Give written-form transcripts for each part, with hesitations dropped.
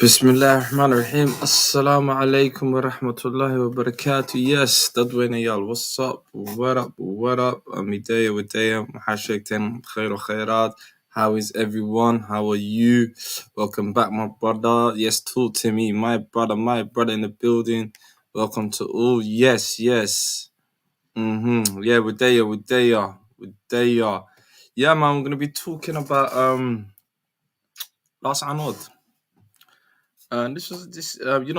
Bismillah ar-Rahman ar-Rahim. Assalamu alaikum wa rahmatullahi wa barakatuh. Yes, dadweynayaal, what's up? What up? What up? Midaya wadaya, maxaa sheegteen khair wa khairat. How is everyone? How are you? Welcome back, my brother. Yes, talk to me, my brother in the building. Welcome to all. Yes. Yeah, wadaya. Yeah, man, we're gonna be talking about Laascaanood. And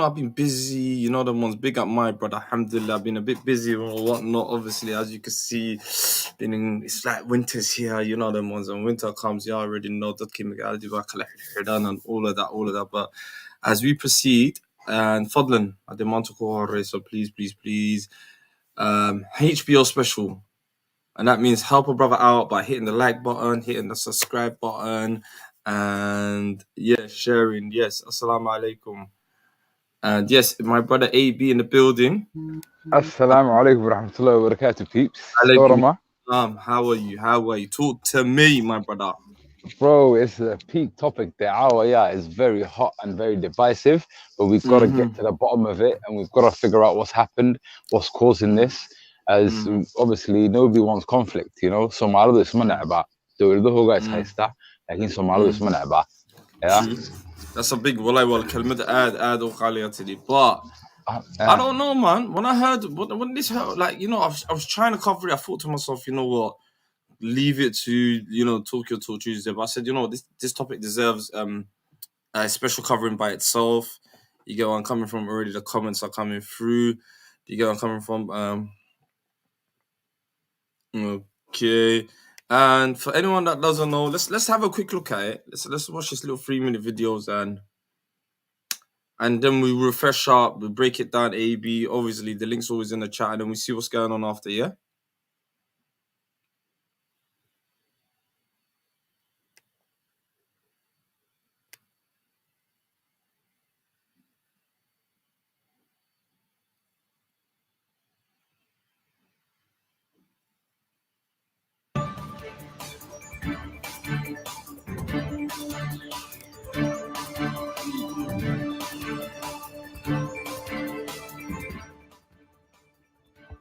I've been busy, the ones big up my brother, alhamdulillah. I've been a bit busy or whatnot, obviously, as you can see, it's like winter's here, them ones, and winter comes, you already know that and all of that. But as we proceed, and Fadlan, I demand to call her, so please, HBO special. And that means help a brother out by hitting the like button, hitting the subscribe button, and sharing. Yes, assalamu alaikum. And yes, my brother AB in the building. Assalamu alaikum warahmatullahi wabarakatuh, peeps. Alaikum. How are you? Talk to me, my brother. Bro, it's a peak topic. The hour, is very hot and very divisive, but we've got to get to the bottom of it, and we've got to figure out what's happened, what's causing this, as obviously nobody wants conflict, Somalidu isma necba. Dowladuhu is haysta, laakiin Somalidu isma necba. Yeah. That's a big kalmad aad u qaliyatidi. But I don't know, man. When I heard when this hurt, I was trying to cover it. I thought to myself, you know what? Leave it to Talk Your Talk Tuesday. But I said, this topic deserves a special covering by itself. You get where I'm coming from already. The comments are coming through. You get where I'm coming from. Okay. And for anyone that doesn't know, let's have a quick look at it. Let's watch this little 3-minute videos and then we refresh up, we break it down AB. Obviously, the link's always in the chat, and then we see what's going on after, yeah?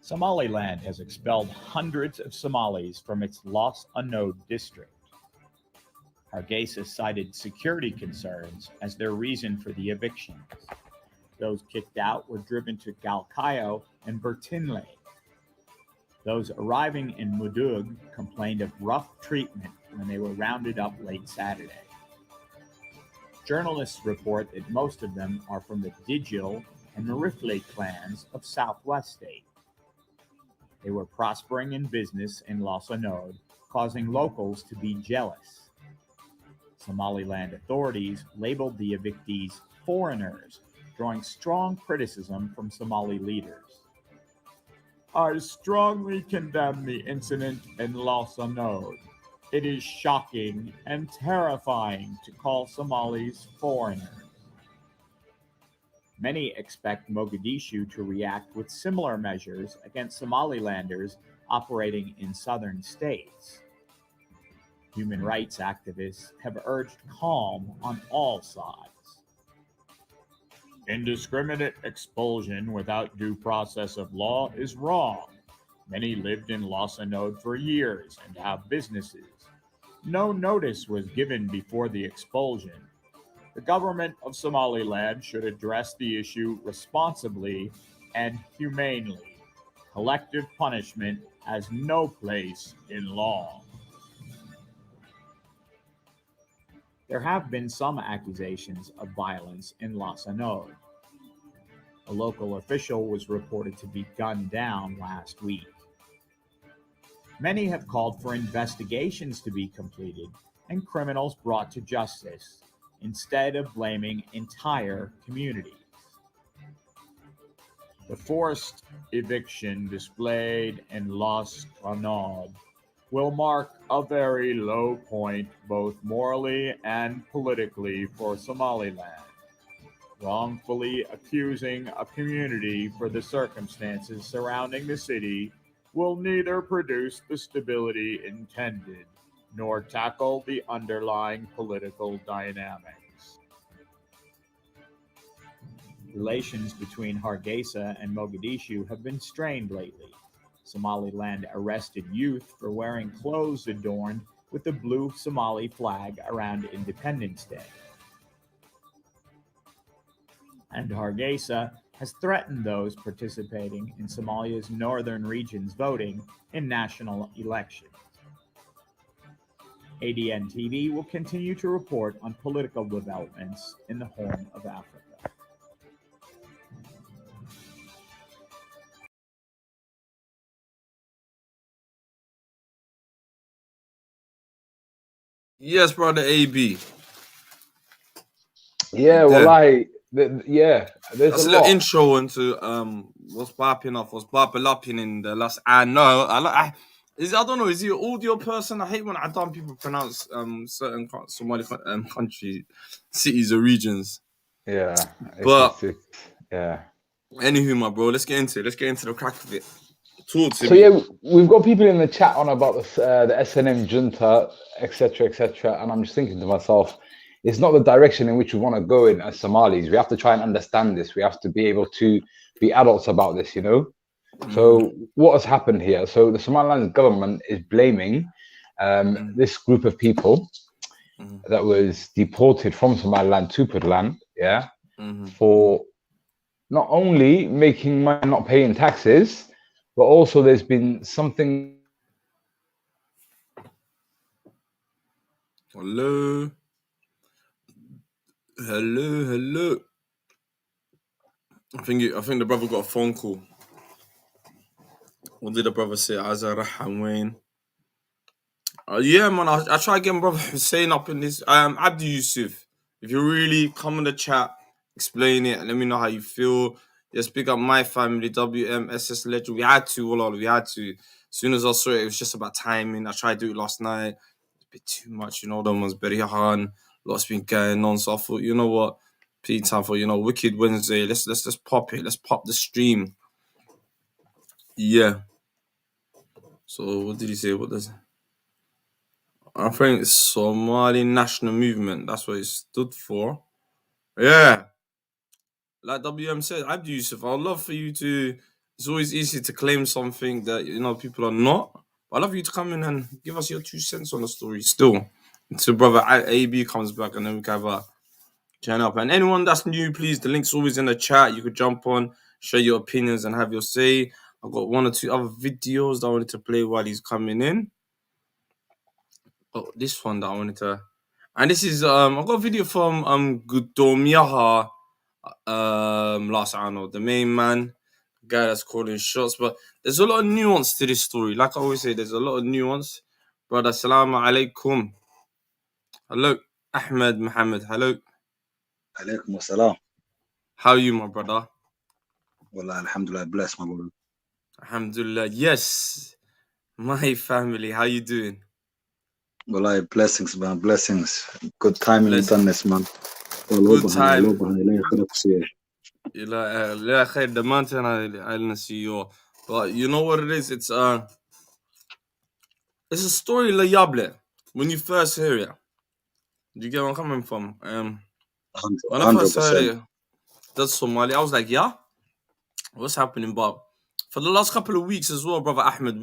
Somaliland has expelled hundreds of Somalis from its Laascaanood district. Hargeisa cited security concerns as their reason for the evictions. Those kicked out were driven to Galkayo and Bertinle. Those arriving in Mudug complained of rough treatment when they were rounded up late Saturday. Journalists report that most of them are from the Digil and Marifle clans of Southwest State. They were prospering in business in Laascaanood, causing locals to be jealous. Somaliland authorities labeled the evictees foreigners, drawing strong criticism from Somali leaders. I strongly condemn the incident in Laascaanood. It is shocking and terrifying to call Somalis foreigners. Many expect Mogadishu to react with similar measures against Somalilanders operating in southern states. Human rights activists have urged calm on all sides. Indiscriminate expulsion without due process of law is wrong. Many lived in Laascaanood for years and have businesses. No notice was given before the expulsion. The government of Somaliland should address the issue responsibly and humanely. Collective punishment has no place in law. There have been some accusations of violence in Laascaanood. A local official was reported to be gunned down last week. Many have called for investigations to be completed and criminals brought to justice, instead of blaming entire communities. The forced eviction displayed in Laascaanood will mark a very low point both morally and politically for Somaliland. Wrongfully accusing a community for the circumstances surrounding the city will neither produce the stability intended nor tackle the underlying political dynamics. Relations between Hargeisa and Mogadishu have been strained lately. Somaliland arrested youth for wearing clothes adorned with the blue Somali flag around Independence Day. And Hargeisa has threatened those participating in Somalia's northern regions voting in national elections. ADN TV will continue to report on political developments in the Horn of Africa. Yes, brother AB. Yeah, well, there's That's a a little lot. intro into what's popping up in the last. I know. I don't know. Is he an audio person? I hate when people pronounce certain Somali country cities or regions. Yeah, But yeah. Anywho, my bro, let's get into it. Let's get into the crack of it. Talk to So me. yeah, we've got people in the chat on about the SNM junta, etc., and I'm just thinking to myself, it's not the direction in which we want to go in as Somalis. We have to try and understand this. We have to be able to be adults about this, you know. So what has happened here? So the Somaliland government is blaming this group of people that was deported from Somaliland to Puntland, for not only making money, not paying taxes, but also there's been something. Hello. I think the brother got a phone call. What did the brother say? Azarah Wayne. Yeah, man. I try again, brother Hussein up in this. Abdi Yusuf. If you really come in the chat, explain it, and let me know how you feel. Just pick up my family, WMSS Legend. We had to. As soon as I saw it, it was just about timing. I tried to do it last night. It's a bit too much, you know. Them was very hard. Lots been going on. So I thought, you know what? Time for Wicked Wednesday. Let's pop it. Let's pop the stream. Yeah. So what did he say? What does? I think it's Somali National Movement. That's what it stood for. Yeah. Like WM said, Abdi Yusuf, I'd love for you to. It's always easy to claim something that people are not. But I'd love you to come in and give us your 2 cents on the story still. Until brother AB comes back and then we can have a turn up. And anyone that's new, please, the link's always in the chat. You could jump on, share your opinions and have your say. I've got 1 or 2 other videos that I wanted to play while he's coming in. Oh, this one that I wanted to. And this is I got a video from Gudomiaha Laascaanood, the main man, the guy that's calling shots. But there's a lot of nuance to this story. Like I always say, there's a lot of nuance. Brother, assalamu alaikum. Hello, Ahmed Mohammed. Hello. Alaikum assalam. How are you, my brother? Wallah, alhamdulillah, bless my brother. Alhamdulillah. Yes, my family. How you doing? Wallah, blessings, man, blessings. Good timing you done this, man. Good time. The mountain I'll see you. But you know what it is? It's a story layable when you first hear it. Do you get where I'm coming from? When I first heard it, that's Somali. I was like, yeah, what's happening? But for the last couple of weeks as well, brother Ahmed,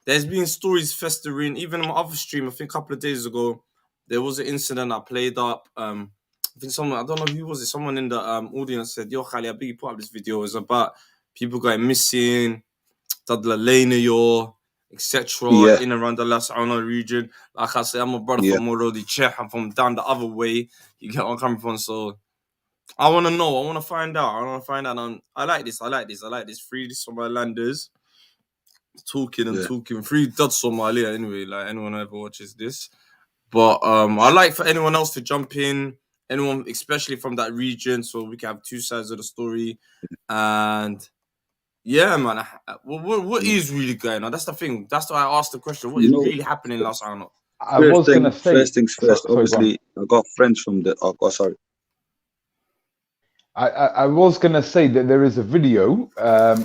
there's been stories festering. Even on my other stream, I think a couple of days ago, there was an incident I played up. I think someone, I don't know who was it, someone in the audience said, yo, Khali, I beg you put up this video. It's about people going missing, etc. Yeah, in around the Laascaanood region. Like I say, I'm a brother yeah. from Morodi Czech. I'm from down the other way. You get where I'm coming from. So I want to know. I want to find out. I like this. Free Somalilanders talking and Yeah. talking. Free Dutch Somalia anyway. Like anyone who ever watches this. But I like for anyone else to jump in. Anyone, especially from that region, so we can have two sides of the story. And yeah, man. What is really going on? That's the thing. That's why I asked the question. What You is know, really happening in Laascaanood? I was gonna say, first things first. sorry, go on. Obviously, I got friends from the. Oh, sorry. I was going to say that there is a video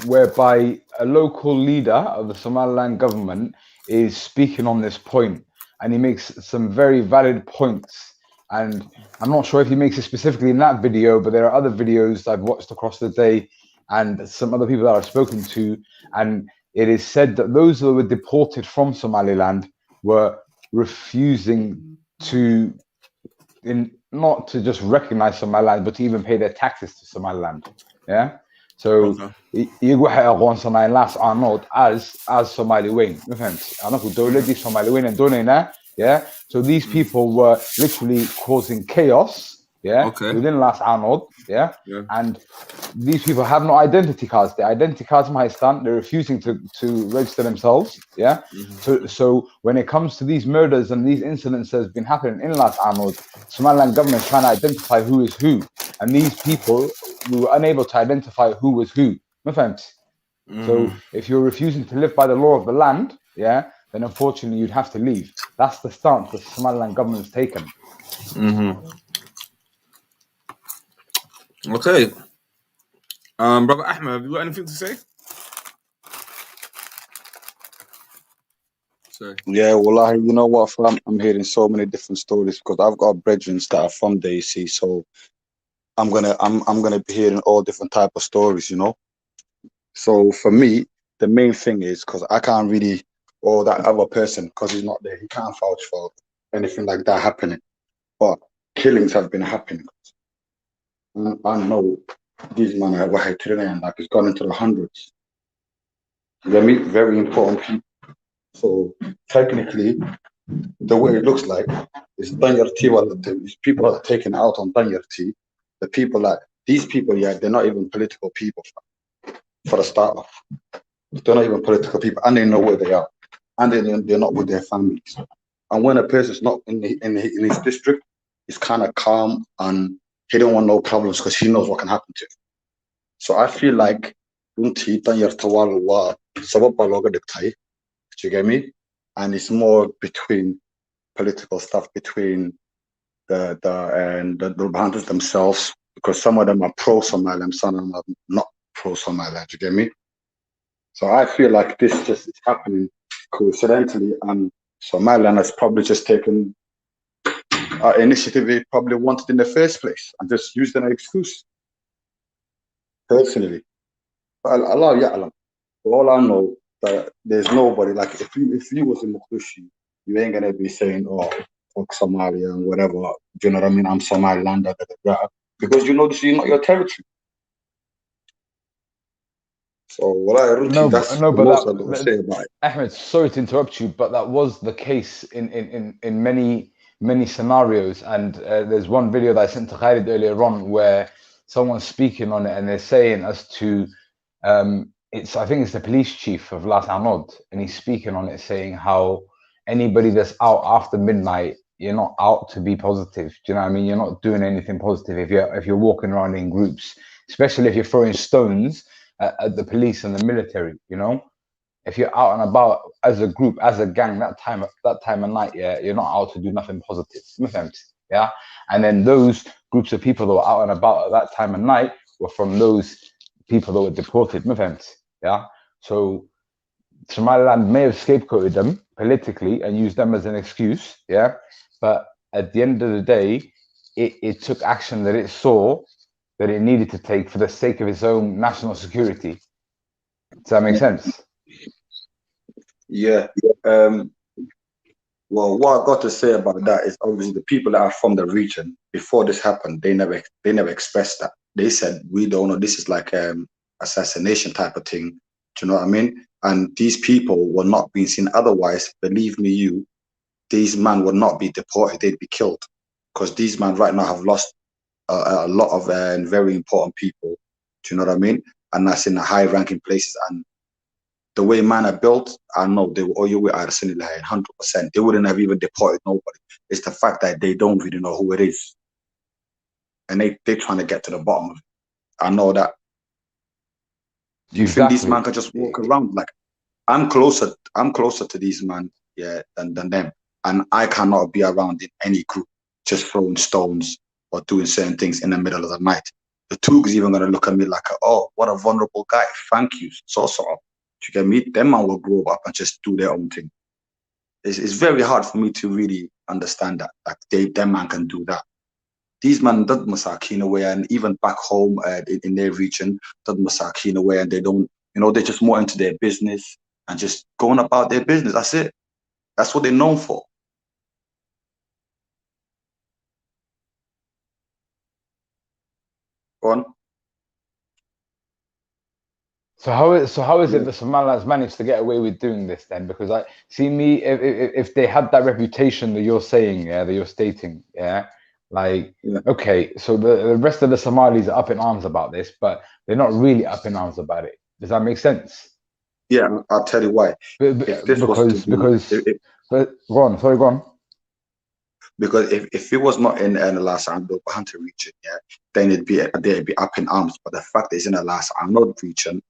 whereby a local leader of the Somaliland government is speaking on this point, and he makes some very valid points. And I'm not sure if he makes it specifically in that video, but there are other videos I've watched across the day and some other people that I've spoken to. And it is said that those that were deported from Somaliland were refusing to not to just recognize Somaliland, but to even pay their taxes to Somaliland. Yeah. So iyagu waxay aqoonsanayeen Laascaanood as Somali weyn. Ma fahamtay? Anagu dowladii Somali weyn aan doonaynaa. Yeah. So these people were literally causing chaos. Yeah. Within Laascaanood. Yeah. And these people have no identity cards. The identity cards my stand, they're refusing to register themselves. Yeah. So when it comes to these murders and these incidents that have been happening in Laascaanood, Somaliland government is trying to identify who is who. And these people, we were unable to identify who was who. So if you're refusing to live by the law of the land, yeah, then unfortunately you'd have to leave. That's the stance the Somaliland government has taken. Okay. Brother Ahmed, have you got anything to say? Sorry. Yeah, well, you know what, fam? I'm hearing so many different stories because I've got brethren that are from there, you see. So I'm gonna be hearing all different type of stories, you know. So for me, the main thing is because I can't really, or that other person, because he's not there, he can't vouch for anything like that happening. But killings have been happening. I know these men are like it's gone into the hundreds. They meet very important people. So technically, the way it looks like is these people are taken out on Danyarti. The people that these people, yeah, they're not even political people for the start off. They're not even political people, and they know where they are, and they're not with their families. And when a person's not in his district, he's kind of calm and he don't want no problems because he knows what can happen to him. So I feel like do you get me? And it's more between political stuff between the hunters themselves, because some of them are pro-Somaliland, some of them are not pro-Somaliland. You get me? So I feel like this just is happening coincidentally, and Somaliland has probably just taken initiative they probably wanted in the first place and just used an excuse. Personally, Allah Ya'lam. All I know that there's nobody, like if you was in Mogadishu, you ain't gonna be saying, oh, fuck Somalia and whatever. Do you know what I mean? I'm Somaliland, because you know this is not your territory. So what I really that's the most I would say about it. Ahmed, sorry to interrupt you, but that was the case in many scenarios. And there's one video that I sent to Khalid earlier on where someone's speaking on it, and they're saying as to I think it's the police chief of Laascaanood, and he's speaking on it, saying how anybody that's out after midnight, you're not out to be positive. Do you know what I mean? You're not doing anything positive if you're walking around in groups, especially if you're throwing stones at the police and the military. You know, if you're out and about as a group, as a gang, that time of night, yeah, you're not out to do nothing positive. Yeah, and then those groups of people that were out and about at that time of night were from those people that were deported. Yeah, so Somaliland may have scapegoated them politically and used them as an excuse. Yeah, but at the end of the day, it took action that it saw that it needed to take for the sake of its own national security. Does that make sense? Yeah. Well, what I got to say about that is obviously the people that are from the region before this happened, they never expressed that. They said we don't know. This is like assassination type of thing. Do you know what I mean? And these people were not being seen. Otherwise, believe me, these men would not be deported. They'd be killed because these men right now have lost a lot of very important people. Do you know what I mean? And that's in the high-ranking places. And the way man are built, I know they will all you with Somaliland 100%. They wouldn't have even deported nobody. It's the fact that they don't really know who it is. And they're trying to get to the bottom of it. I know that. Do you think these men can just walk around? Like, I'm closer to these men, than them. And I cannot be around in any group just throwing stones or doing certain things in the middle of the night. The Tug is even gonna look at me like, oh, what a vulnerable guy. Thank you. So. You get me? Them man will grow up and just do their own thing. It's very hard for me to really understand that. Like them man can do that. These men did masakin away, and even back home in their region, did masakin away, and they don't, they're just more into their business and just going about their business. That's it. That's what they're known for. Go on. So how is it that Somaliland's managed to get away with doing this then? Because if they had that reputation that you're saying, that you're stating, okay, so the rest of the Somalis are up in arms about this, but they're not really up in arms about it. Does that make sense? Yeah, I'll tell you why. Because go on. Because if it was not in the Laascaanood Hunter region, then they'd be up in arms. But the fact is in the Laascaanood region,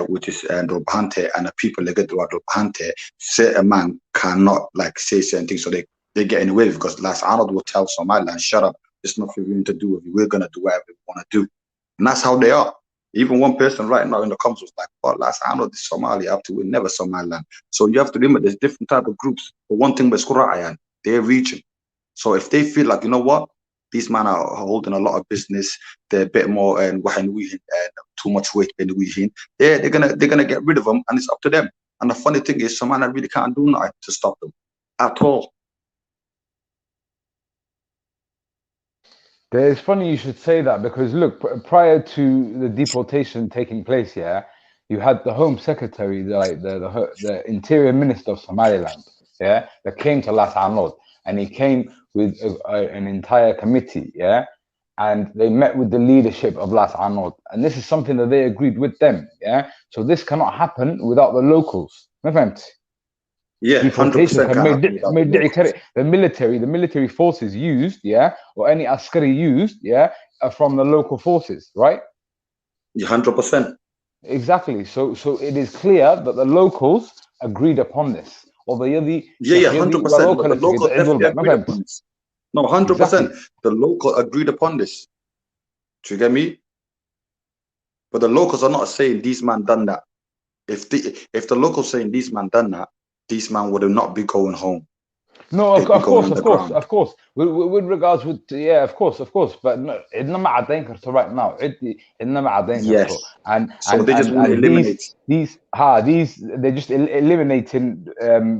which is Dobhante, and the people that get to Dobhante, say a man cannot like say certain things, so they get in the way because Laascaanood will tell Somaliland, shut up, there's nothing we need to do with you. We're gonna do whatever we want to do, and that's how they are. Even one person right now in the comments was like, "But Laascaanood is Somalia up to it, never Somaliland." So you have to remember, there's different type of groups. But one thing with Qura'ayan, their region. So if they feel like, you know what, these men are holding a lot of business, they're a bit more and too much weight in the weekend, they're gonna get rid of them, and it's up to them. And the funny thing is, some men really can't do nothing to stop them at all. It's funny you should say that because look, prior to the deportation taking place, you had the Home Secretary, the Interior Minister of Somaliland, that came to Laascaanood, and he came with an entire committee, and they met with the leadership of Laascaanood, and this is something that they agreed with them, So this cannot happen without the locals. Yeah, deportation the military forces used, or any askari used, are from the local forces, right? 100%. Exactly. So it is clear that the locals agreed upon this. 100%. The local definitely agreed upon this. No, 100%. Exactly. The local agreed upon this. Do you get me? But the locals are not saying these man done that. If the locals saying these man done that, these man would not be going home. No, of course. With regards with of course. But no, it's not right now. Yes. And so they just want to eliminate these they're just eliminating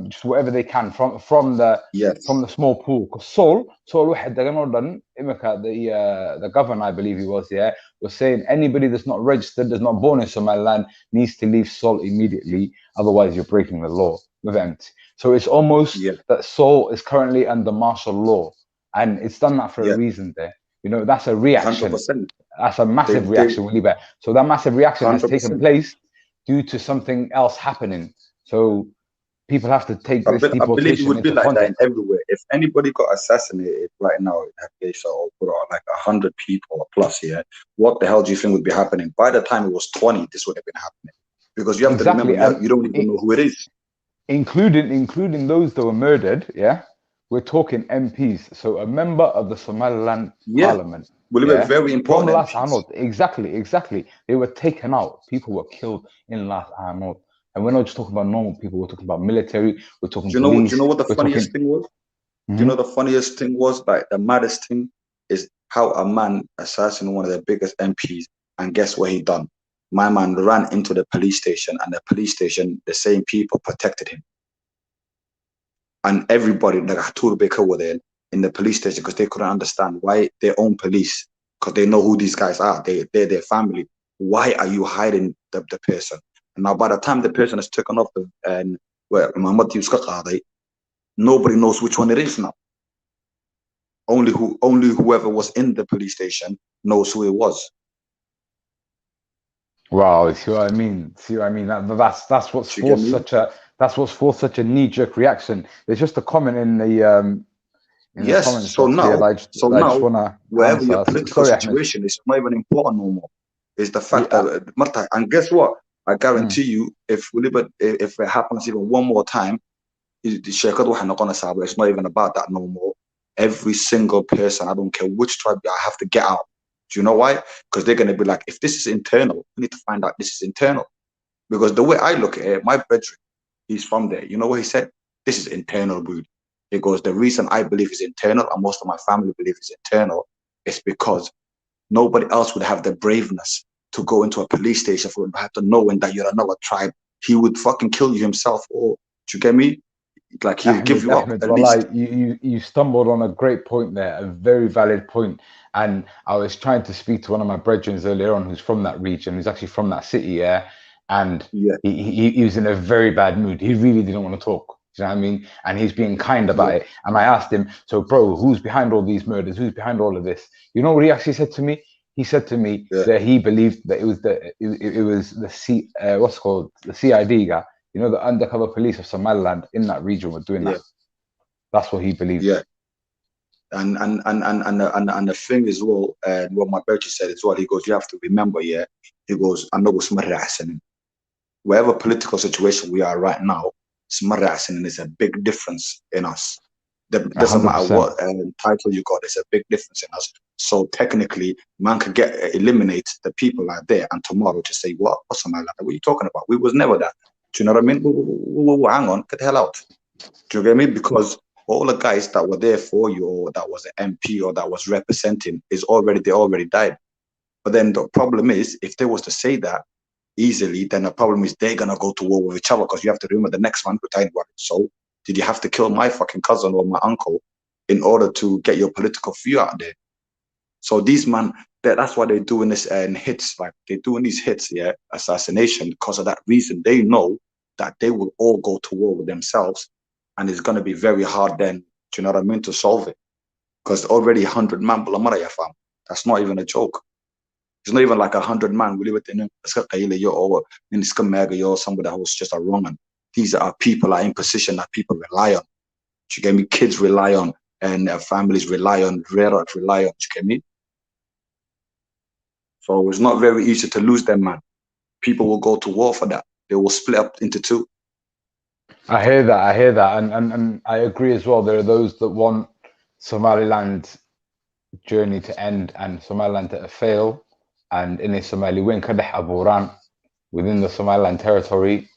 just whatever they can from the small pool. Because Sol the governor, I believe he was saying anybody that's not registered, that's not born in Somaliland, needs to leave Sol immediately. Otherwise, you're breaking the law. So it's almost that Sol is currently under martial law, and it's done that for a reason. There, that's a reaction. 100%. That's a massive reaction, really bad. So that massive reaction 100%. Has taken place due to something else happening. So people have to take this deportation. I believe it would be like that in everywhere. If anybody got assassinated right now in Hargeisa or like 100 people or plus, what the hell do you think would be happening? By the time it was 20, this would have been happening, because you have to remember, you don't even know who it is. Including those that were murdered, we're talking MPs, so a member of the Somaliland Parliament. Well, they were very important. From Laascaanood, exactly. They were taken out. People were killed in Laascaanood, and we're not just talking about normal people. We're talking about military. We're talking police. Do you know what the funniest thing was? Mm-hmm. Do you know the funniest thing was? Like the maddest thing is how a man assassinated one of their biggest MPs, and guess what he done? My man ran into the police station, and the police station, the same people protected him. and everybody like Hatur Baker were there in the police station because they couldn't understand why their own police, because they know who these guys are. They're their family. Why are you hiding the person? And now by the time the person is taken off and where nobody knows which one it is now. Only whoever was in the police station knows who it was. Wow, see what I mean? That's what's forced such a knee-jerk reaction. There's just a comment in the comments so box now, here that I just wanna wherever answer. your political situation is not even important no more. It's the fact that, and guess what? I guarantee you, if it happens even one more time, it's not even about that no more. Every single person, I don't care which tribe, I have to get out. Do you know why? Because they're going to be like, if this is internal, we need to find out this is internal. Because the way I look at it, my brethren, he's from there. You know what he said? This is internal, dude. He goes, the reason I believe is internal, and most of my family believe is internal, is because nobody else would have the braveness to go into a police station for to knowing that you're another tribe. He would fucking kill you himself. Or do you get me? Like he'll give you up at least. You stumbled on a great point there, a very valid point. And I was trying to speak to one of my brethren earlier on who's from that region, who's actually from that city, yeah. And he was in a very bad mood. He really didn't want to talk. Do you know what I mean? And he's being kind about it. And I asked him, so bro, who's behind all these murders? Who's behind all of this? You know what he actually said to me? He said to me that he believed that it was the CID guy. You know, the undercover police of Somaliland in that region were doing that. That's what he believed. Yeah. And the thing as well, and what my brother said as well, he goes, you have to remember, he goes, I know what's wherever political situation we are right now, is a big difference in us. Doesn't 100%. Matter what title you got, there's a big difference in us. So technically, man could eliminate the people out there, and tomorrow to say, what's Somaliland? What are you talking about? We was never that. Do you know what I mean? Hang on, get the hell out. Do you get me? Because all the guys that were there for you, or that was an MP, or that was representing, they already died. But then the problem is, if they was to say that easily, then the problem is they're gonna go to war with each other, because you have to remember the next one could tell. So did you have to kill my fucking cousin or my uncle in order to get your political view out there? So these man, that's why they're doing this hits, like they're doing these hits, assassination, because of that reason. They know that they will all go to war with themselves, and it's gonna be very hard then, do you know what I mean, to solve it. Because already 100 man, that's not even a joke. It's not even like 100 man. We live within somebody that was just a wrong one. These are people are in position that people rely on. Do you get me? Kids rely on, and families rely on, relatives rely on. Do you get me? So it's not very easy to lose them, man. People will go to war for that. They will split up into two. I hear that, and I agree as well. There are those that want Somaliland's journey to end and Somaliland to fail, and in a Somali win within the Somaliland territory.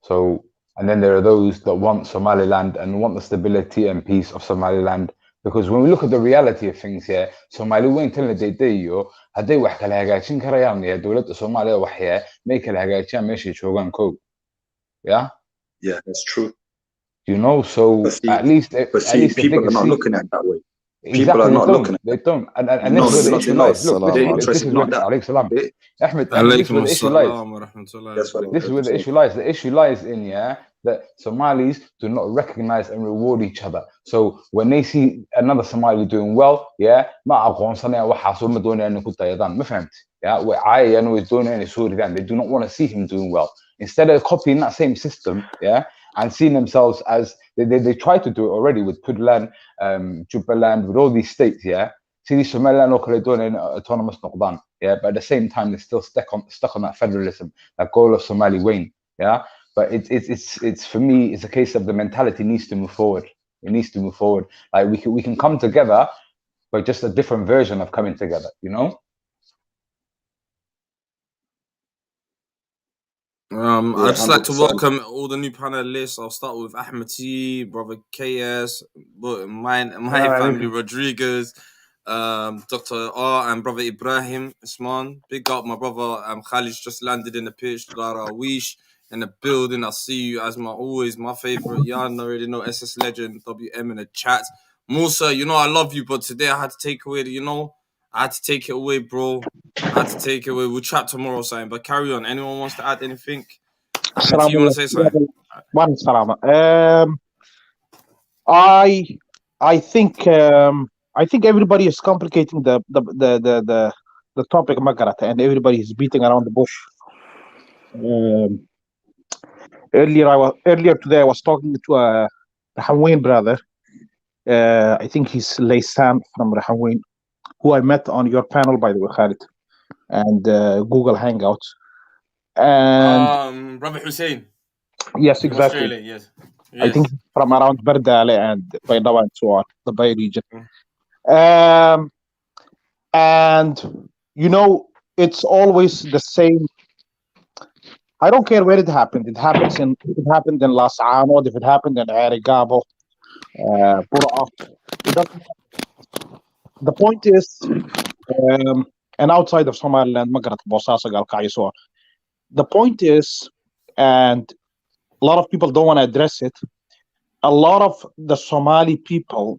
So, and then there are those that want Somaliland and want the stability and peace of Somaliland. Because when we look at the reality of things here, Somali win telling the hadday wax kala hagaajin karayaan dowladda Soomaaliya wax may kala hagaajiyaan meeshay joogaan kow. Yeah, that's true. You know, so at least people are not looking at it that way. Exactly, people are not looking at they don't. And this is where the issue lies. Look, this is where the issue lies. The issue lies in that Somalis do not recognize and reward each other. So when they see another Somali doing well, ma aqoonsanaya waxaas ma doonayaan ku dayadaan, ma fahamti? Way caayayaan way doonayaan soo ridaan. They do not want to see him doing well. Instead of copying that same system, and seeing themselves as they try to do it already with Puntland, Jubaland, with all these states, See the Somaliland or Caledonian autonomous noqdaan, but at the same time they're still stuck on that federalism, that goal of Somali Wayne, But it's for me, it's a case of the mentality needs to move forward. It needs to move forward. Like we can come together, but just a different version of coming together, you know? I'd just like to welcome all the new panelists. I'll start with Ahmed T, brother KS, my family Rodriguez, Dr. R, and brother Ibrahim Isman. Big up my brother Khalid just landed in the pitch, Lara Wish in the building. I see you as my favorite. Y'all already know SS Legend, WM in the chat. Musa, you know I love you, but today I had to take away I had to take it away, bro. I had to take it away. We'll chat tomorrow, something. But carry on. Anyone wants to add anything? MT, you want to say something? One salama. I think everybody is complicating the topic, Magarat, and everybody is beating around the bush. Earlier today, I was talking to a Rahamween brother. I think he's Laysan from Rahamween, who I met on your panel, by the way, Khalid, and Google Hangouts. And Brother Hussein. Yes, exactly. Australia, yes. I think from around Bardale and Baydawa and so on, the Bay region. And you know, it's always the same. I don't care where it happened. If it happened in Laascaanood, if it happened in Arigabo, Buraq. The point is, and outside of Somaliland, Magrat, Bosasa, Galkay, so on. The point is, and a lot of people don't want to address it, a lot of the Somali people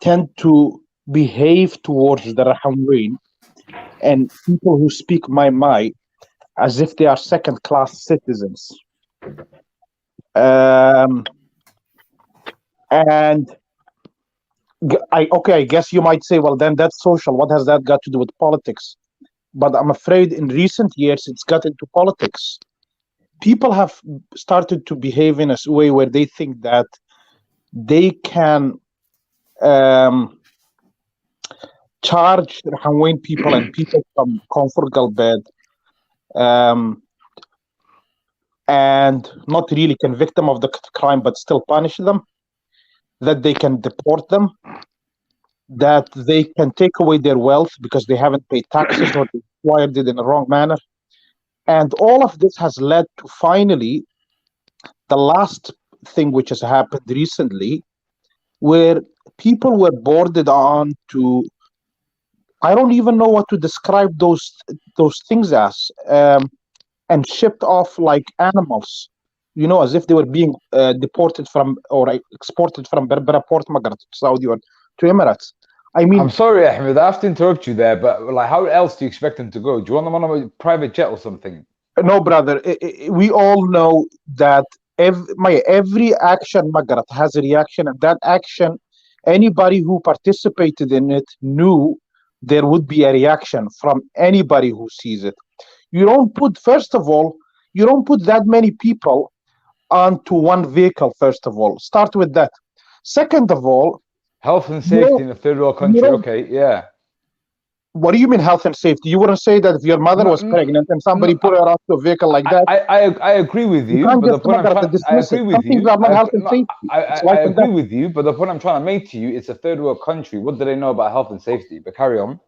tend to behave towards the Rahamween and people who speak Mai as if they are second-class citizens. And I guess you might say, well, then that's social. What has that got to do with politics? But I'm afraid in recent years, it's got into politics. People have started to behave in a way where they think that they can charge Rahamween people and people from Comfort Galbed and not really convict them of the crime, but still punish them, that they can deport them, that they can take away their wealth because they haven't paid taxes or they acquired it in a wrong manner. And all of this has led to finally the last thing which has happened recently, where people were boarded on to, I don't even know what to describe those things as, and shipped off like animals, you know, as if they were being deported from or exported from Berbera Port Maghreb to Saudi or to Emirates. I mean, I'm sorry, Ahmed, I have to interrupt you there, but like, how else do you expect them to go? Do you want them on a private jet or something? No, brother. We all know that every action, Maghreb, has a reaction, and that action, anybody who participated in it knew there would be a reaction from anybody who sees it. You don't put, first of all, you don't put that many people onto one vehicle, first of all. Start with that. Second of all, health and safety in a third world country, okay, yeah. What do you mean health and safety? You wouldn't say that if your mother was pregnant and somebody put her onto a vehicle like that. I agree with you, but the point I agree with you. I agree with you, but the point I'm trying to make to you, it's a third world country. What do they know about health and safety? But carry on.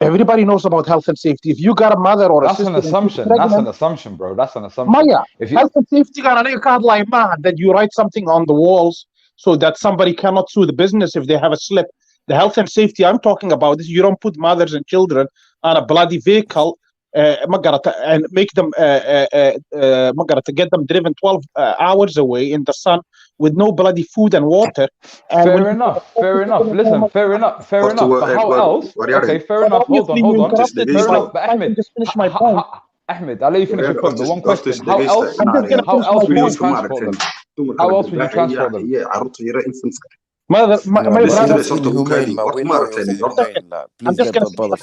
Everybody knows about health and safety. If you got a mother or a sister, that's an assumption. That's an assumption, bro. That's an assumption. Maya, health and safety that you write something on the walls so that somebody cannot sue the business if they have a slip. The health and safety I'm talking about is you don't put mothers and children on a bloody vehicle and make them to get them driven 12 hours away in the sun with no bloody food and water. And fair enough. Listen, fair enough. But how else? Okay, fair enough. Hold on. Fair enough. But Ahmed, just finish my point. Ahmed, I'll let you finish your point. The one question: How else would you transport them? How else would you transport them? My brother.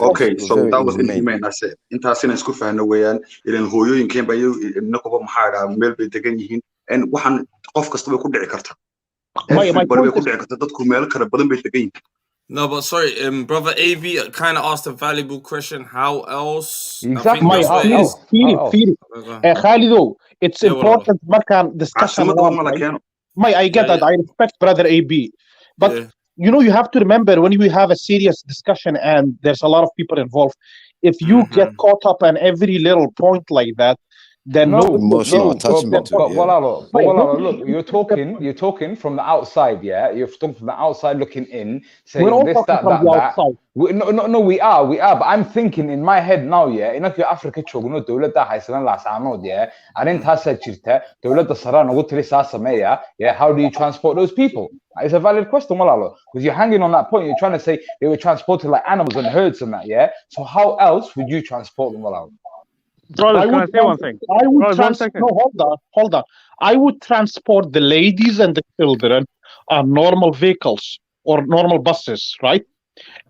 Okay, so that was inhumane. I said, intaasina isku fahna weeyaan ilan hooyooyinkeen ba inakuba maxaa meel bay degan yihiin and waxaan qof kasta way ku dhici kartaa. Everybody way ku dhici kartaa dadku meel kala badan bay degan yihiin. No, but sorry, brother AB kind of asked a valuable question. How else? Exactly. Feed it. Khalido, it's important. Makan discussion. I get that. I respect brother AB. But, you know, you have to remember when we have a serious discussion and there's a lot of people involved, if you get caught up on every little point like that, then No, Emotional attachment to it, but yeah. Walalo, look, you're talking from the outside, yeah. You're talking from the outside looking in, We're saying all this, talking that, from that, the that. outside. No, we are. But I'm thinking in my head now, yeah. In Africa, chogno dowladda haysan Laascaanood, yeah. Arrintaas jirta dowladda sare nagu tiri saa sameeya, yeah. How do you transport those people? It's a valid question, Walalo, because you're hanging on that point. You're trying to say they were transported like animals and herds and that, yeah. So how else would you transport them, Walalo? Brothers, can I say one thing? I would Brothers, 1 second. No, hold on. I would transport the ladies and the children on normal vehicles or normal buses, right?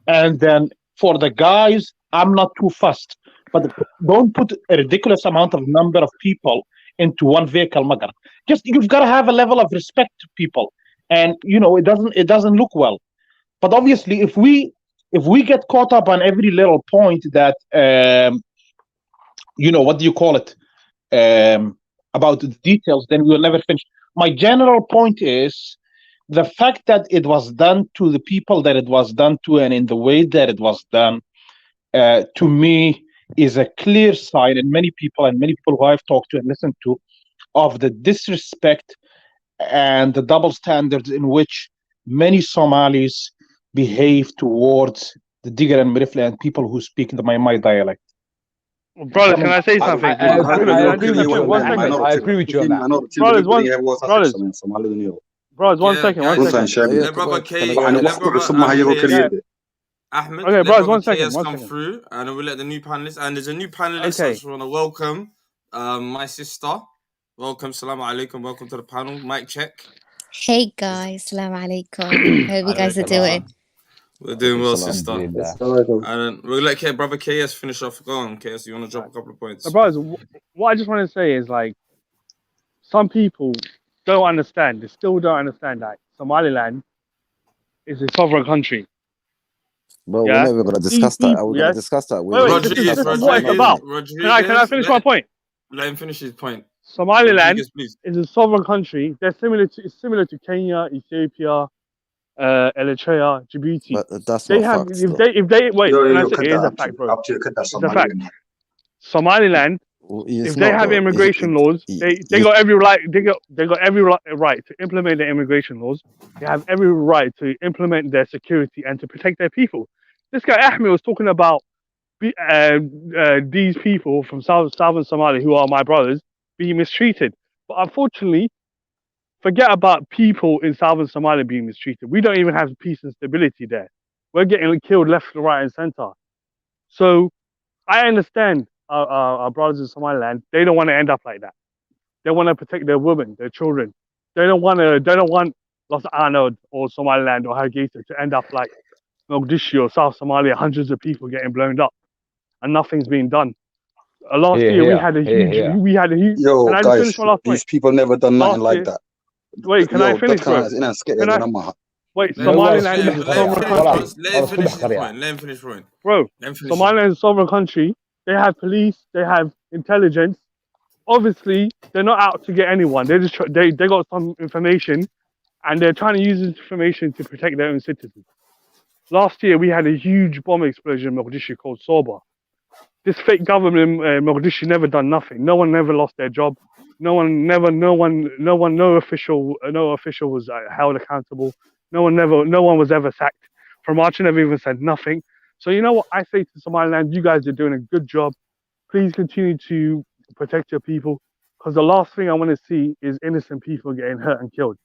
And then for the guys, I'm not too fussed. But don't put a ridiculous amount of number of people into one vehicle, Magar. Just you've got to have a level of respect to people, and it doesn't look well. But obviously, if we get caught up on every little point that what do you call it, about the details, then we will never finish. My general point is the fact that it was done to the people that it was done to and in the way that it was done, to me, is a clear sign, and many people who I've talked to and listened to, of the disrespect and the double standards in which many Somalis behave towards the Digger and Mirifle and people who speak my dialect. Brothers, can I say something? I agree with you on that. I agree with you on that. Brothers, 1 second. Let brother K. Ahmed, Okay, let brothers, brother 1 K second. has 1 come second. through, and then we'll let the new panelists. And there's a new panelist. Okay. I just want to welcome my sister. Welcome, salaam alaikum. Welcome to the panel. Mic check. Hey guys, salam alaikum. Hope you guys are doing. We're doing well, Salam. sister. Alhamdulillah. And we'll let brother KS finish off. Go on, KS. You want to drop a couple of points? So, brothers, what I just want to say is, like, some people don't understand. They still don't understand that Somaliland is a sovereign country. Well, Yeah? we're never going to discuss that. Are we going to discuss that? Wait, this is what it's about. Can I finish my point? Let him finish his point. Somaliland is a sovereign country. They're similar to Kenya, Ethiopia, Eritrea, Djibouti. But that's They not have facts, if they wait. Can I say it is a fact, bro? It's a fact. Somaliland, if they have immigration laws, they got every right. They got every right to implement their immigration laws. They have every right to implement their security and to protect their people. This guy Ahmed was talking about these people from southern Somalia, who are my brothers, being mistreated. But unfortunately, forget about people in southern Somalia being mistreated. We don't even have peace and stability there. We're getting killed left, right, and center. So I understand our brothers in Somaliland. They don't want to end up like that. They want to protect their women, their children. They don't want Laascaanood or Somaliland or Hargeisa to end up like Mogadishu or South Somalia, hundreds of people getting blown up and nothing's being done. Last year we had a huge. Yo, can I just finish my last point? These people never done nothing like that. Wait, can I finish, bro? Wait, Somaliland is a sovereign country. Let him finish his point. Let him finish his point. Bro, Somaliland is a sovereign country. They have police. They have intelligence. Obviously, they're not out to get anyone. They just they got some information, and they're trying to use this information to protect their own citizens. Last year, we had a huge bomb explosion in Mogadishu called Soba. This fake government in Mogadishu never done nothing. No one never lost their job. No official was held accountable. No one was ever sacked. From Archer never even said nothing. So you know what I say to Somaliland? You guys are doing a good job. Please continue to protect your people, because the last thing I want to see is innocent people getting hurt and killed.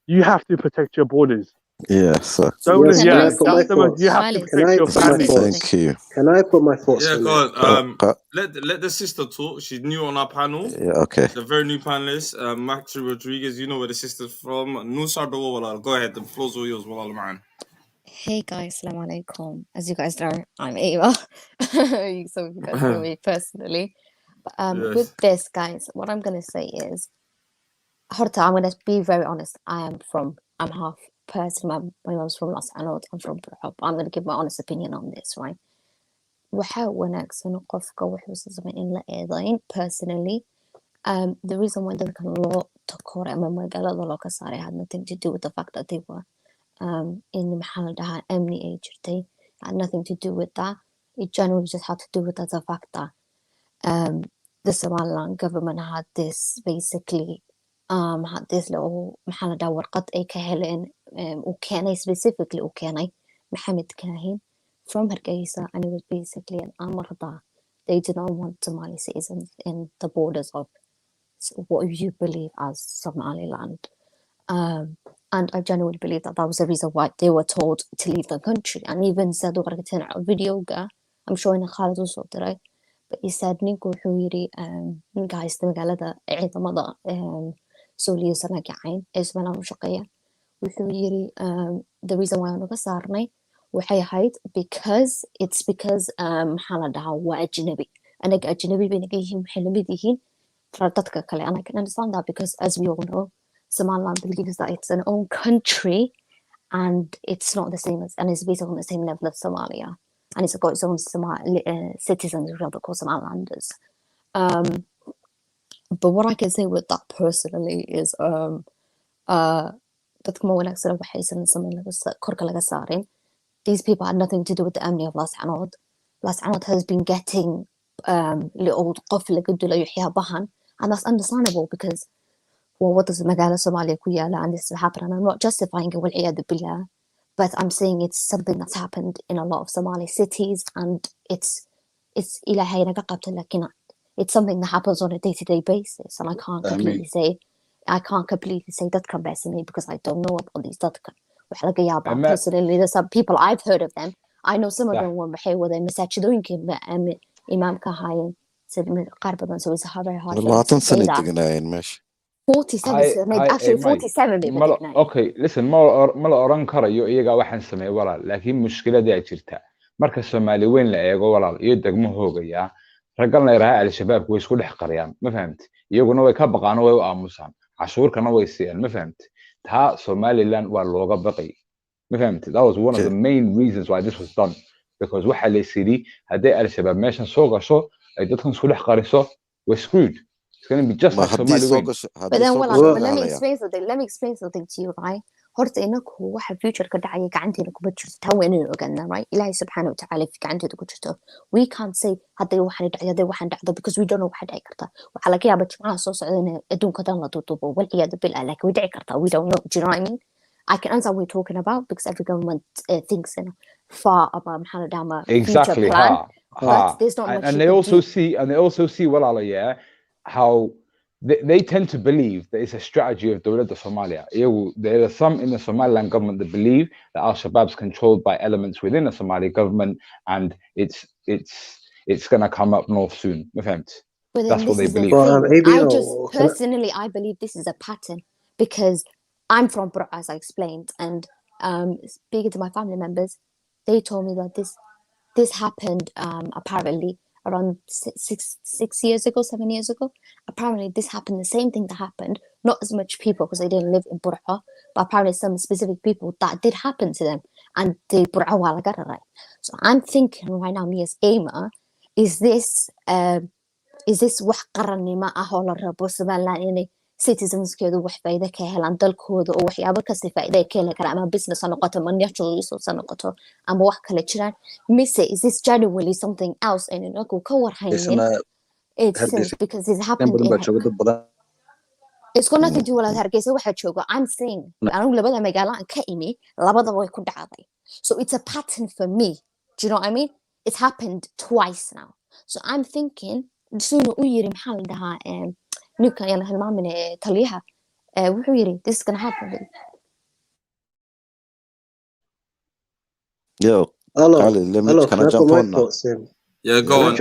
You have to protect your borders. Yeah, so you have to protect your family. Thank you. Can I put my thoughts? Yeah, go on. Let the sister talk. She's new on our panel. Yeah, okay. The very new panelist, Maxi Rodriguez. You know where the sister's from. Nusa Dawala. Go ahead. The floor's all yours, Wallah man. Hey guys, salam alaikum. As you guys know, I'm Ava. Some of you guys know me personally. But with this, guys, what I'm gonna say is, Horta, I'm gonna be very honest. I'm half person. My mom's from Laascaanood. I'm from Burhop. I'm gonna give my honest opinion on this, right? Waxa wanaagsan qofka wuxuu sameeyay in la eedayn personally. The reason why dadkan loo takoor ama magaalada loo ka saaray had nothing to do with the fact that they were in maxaa la dhahaa amni ay jirtay. Had nothing to do with that. It generally just had to do with the fact that the Somaliland government had this basically had this little warqad ay ka heleen uu keenay specifically uu keenay Maxamed Kahin from Hargeysa, and it was basically an amarda. They did not want Somali citizens in the borders of what you believe as Somaliland. And I genuinely believe that that was the reason why they were told to leave the country. And even said video, I'm showing a Khalid also today, but he said ninku wuxuu yiri guys magaalada ciidamada Soomaaliya sanagacayn ee Somaliland u shaqeeya wuxuu yiri the reason why aanu ka saarnay waxay ahayd because maxaa la dhahaa waa ajnabi anaga ajnabi bay naga yihiin waxay lamid yihiin dadka kale, and I can understand that because as we all know Somaliland believes that it's an own country and it's not the same as, and it's basically on the same level as Somalia, and it's got its own citizens who are called Somalilanders. But what I can say with that personally is these people had nothing to do with the Amni of Laascaanood. Laascaanood has been getting little and that's understandable because well, what does Magala Somalia Kuyala and this happen? And I'm not justifying it, but I'm saying it's something that's happened in a lot of Somali cities, and it's something that happens on a day-to-day basis, and I can't completely say that compares to me because I don't know about these that personally. There's some people I've heard of them. I know some of them were they Imam Kahayan said so it's very hard to say that. 47 actually 47 people. Okay, listen, ma la oran karayo iyaga waxaan sameeyay walaal, laakiin mushkilada ay jirta marka Soomaali weyn la eego walaal iyo degmahooga ragalna yaraha al-shabaab way isku dhex qariyaan, ma fahamtay? Iyaguna way ka baqaan oo way u aamusaan, cashuurkana way siiyaan, ma fahamtay? Taa Somaliland waa looga baqay, ma fahamtay? That was one of the main reasons why this was done, because waxa la yiri haday al-shabaab meeshan soo gasho ay dadkan isku dhex qariso, we're screwed. It's going to be just like Somali win. But then let me explain something to you, right? horta inaku waxa future ka dhacaya gacanteena kuma jirto taa waa inaan ogaanaa, right? Ilaahay subxaanahu wa tacaala gacanteeda ku jirto. We can't say hadday waxaan dhacdo because we don't know waxa dhici karta. Waxa laga yaabaa jimcaha soo socda in adduunka dhan la duuduubo walciyaadu bil ah, laakiin way dhici kartaa. We don't know. Do you know what I mean? I can answer what we're talking about because every government thinks far about exactly future plan. But there's not much. And they also see how they tend to believe that it's a strategy of Dawlad of Somalia. There are some in the Somaliland government that believe that Al-Shabaab is controlled by elements within the Somali government, and it's going to come up north soon. That's what they believe. I believe this is a pattern because I'm from Bur, as I explained, and speaking to my family members, they told me that this happened apparently around 7 years ago. Apparently this happened, the same thing that happened, not as much people because they didn't live in Burha, but apparently some specific people that did happen to them, and they Burha wala gara. So I'm thinking right now, me as Ema, is this wax qarannimo ah oo la rabo Somaliland inay citizenskeedu wax faa'iido ka helaan dalkooda oo waxyaabo kasta faa'iido ka heli karaan ama business ha noqoto ama natural resource ha noqoto ama wax kale jiraan, mise is this genuinely something else and inagu ka warhaynin? It's because it's happened it's got nothing to do with Hargeysa waxa joogo. I'm saying anigu labada magaalo aan ka imi labada way ku dhacday, so it's a pattern for me. Do you know what I mean? It's happened twice now, so I'm thinking sunu u yiri maxaa la dhahaa ninka yana hilmaamin taliyaha wuxuu yiri this is going to happen. Yo, Ali, can I jump on now? Yeah, go on.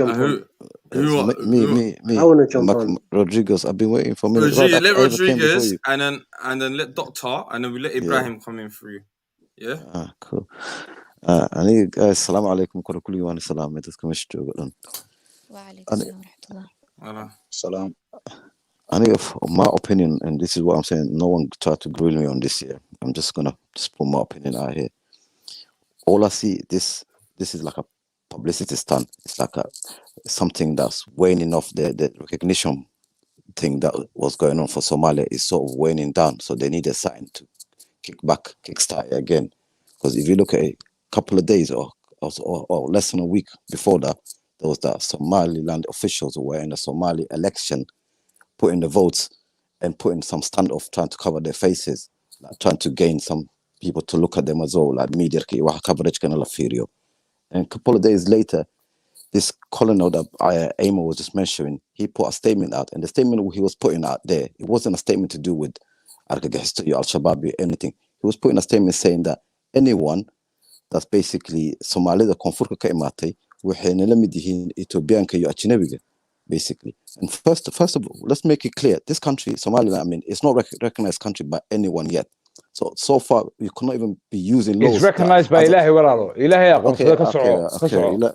Me. I want to jump on. Rodriguez, I've been waiting for a minute. Let Rodriguez and then let Doctor, and then we let Ibrahim come in through. Yeah. Cool. I need guys. Assalamu alaikum. Kora kulli wa salam. That's coming straight on. Wa alaikum salam. I need, my opinion, and this is what I'm saying. No one tried to grill me on this here. I'm just gonna put my opinion out here. All I see, this is like a publicity stunt. It's like something that's waning off. The recognition thing that was going on for Somalia is sort of waning down. So they need a sign to kickstart it again. Because if you look at a couple of days or less than a week before that, there was the Somaliland officials who were in the Somali election, putting the votes and putting some standoff, trying to cover their faces, like trying to gain some people to look at them as well, like media coverage kind of video. And a couple of days later, this colonel that Amo was just mentioning, he put a statement out, and the statement he was putting out there, it wasn't a statement to do with Al-Shabaab or anything. He was putting a statement saying that anyone that's basically Somali, the konfurka ka imaatay, waxay nala mid yihiin Ethiopianka iyo Ajnabiga, basically. And first of all, let's make it clear, this country, Somaliland, I mean, it's not recognized country by anyone yet. So far, you cannot even be using laws. It's recognized by Ilahi Waralo.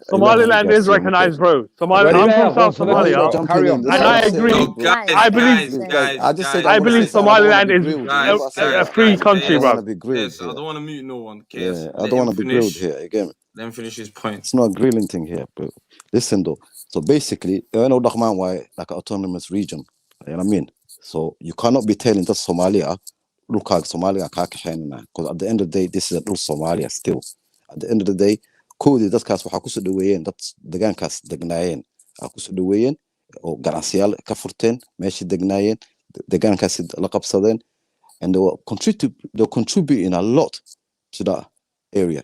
Somaliland is recognized, bro. I'm from South Somalia, and I agree. I believe Somaliland is a free country, bro. Yes, I don't want to mute no one. Yeah, I don't want to be grilled here again. Let him finish his point. It's not a grilling thing here, bro. Listen though. So basically, you know, why like an autonomous region. You know what I mean? So you cannot be telling just Somalia. Look at Somalia, because at the end of the day, this is a little Somalia still. At the end of the day, Kodi, that's cast for Hakusu the way in, that's the Gankas, the Gnayan, Hakusu the way in, or Ganasial, Kafurten, Meshi the Gnayan, the Gankas, Lakap Southern, and they're contributing a lot to that area.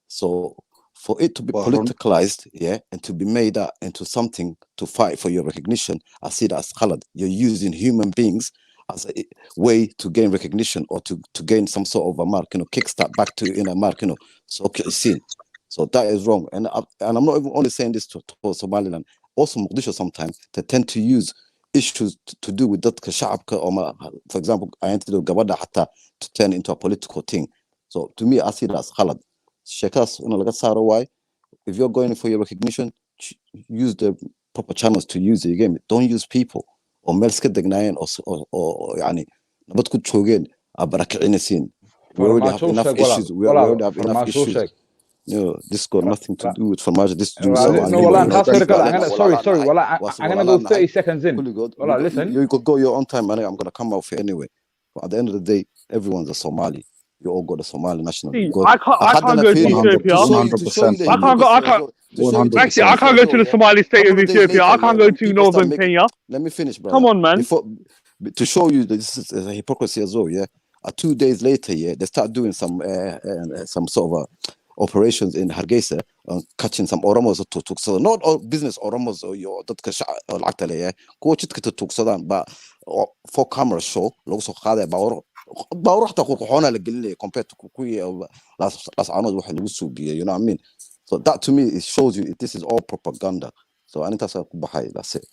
So for it to be politicalized, yeah, and to be made into something to fight for your recognition, I see that as khalad. You're using human beings as a way to gain recognition or to gain some sort of a mark, kickstart back to in a mark, so scene. So that is wrong. And I'm not even only saying this to Somaliland. Also Mogadishu sometimes they tend to use issues to do with that or for example, I entered the Gabada Hatta to turn into a political thing. So to me, I see that as khalad. Shekas, why? If you're going for your recognition, use the proper channels to use the game. Don't use people. Or melsked degnayan or yani nabad ku joogeen abarakicinayseen. We already have enough issues. We already have enough issues. This got nothing to do with Farmaajo. This do sorry. I'm gonna go 30 seconds in. Listen. You could go your own time, and I'm gonna come out for anyway. But at the end of the day, everyone's a Somali. You all got a Somali national. I can't go to Ethiopia. 100%. I can't go to the Somali state of Ethiopia. I can't go to northern Kenya. Let me finish, brother. Come on, man. To show you that this is a hypocrisy as well, yeah. 2 days later, yeah, they start doing some sort of operations in Hargeisa, catching some Oromos to so not all business Oromos or your that yeah. Go to but for camera show, also compared to Laascaanood waxa lagu suubiyo, you know what I mean? So that to me it shows you this is all propaganda. So that's it.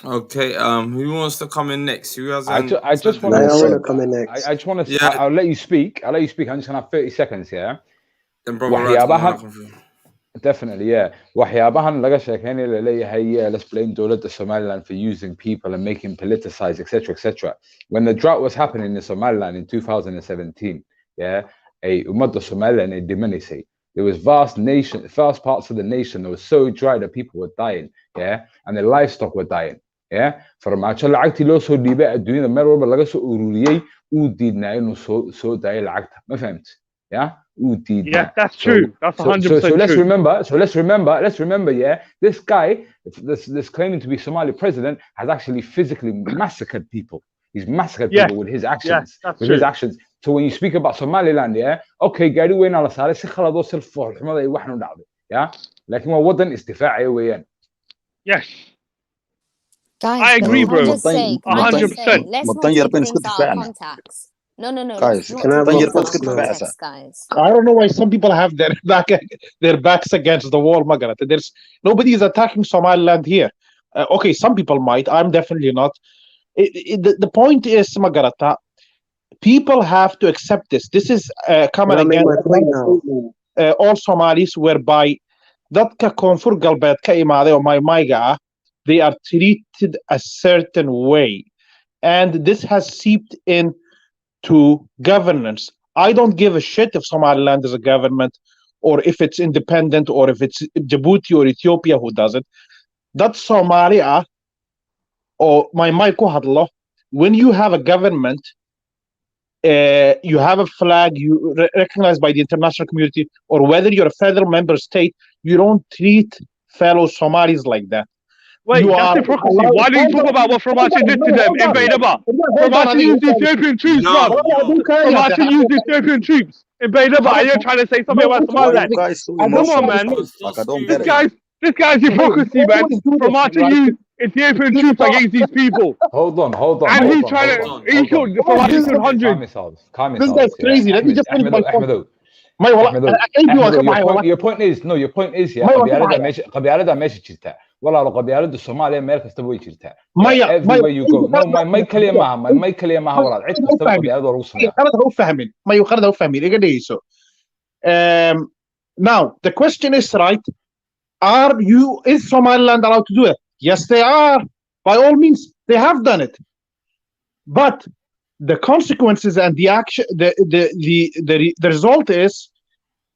Okay, who wants to come in next? Who has I just want to come in next. I just want to I'll let you speak. I'm just gonna have 30 seconds here. Definitely, yeah. waxyaabahan laga sheekeynay la leeyahay let's blame dowladda Somaliland for using people and making politicized, etc. When the drought was happening in Somaliland in 2017, yeah, ummadda Somaliland ay dimanaysay. There was vast parts of the nation that was so dry that people were dying, yeah, and the livestock were dying, yeah. Farmaajo lacagtii loo soo dhiibay adduunyada meel walba laga soo ururiyay uu diidnaa inuu soo daayay lacagta, ma fahamtid, yeah. Yeah, that's true. That's 100% so let's remember, yeah, this guy, this claiming to be Somali president, has actually physically massacred people. He's massacred people with his actions. His actions. So when you speak about Somaliland, yeah, okay, gaari weyn ala saaray si khalad oo silfool xumada ay wax nu dhacday, yeah, laakiin waa wadan isdifaaci weeyaan. Yes. Guys, I agree, bro. 100%. Let's not take things out of context. No. Guys, can I have guys? I don't know why some people have their backs against the wall, Magarat. Nobody is attacking Somaliland here. Okay, some people might. I'm definitely not. The point is, Magarata, people have to accept this. This is coming against all Somalis, whereby dadka koonfur galbeed ka imaaday oo mayga they are treated a certain way, and this has seeped in to governance. I don't give a shit if Somaliland is a government or if it's independent or if it's Djibouti or Ethiopia who does it. That's Somalia or my Maiko Hadlo. When you have a government, you have a flag, you recognized by the international community, or whether you're a federal member state, you don't treat fellow Somalis like that. Wait, You that's are hypocrisy. allowed- Why don't you hold talk on, about what Fromachi hold on, did to hold them on, in hold on. Baydaba? Hold on, I Fromachi think used it's- Ethiopian troops, Yo, bro. yo. Fromachi used Ethiopian troops in Baydaba, and you're trying to say something about So why you Somaliland. guys so I don't Come on, emotional? man. That's so Like I don't This get it, stupid. man. guy's hypocrisy, man. always do this, Fromachi right? used Ethiopian troops against these people. Hold on, And he's hold trying on, to, he killed, Fromachi killed hundreds. calm This yourselves, guy's crazy. yeah. Let me just finish my point. Ahmedo, My wallah, Ahmedo, I can't do Ahmedo, your point is, yeah, My qabyaalada meesha jirta. Walaalo qabyaalada Soomaaliya meel kastaba way jirtaa. Maya, Everywhere you go. No, my kaliya maaha walaal. Cid kastaba qabyaalada waa lagu sameeyaa. qalad ha u fahmin. Maya qalad ha u fahmin. Iga dhegeyso. Now, the question is, right, is Somaliland allowed to do it? Yes, they are. By all means, they have done it. But the consequences and the action, the result is,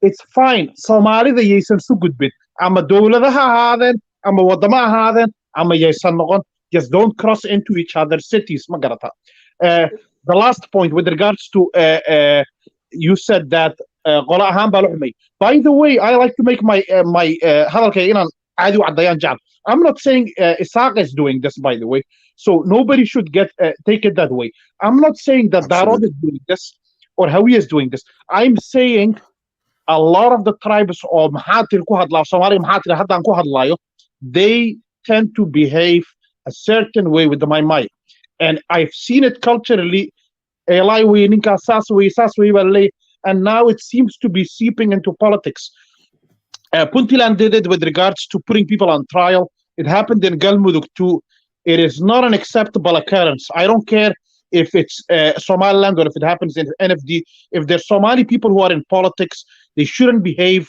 it's fine. Soomaalida yaysan su gudbin. Ama dowlada ha ahaadeen, ama wadama ha ahaadeen, ama yaysan noqon. Just don't cross into each other's cities. Ma garata. The last point with regards to, you said that qola ahaan baa la xumay. By the way, I like to make my hadalkay inaan caadi u caddeeyaan jecel. I'm not saying Isaaq is doing this, by the way. So nobody should take it that way. I'm not saying that Darod is doing this or Hawi is doing this. I'm saying a lot of the tribes of Mahatir ku hadla, Somali Mahatir haddaan ku hadlayo, they tend to behave a certain way with the Maimai. And I've seen it culturally. And now it seems to be seeping into politics. Puntland did it with regards to putting people on trial. It happened in Galmudug too. It is not an acceptable occurrence. I don't care if it's Somaliland or if it happens in NFD. If there's Somali people who are in politics, they shouldn't behave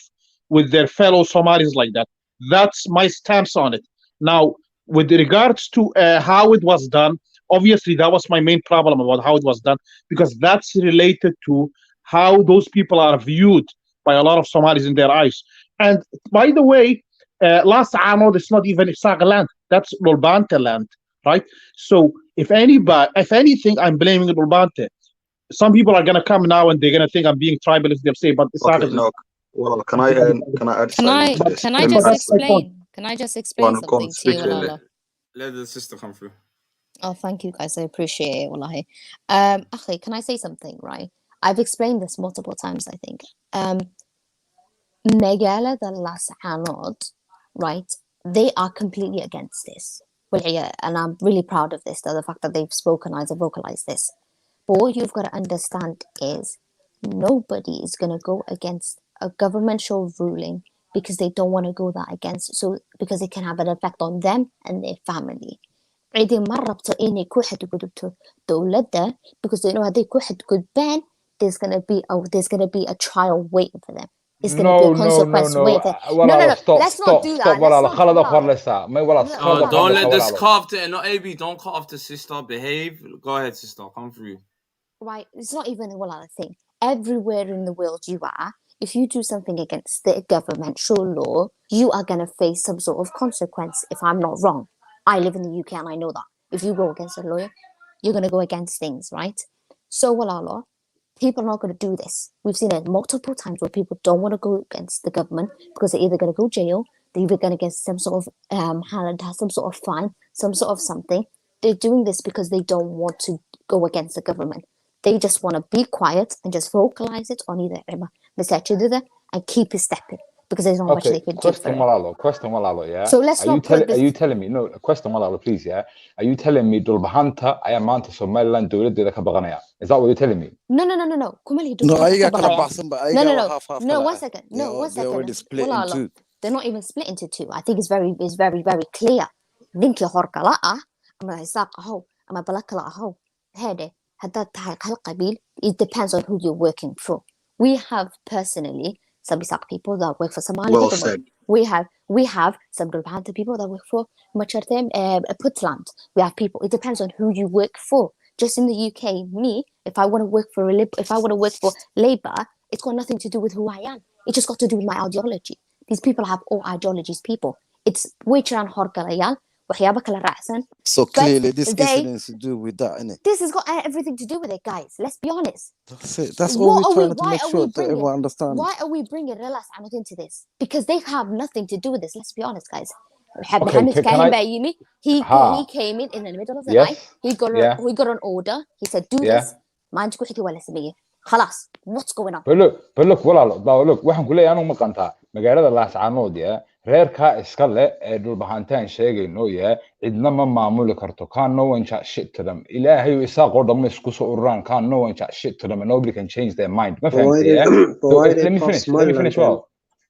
with their fellow Somalis like that. That's my stance on it. Now, with regards to how it was done, obviously that was my main problem about how it was done, because that's related to how those people are viewed by a lot of Somalis in their eyes. And by the way, Laascaanood is not even Isaaq land. That's Dhulbaante land, right? So if anything, I'm blaming Dhulbaante. Some people are gonna come now and they're gonna think I'm being tribalist. They'll say, but Isaaq is. No. Well, can I add something to this? Can I just explain? Can I just explain something to you, Walala? Let the sister come through. Oh, thank you guys. I appreciate it, wallahi. Actually, can I say something, right? I've explained this multiple times, I think. Megala the Laascaanood, right? They are completely against this. Well, yeah, and I'm really proud of this, the fact that they've vocalized this. But what you've got to understand is nobody is going to go against a governmental ruling because they don't want to go that against. So because it can have an effect on them and their family. Cidi ma rabto inay ku xadgudubto dowladda because they know hadday ku xadgudbaan there's gonna be a trial waiting for them. It's gonna be a consequence waiting for them. No. Let's not do that. Don't let this cut off the not AB. Don't cut off the sister. Behave. Go ahead, sister. Come through. Right. It's not even a other thing. Everywhere in the world you are, if you do something against the governmental law, you are gonna face some sort of consequence. If I'm not wrong. I live in the UK and I know that. If you go against a lawyer, you're going to go against things, right? So, wallah, people are not going to do this. We've seen it multiple times where people don't want to go against the government because they're either going to go jail, they're either going to get some sort of some sort of fine, some sort of something. They're doing this because they don't want to go against the government. They just want to be quiet and just vocalize it on either and keep it stepping. Because there's not much they can do for it. Question, Malalo, yeah? So let's not put this... Are you telling me... No, question, Malalo, please, yeah? Are you telling me Dhulbahanta ay maanta Somaliland dowladeeda ka baqanaya? Is that what you're telling me? No. Kumali No, 1 second. No, 1 second. They're already split in two. They're not even split into two. I think it's very, very clear. Ninki horkala ama Isaaq aho, ama Balakala aho. Hede, hadad tahay hal qabil, it depends on who you're working for. We have personally some Isaaq people that work for Somali people. We have some Dhulbahante people that work for Machartem, Puntland. We have people. It depends on who you work for. Just in the UK, me, if I want to work for Labour, it's got nothing to do with who I am. It just got to do with my ideology. These people have all ideologies. People. It's Wichran Horkalayal. waxyaabo kala raacsan. So clearly this incident to do with that, innit? This has got everything to do with it, guys. Let's be honest. That's it. That's all we're trying to make sure that everyone understands. Why are we bringing Laascaanood into this? Because they have nothing to do with this. Let's be honest, guys. He came in the middle of the night. He got an order. He said, "Do this." خلاص, what's going on? But look, waxaan ku leeyahay anu maqanta magaalada Laascaanood reerka iska leh ee dhulbahantaan sheegayno cidna ma maamuli karto. Can no one chat shit to them. Ilaahay isaaq oo dhamma isku soo ururaan. Can no one chat shit to them, and nobody can change their mind. Ma fahamtay?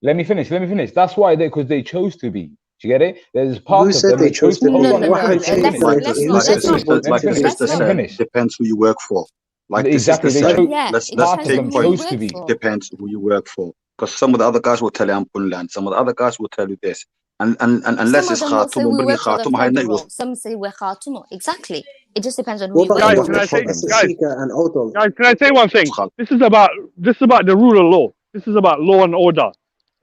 Let me finish. That's why because they chose to be. Do you get it? There's part of them they chose to be. Depends who you work for. Like exactly, let's take points. Depends who you work for. Because some of the other guys will tell you I'm Puntland. Some of the other guys will tell you this. And unless it's Khartoum, some say we're Khartoum. Exactly. It just depends on who you guys, can I say one thing? This is about the rule of law. This is about law and order.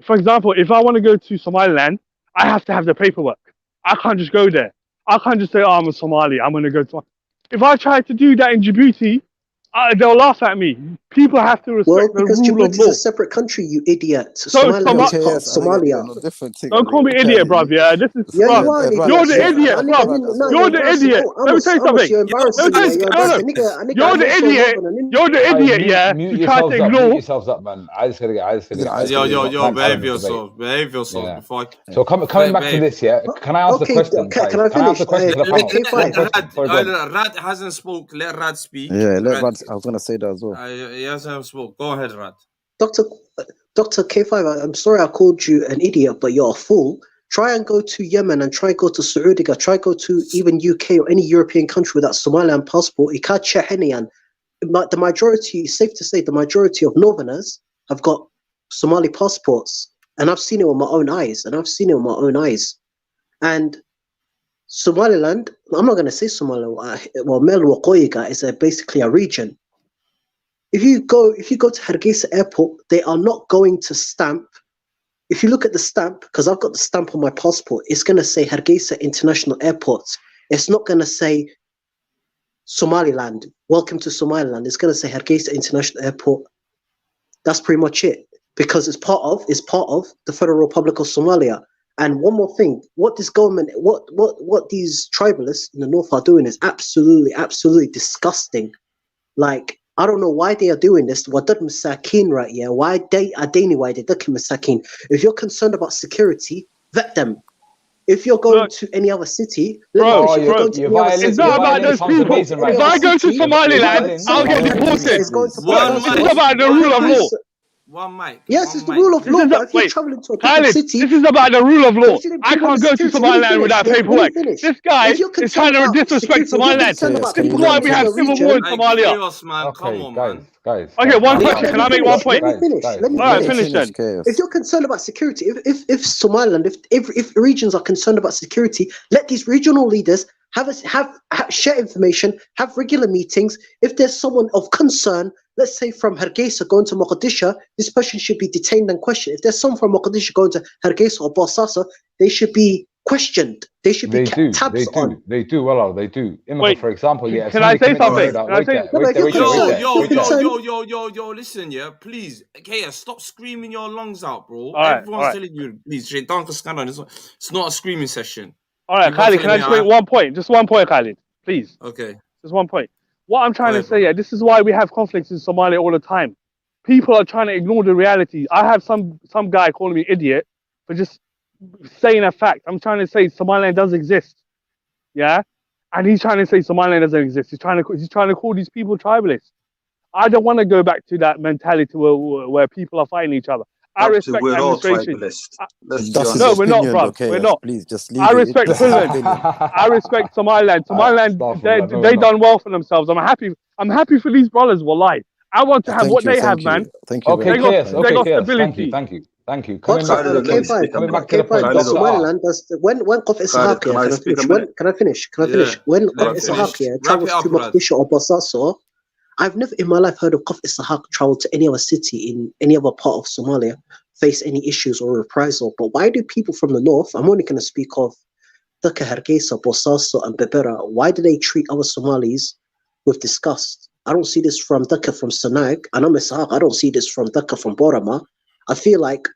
For example, if I want to go to Somaliland, I have to have the paperwork. I can't just go there. I can't just say, "Oh, I'm a Somali. I'm going to go to." If I try to do that in Djibouti, they'll laugh at me. People have to respect the rule of law. It's a separate country, you idiot. Somaliland is part of Somalia. Don't call me idiot, bruv. Yeah, this is you're the idiot, bruv. You're the idiot. Let me tell you something. You're the idiot. You're the idiot. Yeah, you try to ignore. Yourselves up, man. I just gotta Yo, behave yourself. So coming back to this, can I ask the question? Can I finish? Rad hasn't spoke. Let Rad speak. Yeah, let Rad. I was gonna say that as well. Yes, I spoke. Go ahead, Rad. Dr. K5, I'm sorry I called you an idiot, but you're a fool. Try and go to Yemen and try and go to Saudi. Try go to even UK or any European country with that Somaliland passport. The majority, it's safe to say, the majority of Northerners have got Somali passports, and I've seen it with my own eyes. And Somaliland, I'm not going to say Somaliland. Well, Mel Waqooyiga is basically a region. If you go to Hargeisa Airport, they are not going to stamp. If you look at the stamp, because I've got the stamp on my passport, it's going to say Hargeisa International Airport. It's not going to say Somaliland. Welcome to Somaliland. It's going to say Hargeisa International Airport. That's pretty much it, because it's part of the Federal Republic of Somalia. And one more thing, what this government, what these tribalists in the north are doing is absolutely disgusting. Like, I don't know why they are doing this. Why they masakin? If you're concerned about security, vet them. If you're going to any other city, it's not about those people. If I go to Somaliland, I'll get deported. This is about the rule of law. One mic. Yes, it's the rule of law. But if you're traveling to a different city, this is about the rule of law. I can't go to Somaliland without paperwork. This guy is trying to disrespect Somaliland. This is why we have civil war in Somalia. Come on, guys. Okay, one question. Can I make one point? Let me finish. All right, finish then. If you're concerned about security, if Somaliland, if regions are concerned about security, let these regional leaders share information, have regular meetings. If there's someone of concern, let's say from Hargeisa going to Mogadishu, this person should be detained and questioned. If there's someone from Mogadishu going to Hargeisa or Bosaso, they should be questioned. They should be kept tabs on. They do. Well, they do. Wait, for example, can I say something? Yo, listen, please. Okay, stop screaming your lungs out, bro. Everyone's telling you, please, it's not a screaming session. All right, Khalid, can I just make 1 point? Just 1 point, Khalid, please. Okay. Just 1 point. What I'm trying to say, this is why we have conflicts in Somalia all the time. People are trying to ignore the reality. I have some guy calling me idiot for just saying a fact. I'm trying to say Somaliland does exist, and he's trying to say Somaliland doesn't exist. He's trying to call these people tribalists. I don't want to go back to that mentality where people are fighting each other. I respect administration. No, we're not, bro. We're not. Please just leave I respect Finland. I respect Somaliland. Somaliland, they done well for themselves. I'm happy for these brothers. Wallahi. I want to have what they have, man. Thank you. Okay, they got stability. Thank you. Coming back to Somaliland, when Qof Ishaq, can I finish? When Qof Ishaq travels to Mogadishu or Bosaso, I've never in my life heard of Qof Ishaq travel to any other city in any other part of Somalia, face any issues or reprisal. But why do people from the north, I'm only going to speak of Dhaka Hargeisa, Bosaso, and Berbera, why do they treat other Somalis with disgust? I don't see this from Dhaka from Sanag, and I'm Ishaq. I don't see this from Dhaka from Borama. I feel like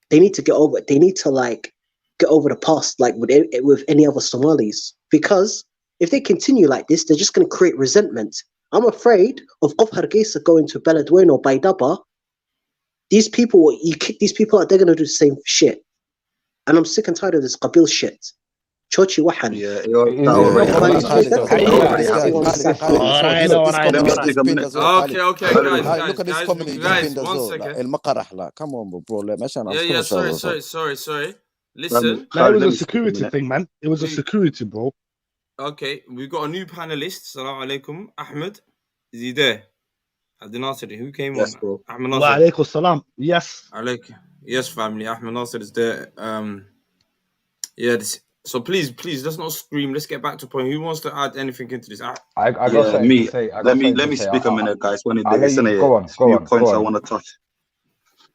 they need to get over it. They need to like get over the past, like with any other Somalis, because if they continue like this, they're just going to create resentment. I'm afraid of Hargeisa going to Beledweyne or Baidaba. These people, you kick these people out, they're going to do the same shit. And I'm sick and tired of this Qabil shit. Chochi Wahan. Yeah, that already happened. Okay, guys, 1 second. Come on, bro. Sorry. Listen. It was a security thing, man. It was a security, bro. Okay, we've got a new panelist. Assalamu alaikum. Ahmed, is he there? Abdul Nasir, who came on? Bro. Ahmed Wa Nasir. alaikum salam. Yes. Yes, family. Ahmed Nasir is there. Yeah. So please, let's not scream. Let's get back to point. Who wants to add anything into this? I got something to say. Let me speak a minute, guys. When it is go on. Points I want to touch.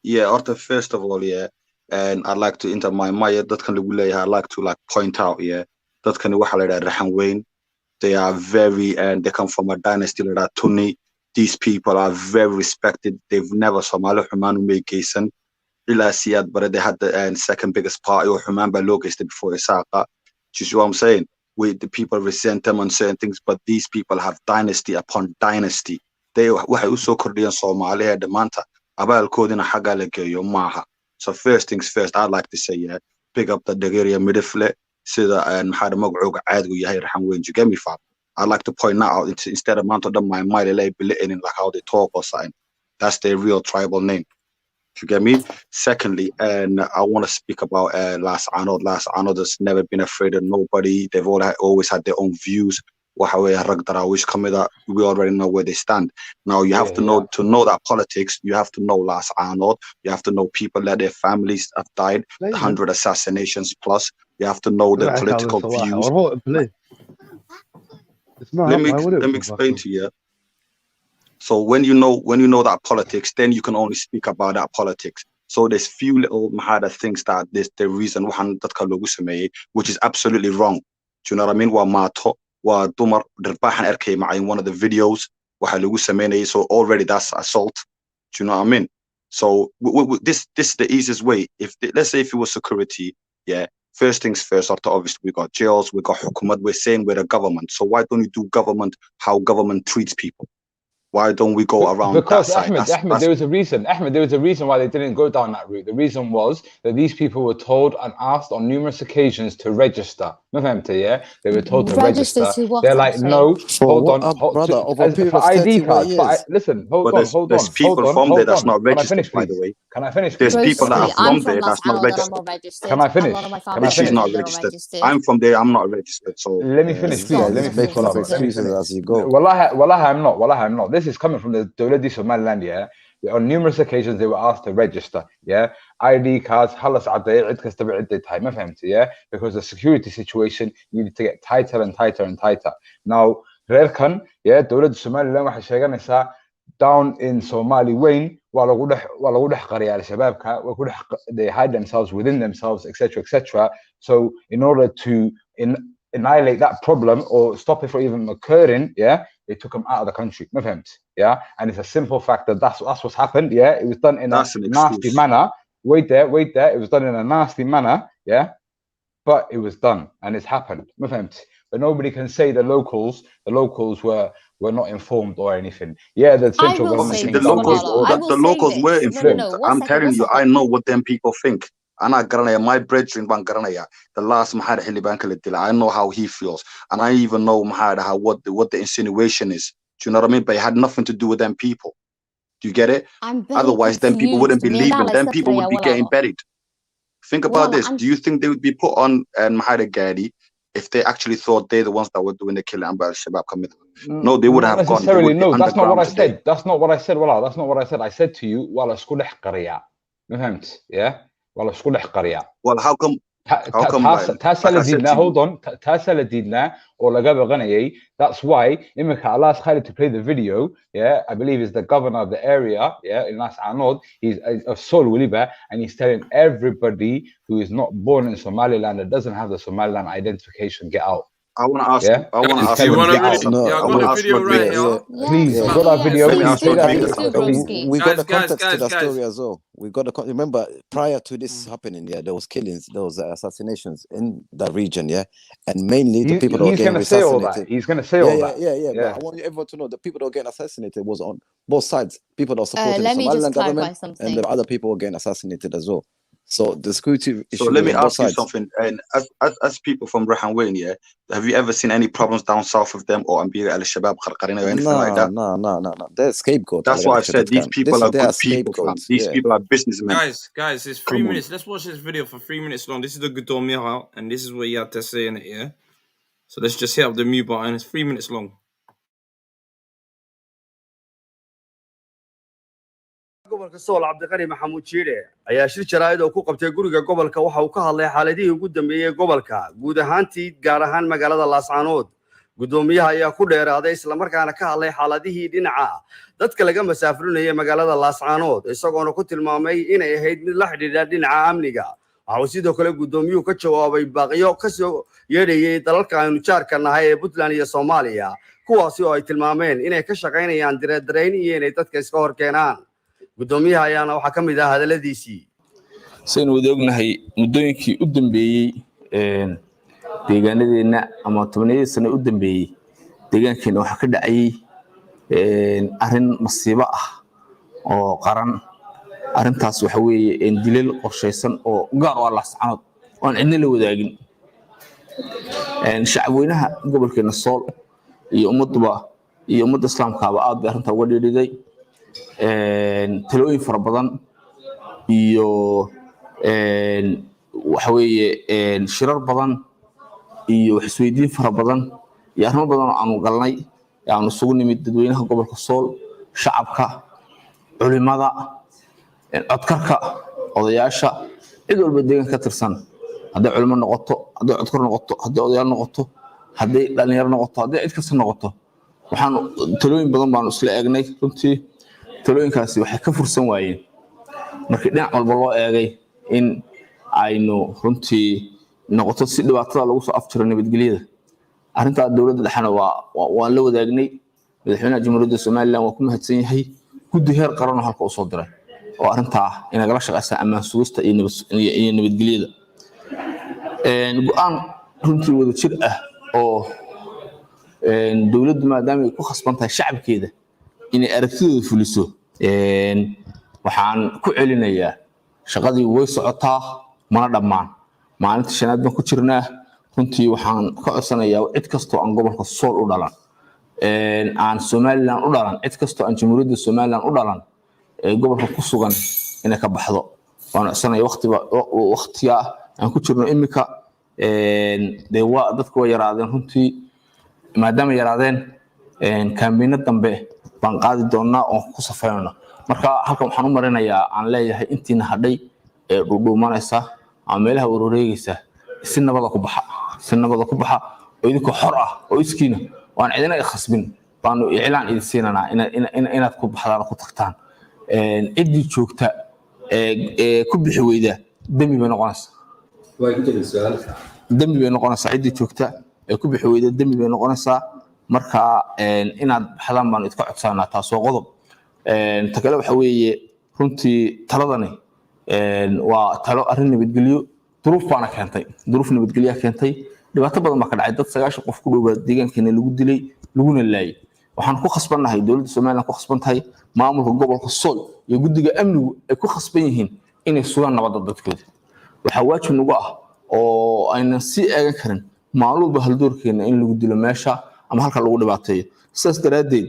Yeah, Arthur, first of all, yeah, and I'd like to enter my that kind of way. I'd like to like point out, yeah, that kind of way. They are very, and they come from a dynasty like Tuni. These people are very respected. They've never Somali Humanu make Gayson. But they had the second biggest party or remember Logist before Isaka. You see what I'm saying? The people resent them on certain things, but these people have dynasty upon dynasty. They also Korean Somali had the manta. So first things first, I'd like to say, yeah, pick up the Dageria midfield, so that and had a Mogog ad you get me fam. I'd like to point that out instead of Manto them my mighty belittling like how they talk or something. That's their real tribal name. You get me? Secondly, and I want to speak about Laascaanood. Laascaanood has never been afraid of nobody. They've always had their own views. We already know where they stand. Now you have to know that politics. You have to know Laascaanood. You have to know people that their families have died, 100 assassinations plus. You have to know the political views. Let me explain to you. So when you know that politics, then you can only speak about that politics. So there's few little mahada things that there's the reason which is absolutely wrong. Do you know what I mean? In one of the videos, so already that's assault. Do you know what I mean? So this is the easiest way. Let's say if it was security, yeah. First things first, after obviously we got jails, we got hukumat, we're saying we're the government. So why don't you do government how government treats people? Why don't we go around because that side? Ahmed, there was a reason. Ahmed, there was a reason why they didn't go down that route. The reason was that these people were told and asked on numerous occasions to register. Yeah, they were told to register. They're like, no, hold on, for ID cards. Listen, hold on. There's people from there that's not registered, by the way. Can I finish? There's people that are from there that's not registered. Can I finish? She's not registered. I'm from there. I'm not registered. So let me finish, please. Let me finish. Excuses as you go. Wallahi, I'm not. This is coming from the Dawladi Somaliland, yeah. On numerous occasions, they were asked to register, yeah. ID cards, yeah, because the security situation needed to get tighter and tighter and tighter. Now, Rerkan, yeah, Dawladi Somaliland, down in Somali Wayne, they hide themselves within themselves, etc., etc. So, in order to annihilate that problem or stop it from even occurring, yeah, they took them out of the country. Yeah, and it's a simple fact that that's what's happened. Yeah, it was done in a nasty manner. Wait there. It was done in a nasty manner. Yeah, but it was done and it's happened. But nobody can say the locals were not informed or anything. Yeah, the central government. The locals were informed. I'm telling you, I know what them people think. My brethren, the last I know how he feels, and I even know what the insinuation is. Do you know what I mean? But it had nothing to do with them people. Do you get it? Otherwise, them people wouldn't be leaving. Them people would be getting buried. Think about this. Do you think they would be put on Mahada Gadi if they actually thought they're the ones that were doing the killing and Al-Shabaab committed? No, they would have gone. No, that's not what I said. That's not what I said. Wallah, that's not what I said. I said to you, yeah. Well, how come How come, like I said to hold you, on, Tasaladina or Lagaba. That's why Imika Allah Khalid to play the video, yeah, I believe is the governor of the area, yeah, in Laascaanood. He's a Sol Wuliba, and he's telling everybody who is not born in Somaliland that doesn't have the Somaliland identification, get out. I want to ask Yeah? I want to Guys, ask do you want to Rodrigo really? something. Yeah, I I got want the to ask video right Rodrigo. here. Please, Yes, you got that video. Let me please ask do, Play that please Rodrigo do, video. something. broski. We got the Guys, context to the guys. story as well. We got the remember prior to this happening, yeah, there was killings, there was assassinations in the region, yeah, and mainly the people that were He's getting gonna say all that. assassinated. He's gonna say all that. Yeah. But I want everyone to know the people that were getting assassinated was on both sides. People that were supporting the Let me just Somaliland clarify government, and something. the other people were getting assassinated as well. So the security So issue let was me on both ask you sides. something. And as people from Rehan Wayne, yeah, have you ever seen any problems down south of them or Ambira al Shabab Kharqarina or anything like that? No. They're scapegoat. That's why I've said these people are They are good people, fam. scapegoats. These Yeah. people are businessmen. Guys, it's 3 minutes. Let's watch this video for 3 minutes long. This is the Gudor Mira, and this is what he had to say in it, yeah? So let's just hit up the mute button. It's 3 minutes long. gobolka Sool Cabdiqani Maxamuud Jiire ayaa shir jaraa'id oo ku qabtay guriga gobolka waxa uu ka hadlay xaaladihii ugu dambeeyay gobolka guud ahaantii gaar ahaan magaalada Laascaanood gudoomiyaha ayaa ku dheeraaday isla markaana ka hadlay xaaladihii dhinaca dadka laga masaafurinayay magaalada Laascaanood isagoona ku tilmaamay inay ahayd mid la xidhiidha dhinaca amniga waxa uu sidoo kale gudoomiyuhu ka jawaabay baaqiyo ka soo yeedhayay dalalka aynu jaarka nahay ee Puntland iyo Soomaaliya kuwaasi oo ay tilmaameen inay ka shaqaynayaan direedareyn iyo inay dadka iska hor keenaan gudoomiyaha ayaana waxa ka mid ah hadaladiisii saynu wada ognahay muddooyinkii u dambeeyay deegaanadeena ama 10 sano u dambeeyay deegaankeena waxa ka dhacay arrin masiibo ah oo qaran arrintaas waxa weeye dilal qorshaysan oo gaar u ah Laascaanood oo cidna la wadaagin shacabweynaha gobolkeena Sool iyo ummadda Islaamka aad bay arrinta uga dhiiriday talooyin fara badan iyo waxa weeye shirar badan iyo isweydiin fara badan iyo arrimo badan oo aanu galnay aanu isugu nimid dadweynaha gobolka Sool shacabka culimada codkarka odayaasha cid walba deegaanka ka tirsan haddii culimo noqoto haddii codkar noqoto haddii odayaal noqoto haddii dhalinyaro noqoto haddii cid kasta noqoto waxaan talooyin badan baanu isla eegnay runtii talooyinkaasi waxay ka fursan waayeen markii dhinac walba loo eegay in aynu runtii noqoto si dhibaatada lagu soo afjiro nabadgelyada arrinta dawladda dhaxana waa la wadaagnay madaxweynaha jamhuuriyadda Somaliland waa ku mahadsan yahay guddi heer qaran oo halka u soo diray oo arrinta in laga shaqeeyo ammaan sugista iyo nabadgelyada go'aan runtii wada jir ah oo dawladdu maadaama ay ku khasban tahay shacabkeeda inay aragtidooda fuliso waxaan ku celinayaa shaqadii way socotaa mana dhammaan maalinta shanaad baan ku jirnaa runtii waxaan ka codsanayaa cid kastoo aan gobolka Sool u dhalan aan Somaliland u dhalan cid kastoo aan jamhuuriyadda Somaliland u dhalan gobolka ku sugan inay ka baxdo waan codsanayaa waqtiga aan ku jirno imika dadku way yaraadeen runtii maadaama yaraadeen kaambiina dambe baan qaadi doonaa oo ku safayno marka halkan waxaan u marinayaa aan leeyahay intiina hadhay ee dhudhuumanaysa ama meelaha wareegaysa si nabada ku baxa oo idinku xor ah oo iskiina waan cidina ay khasbin baanu iclaan idin siinanaa inaad ku baxdaan ku tagtaan cidii joogta ku bixi weyda dambi bay noqonaysaa cidii joogta ku bixi weyda dambi bay noqonaysaa marka inaad baxdaan baan idka codsanaa taas oo qodob ta kale waxa weeye runtii taladani waa talo arrin nabadgelyo duruuf baana keentay duruuf nabadgelyo keentay dhibaato badan baa ka dhacay dad 9 qof ku dhow deegaankeena lagu dilay laguna laayay waxaan ku khasbanahay dawladda Soomaaliland ku khasbantahay maamulka gobolka Sool iyo guddiga amnigu ay ku khasban yihiin inay sugaan nabadda dadkooda waxa waajib nagu ah oo aynan si eegan karin maaluba haldoorkeena in lagu dilo meesha ama halka lagu dhibaateeyo sidaas daraadeed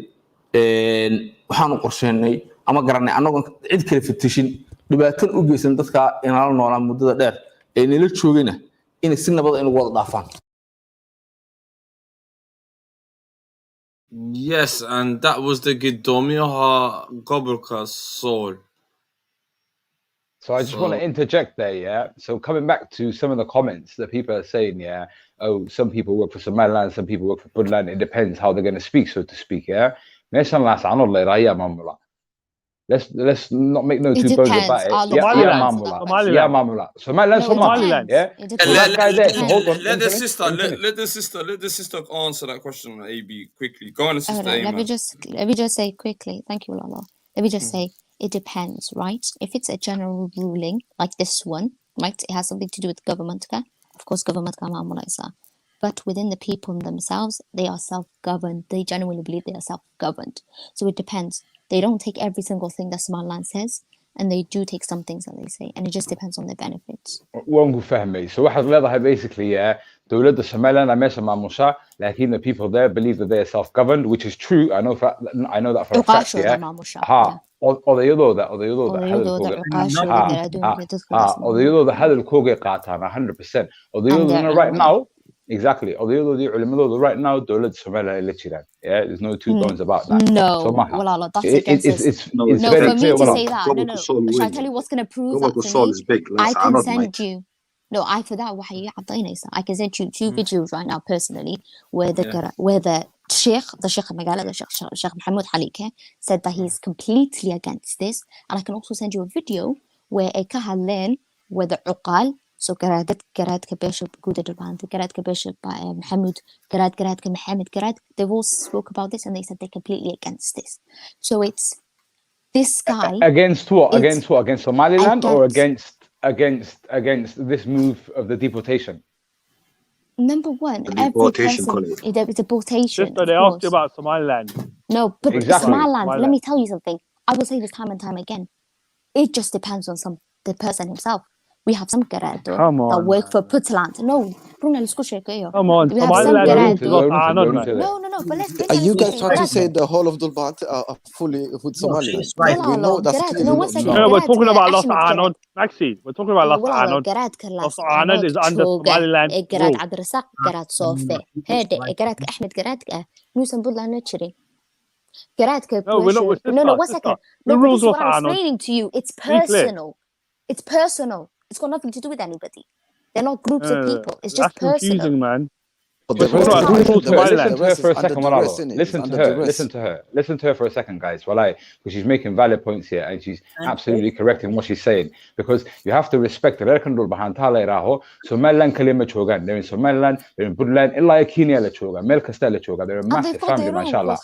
waxaanu qorsheynay ama garanay anagoo cid kale fitishin dhibaatan u geysan dadka inala noolaan muddada dheer ee nila joogayna in si nabad ah wada dhaafaan. Yes, and that was the Gudoomiyaha gobolka Sool. So I just want to interject there, yeah. So coming back to some of the comments that people are saying, yeah, oh, some people work for Somaliland, some people work for Puntland. It depends how they're going to speak, so to speak, yeah. Let's not make no two bones about it. Somaliland. Yeah. Let the sister answer that question, AB, quickly. Go on, sister. Let me just say quickly. Thank you, Lala. Let me just say it depends, right? If it's a general ruling like this one, right, it has something to do with government. Of course, government. But within the people themselves, they are self-governed. They genuinely believe they are self-governed. So it depends. They don't take every single thing that Somaliland says, and they do take some things that they say, and it just depends on their benefits. So واحد leedahay basically, yeah, دولة Somaliland meesha maamusha, لكن the people there believe that they are self-governed, which is true. I know that for a fact, yeah. odayadooda hadalkooga qaataan 100%. Odayadooduna right now, exactly. Odayadoodii culimadooda right now dowladda Somaliland ay la jiraan. Yeah, there's no two bones about that. No, well, that's against us. No, for me to say that, no. Shall I tell you what's going to prove that to me? I can send you. No, for that, I can send you 2 videos right now personally where the Sheikh Magala, the Sheikh Mohammed Halike, said that he's completely against this. And I can also send you a video where a kahalan, where the uqal, so Garad Kabeshab Gudad Garad Kabeshab Mohammed, Garad Mohammed, they've all spoke about this and they said they're completely against this. So it's this guy. Against what? Against what? Against Somaliland or against this move of the deportation? Number one, every person, it's deportation. Sister, they asked you about Somaliland. No, but Somaliland, let me tell you something. I will say this time and time again. It just depends on the person himself. We have some Garado that work for Puntland. No, come on, Somaliland. No, but let's are you guys trying to say the whole of Dulbat are fully with Somaliland? We know that's clearly no, we're talking about Laascaanood. Maxi, we're talking about Laascaanood. Laascaanood is under Somaliland rule. No, 1 second. No, but this is what I'm explaining to you. It's personal. It's personal. It's got nothing to do with anybody. They're not groups of people. It's just personal. Confusing, man. But listen to her for a second, Malalo. Listen to her for a second, guys. Because she's making valid points here and she's absolutely correct in what she's saying. Because you have to respect the Somaliland kalima chogan. They're in Somaliland, they're in Puntland, illa Kenya la choga, Mel Castella choga. They're a massive family, mashallah.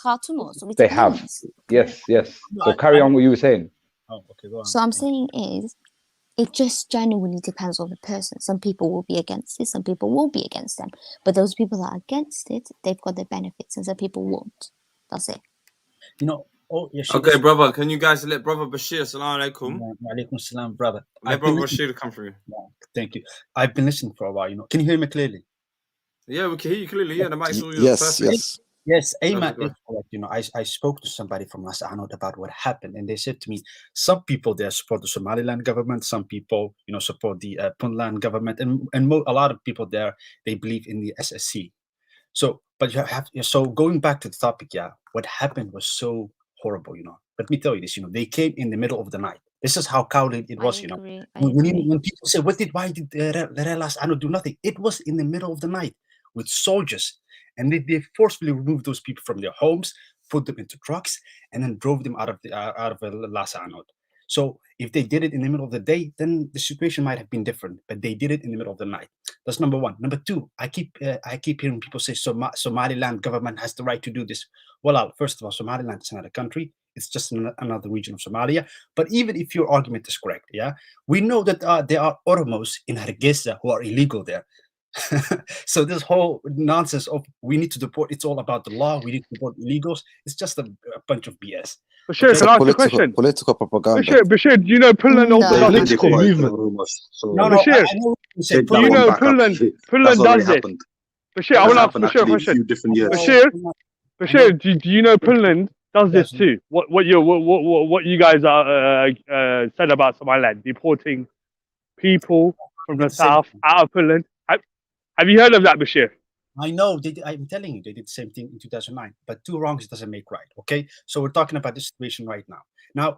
They have. Yes. So carry on what you were saying. Oh, okay, go on. So I'm saying is, it just genuinely depends on the person. Some people will be against it, some people will be against them. But those people that are against it, they've got their benefits, and some people won't. That's it. Okay, brother, can you guys let brother Bashir, assalamu alaikum. Wa alaikum salam, brother. Let brother Bashir come through. Thank you. I've been listening for a while, Can you hear me clearly? Yeah, we can hear you clearly. Yeah, the mic's all yours. Yes, Ayman, I spoke to somebody from Laascaanood about what happened, and they said to me, some people there support the Somaliland government, some people, support the Puntland government, and a lot of people there, they believe in the SSC. So, but so going back to the topic, what happened was so horrible, Let me tell you this, they came in the middle of the night. This is how cowardly it was, When people say, why did Laascaanood do nothing? It was in the middle of the night with soldiers. And they forcefully removed those people from their homes, put them into trucks, and then drove them out of Laascaanood. So if they did it in the middle of the day, then the situation might have been different. But they did it in the middle of the night. That's number one. Number two, I keep hearing people say Somaliland government has the right to do this. Well, first of all, Somaliland is not a country. It's just another region of Somalia. But even if your argument is correct, we know that there are Oromos in Hargeisa who are illegal there. So this whole nonsense of we need to deport, it's all about the law, we need to deport illegals, it's just a bunch of BS. Bashir, can I ask a question? Political propaganda. Bashir, do you know Puntland also does this? Bashir, do you know Puntland does this? Bashir, I want to ask Bashir a question. Bashir, do you know Puntland does this too? What you guys are said about Somaliland, deporting people from the south out of Puntland? Have you heard of that, Bashir? I know. I'm telling you, they did the same thing in 2009. But 2 wrongs doesn't make right, okay? So we're talking about this situation right now. Now,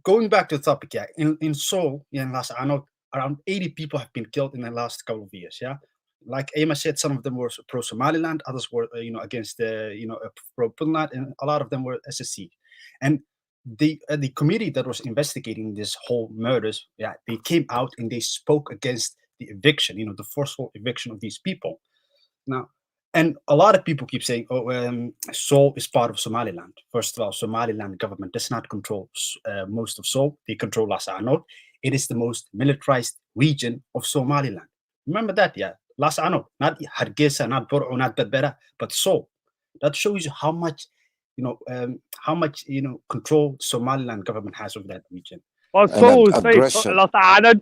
going back to the topic, yeah, in Seoul, in Laascaanood, around 80 people have been killed in the last couple of years. Yeah, like Emma said, some of them were pro Somaliland, others were against the pro Puntland, and a lot of them were SSC. And the committee that was investigating this whole murders, yeah, they came out and they spoke against the eviction, the forceful eviction of these people. Now, and a lot of people keep saying, Seoul is part of Somaliland. First of all, Somaliland government does not control most of Seoul. They control Laascaanood. It is the most militarized region of Somaliland. Remember that, yeah? Laascaanood, not Hargeisa, not Bor'o, not Berbera, but Seoul. That shows you how much, control Somaliland government has over that region. Well, Seoul is safe. Laascaanood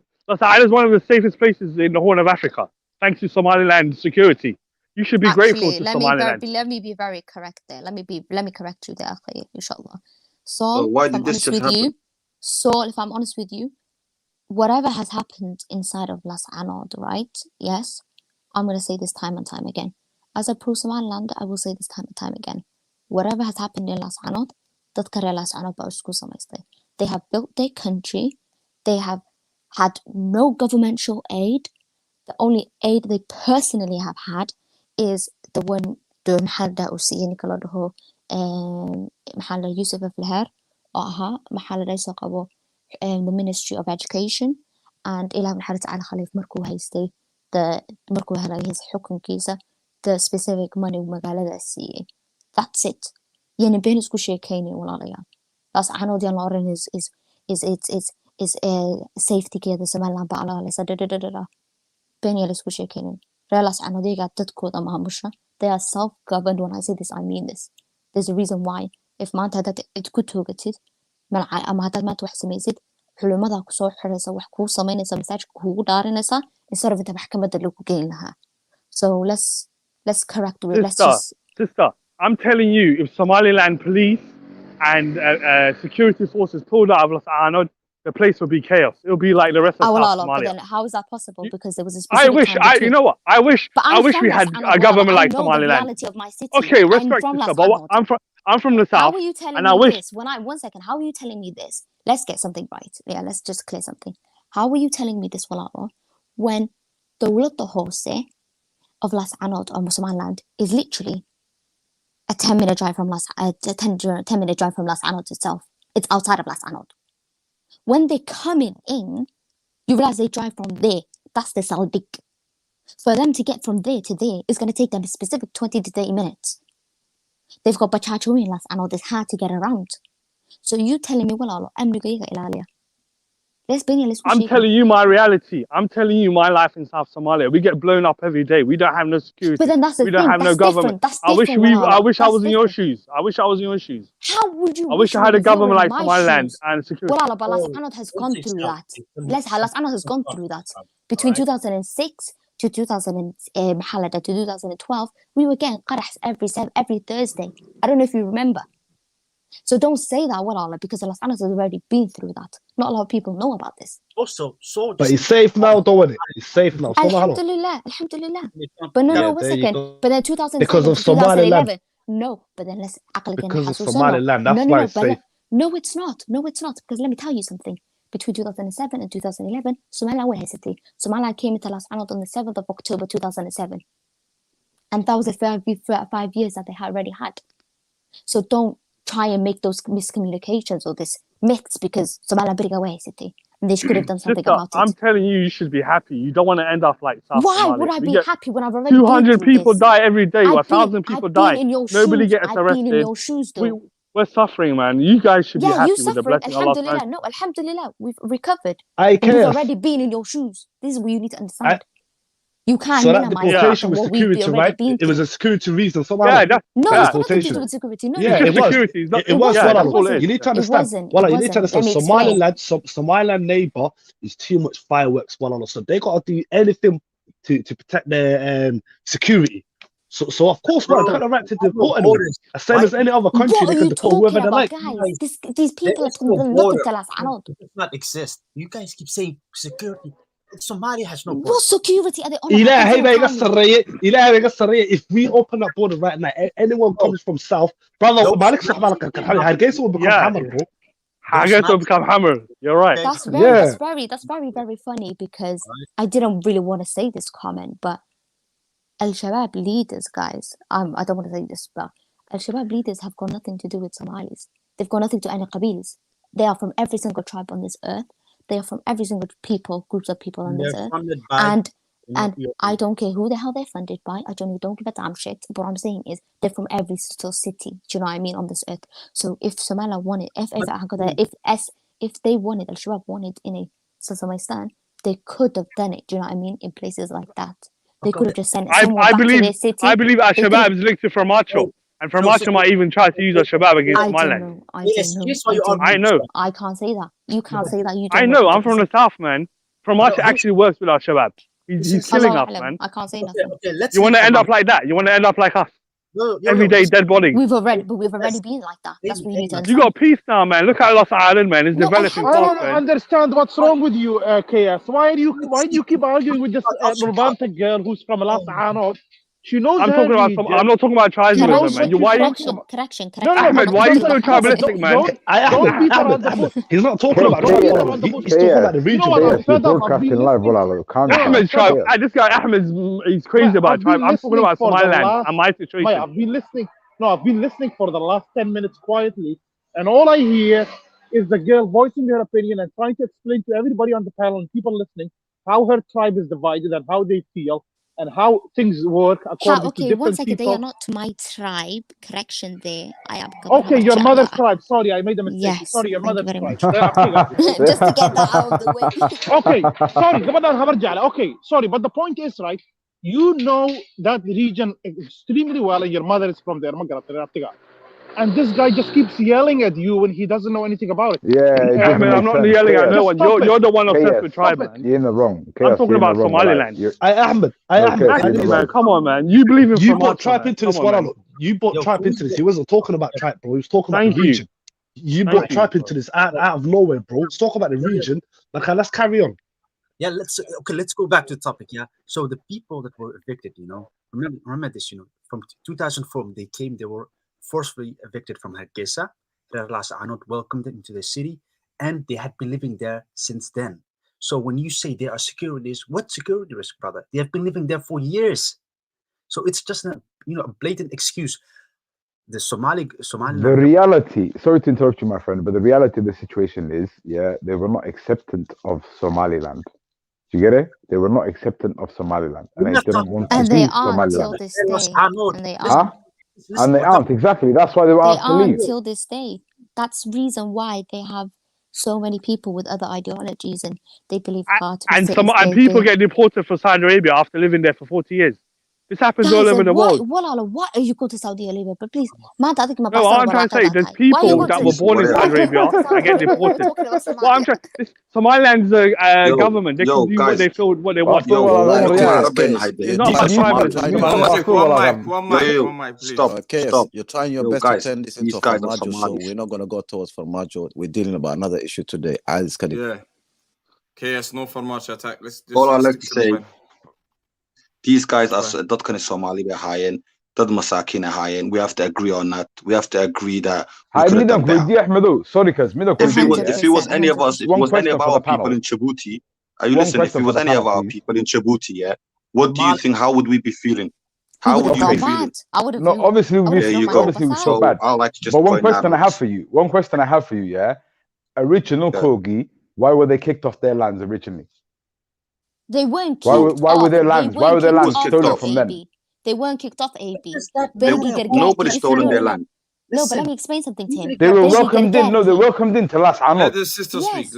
is one of the safest places in the Horn of Africa, thanks to Somaliland security. You should be grateful to Somaliland. Let me be very correct there. Let me correct you there, inshallah. So, why did this happen? If I'm honest with you, whatever has happened inside of Laascaanood, right? Yes, I'm going to say this time and time again. As a pro-Somaliland, I will say this time and time again. Whatever has happened in Laascaanood, dadka reer Laascaanood baa isku samaystay. They have built their country. They have had no governmental aid. The only aid they personally have had is the one the محل وسيني كلا ده محل يوسف الفلهر محل رئيس قبو the Ministry of Education and إلى محل تعالى خليف مركو هيستي the مركو هلا his حكم كيسة the specific money ومقالة السيئة. That's it. يعني بين اسكو شيء كيني ولا لا. Laascaanood يان لورن is safety كده Somaliland بعلا لسه بين يلسكو شيء كيني. Laascaanood they got dadkooda maamusha. They are self-governed. When I say this, I mean this. There's a reason why. If maanta hadaad ku toogatid ama hadaad maanta wax samaysid xulumada ku soo xiraysa wax kuu samaynaysa masaajidka kuugu dhaarinaysa instead of inta maxkamadda lagu geyn lahaa. So let's correct it. Sister, I'm telling you, if Somaliland police and security forces pulled out of Laascaanood, the place will be chaos. It'll be like the rest of South Somalia. But then how is that possible? Because there was a specific you know what? I wish we had a government like Somaliland. Okay, respect sister, but I'm from the south. How are you telling me this? One second, how are you telling me this? Let's get something right. Yeah, let's just clear something. How are you telling me this, Walala, when the Hose of Laascaanood or Somaliland is literally a 10-minute drive from 10-minute drive from Laascaanood itself? It's outside of Laascaanood. When they're coming in, you realize they drive from there. That's the Saldik. For them to get from there to there, it's going to take them a specific 20 to 30 minutes. They've got Bachacho in Laascaanood. It's hard to get around. So you telling me, well, I'm telling you my reality. I'm telling you my life in South Somalia. We get blown up every day. We don't have no security. But then that's the we don't have no government. I wish I was in your shoes. I wish I was in your shoes. How would you? I wish I had a government like Somaliland and security. Well, but Laascaanood has gone through that. Laascaanood has gone through that. Between 2006 to 2012, we were getting qarahs every Thursday. I don't know if you remember. So don't say that, Walala, because Laascaanood has already been through that. Not a lot of people know about this. Also, but it's safe now, don't it? It's safe now. Alhamdulillah. But no, one second. But then 2007, because of 2011. No, but then let's because of Somaliland. That's why it's safe. No, it's not. Because let me tell you something. Between 2007 and 2011, Somaliland came into Laascaanood on the 7th of October 2007. And that was the 5 years that they had already had. So don't try and make those miscommunications or this myths because Somaliland big away city and they could have done something about it. I'm telling you should be happy. You don't want to end up like South Why Somalia. would I be happy when I've already 200 people die every day, 1,000 people die. Nobody gets arrested. I've been in your shoes, though. We're suffering, man. You guys should be happy with the blessing of Allah. Alhamdulillah. No, Alhamdulillah. We've recovered. We've already been in your shoes. This is what you need to understand. You can't so that deportation was security, right? It was a security reason. No, it's nothing to do with security. No, it was. It was. You need to understand. You need to understand. Somaliland neighbor is too much fireworks. So they got to do anything to protect their security. So of course, we're kind of right to deport them. Same as any other country, they can deport whoever they like. Guys, these people are looking to Laascaanood. It does not exist. You guys keep saying security. Somalia has no border. What security are they on? If we open up border right now, anyone comes from south, brother, حاجته become hammer. You're right. That's very funny because I didn't really want to say this comment, but Al-Shabaab leaders, guys, I don't want to say this, but Al-Shabaab leaders have got nothing to do with Somalis. They've got nothing to do with any Qabilas. They are from every single tribe on this earth. They are from every single groups of people on this earth. And I don't care who the hell they're funded by. I don't give a damn shit. But what I'm saying is they're from every single city. Do you know what I mean, on this earth? So if Somalia wanted, if they wanted, Al-Shabaab wanted in a Somaliland, they could have done it. Do you know what I mean? In places like that, they could have just sent someone back to their city. I believe Al-Shabaab is linked to Farmacho. And Farmacho might even try to use Al-Shabaab against Somaliland. I know. I can't say that. You can't say that. You don't I know. I'm from the south, man. Farmacho actually works with Al-Shabaab. He's killing us, man. I can't say nothing. You want to end up like that? You want to end up like us? Everyday dead bodies. We've already been like that. That's what you need to understand. You got peace now, man. Look at Los Island, man. It's developing fast, I don't man. understand what's wrong with you, KS. Why do you keep arguing with this romantic girl who's from Laascaanood? She knows I'm not talking about tribalism, man. Correction. Ahmed, why are you so tribalistic, man? Don't beat around the bush. He's not talking about tribalism. He's talking about the region. Ahmed's tribe. This guy Ahmed's he's crazy about tribe. I'm talking about Somaliland and my situation. I've been listening for the last 10 minutes quietly, and all I hear is the girl voicing her opinion and trying to explain to everybody on the panel and people listening how her tribe is divided and how they feel and how things work according to different 1 second, people. they are not my tribe. Correction there. I am. Okay, your mother's tribe. Sorry, I made a mistake. Yes, sorry, your mother's tribe. Just to get that out of the way. Okay, okay, sorry, but the point is, right, you know that region extremely well and your mother is from there. And this guy just keeps yelling at you when he doesn't know anything about it. Yeah, Ahmed, I'm not yelling at no one. You're the one obsessed with tribe, man. You're in the wrong. I'm talking about Somaliland. Ahmed, man, come on, man. You believe in you brought tribe into this one. You brought tribe into this. He wasn't talking about tribe, bro. He was talking about the region. You brought tribe into this out of nowhere, bro. Let's talk about the region. Okay, let's carry on. Yeah, let's go back to the topic. Yeah, so the people that were evicted, remember this, from 2004 they were forcefully evicted from Hargeisa. Laascaanood welcomed them into the city, and they had been living there since then. So when you say there are security risks, what security risk, brother? They have been living there for years. So it's just a blatant excuse. The Somali. The reality. Sorry to interrupt you, my friend, but the reality of the situation is, they were not acceptant of Somaliland. Do you get it? They were not acceptant of Somaliland, and they didn't want to be Somaliland. And they aren't, exactly. That's why they were asked to leave. Till this day. That's the reason why they have so many people with other ideologies and they believe and people get deported from Saudi Arabia after living there for 40 years. This happens all over the world. What are you go to Saudi Arabia? But please, no, I'm trying to say there's people that were born in Saudi Arabia and get deported. Well, I'm trying. Somaliland's government. They can do what they feel, what they want. Stop. You're trying your best to turn this into a Farmajo show. We're not going to go towards Farmajo. We're dealing about another issue today. Yeah. KS, no Farmajo attack. All I like to say. These guys are that kind of Somali behind, that Masakin behind. We have to agree on that. We have to agree that. If it was any of us, if it was any of our people in Djibouti, are you listening? If it was any of our people in Djibouti, what do you think? How would we be feeling? How would you be feeling? No, obviously we so bad. But one question I have for you, original Kogi, why were they kicked off their lands originally? They weren't kicked off. Why were their lands stolen from them? They weren't kicked off, AB. Nobody's stolen their land. No, but let me explain something to him. They were welcomed in. No, they welcomed into Laascaanood. Let the sister speak.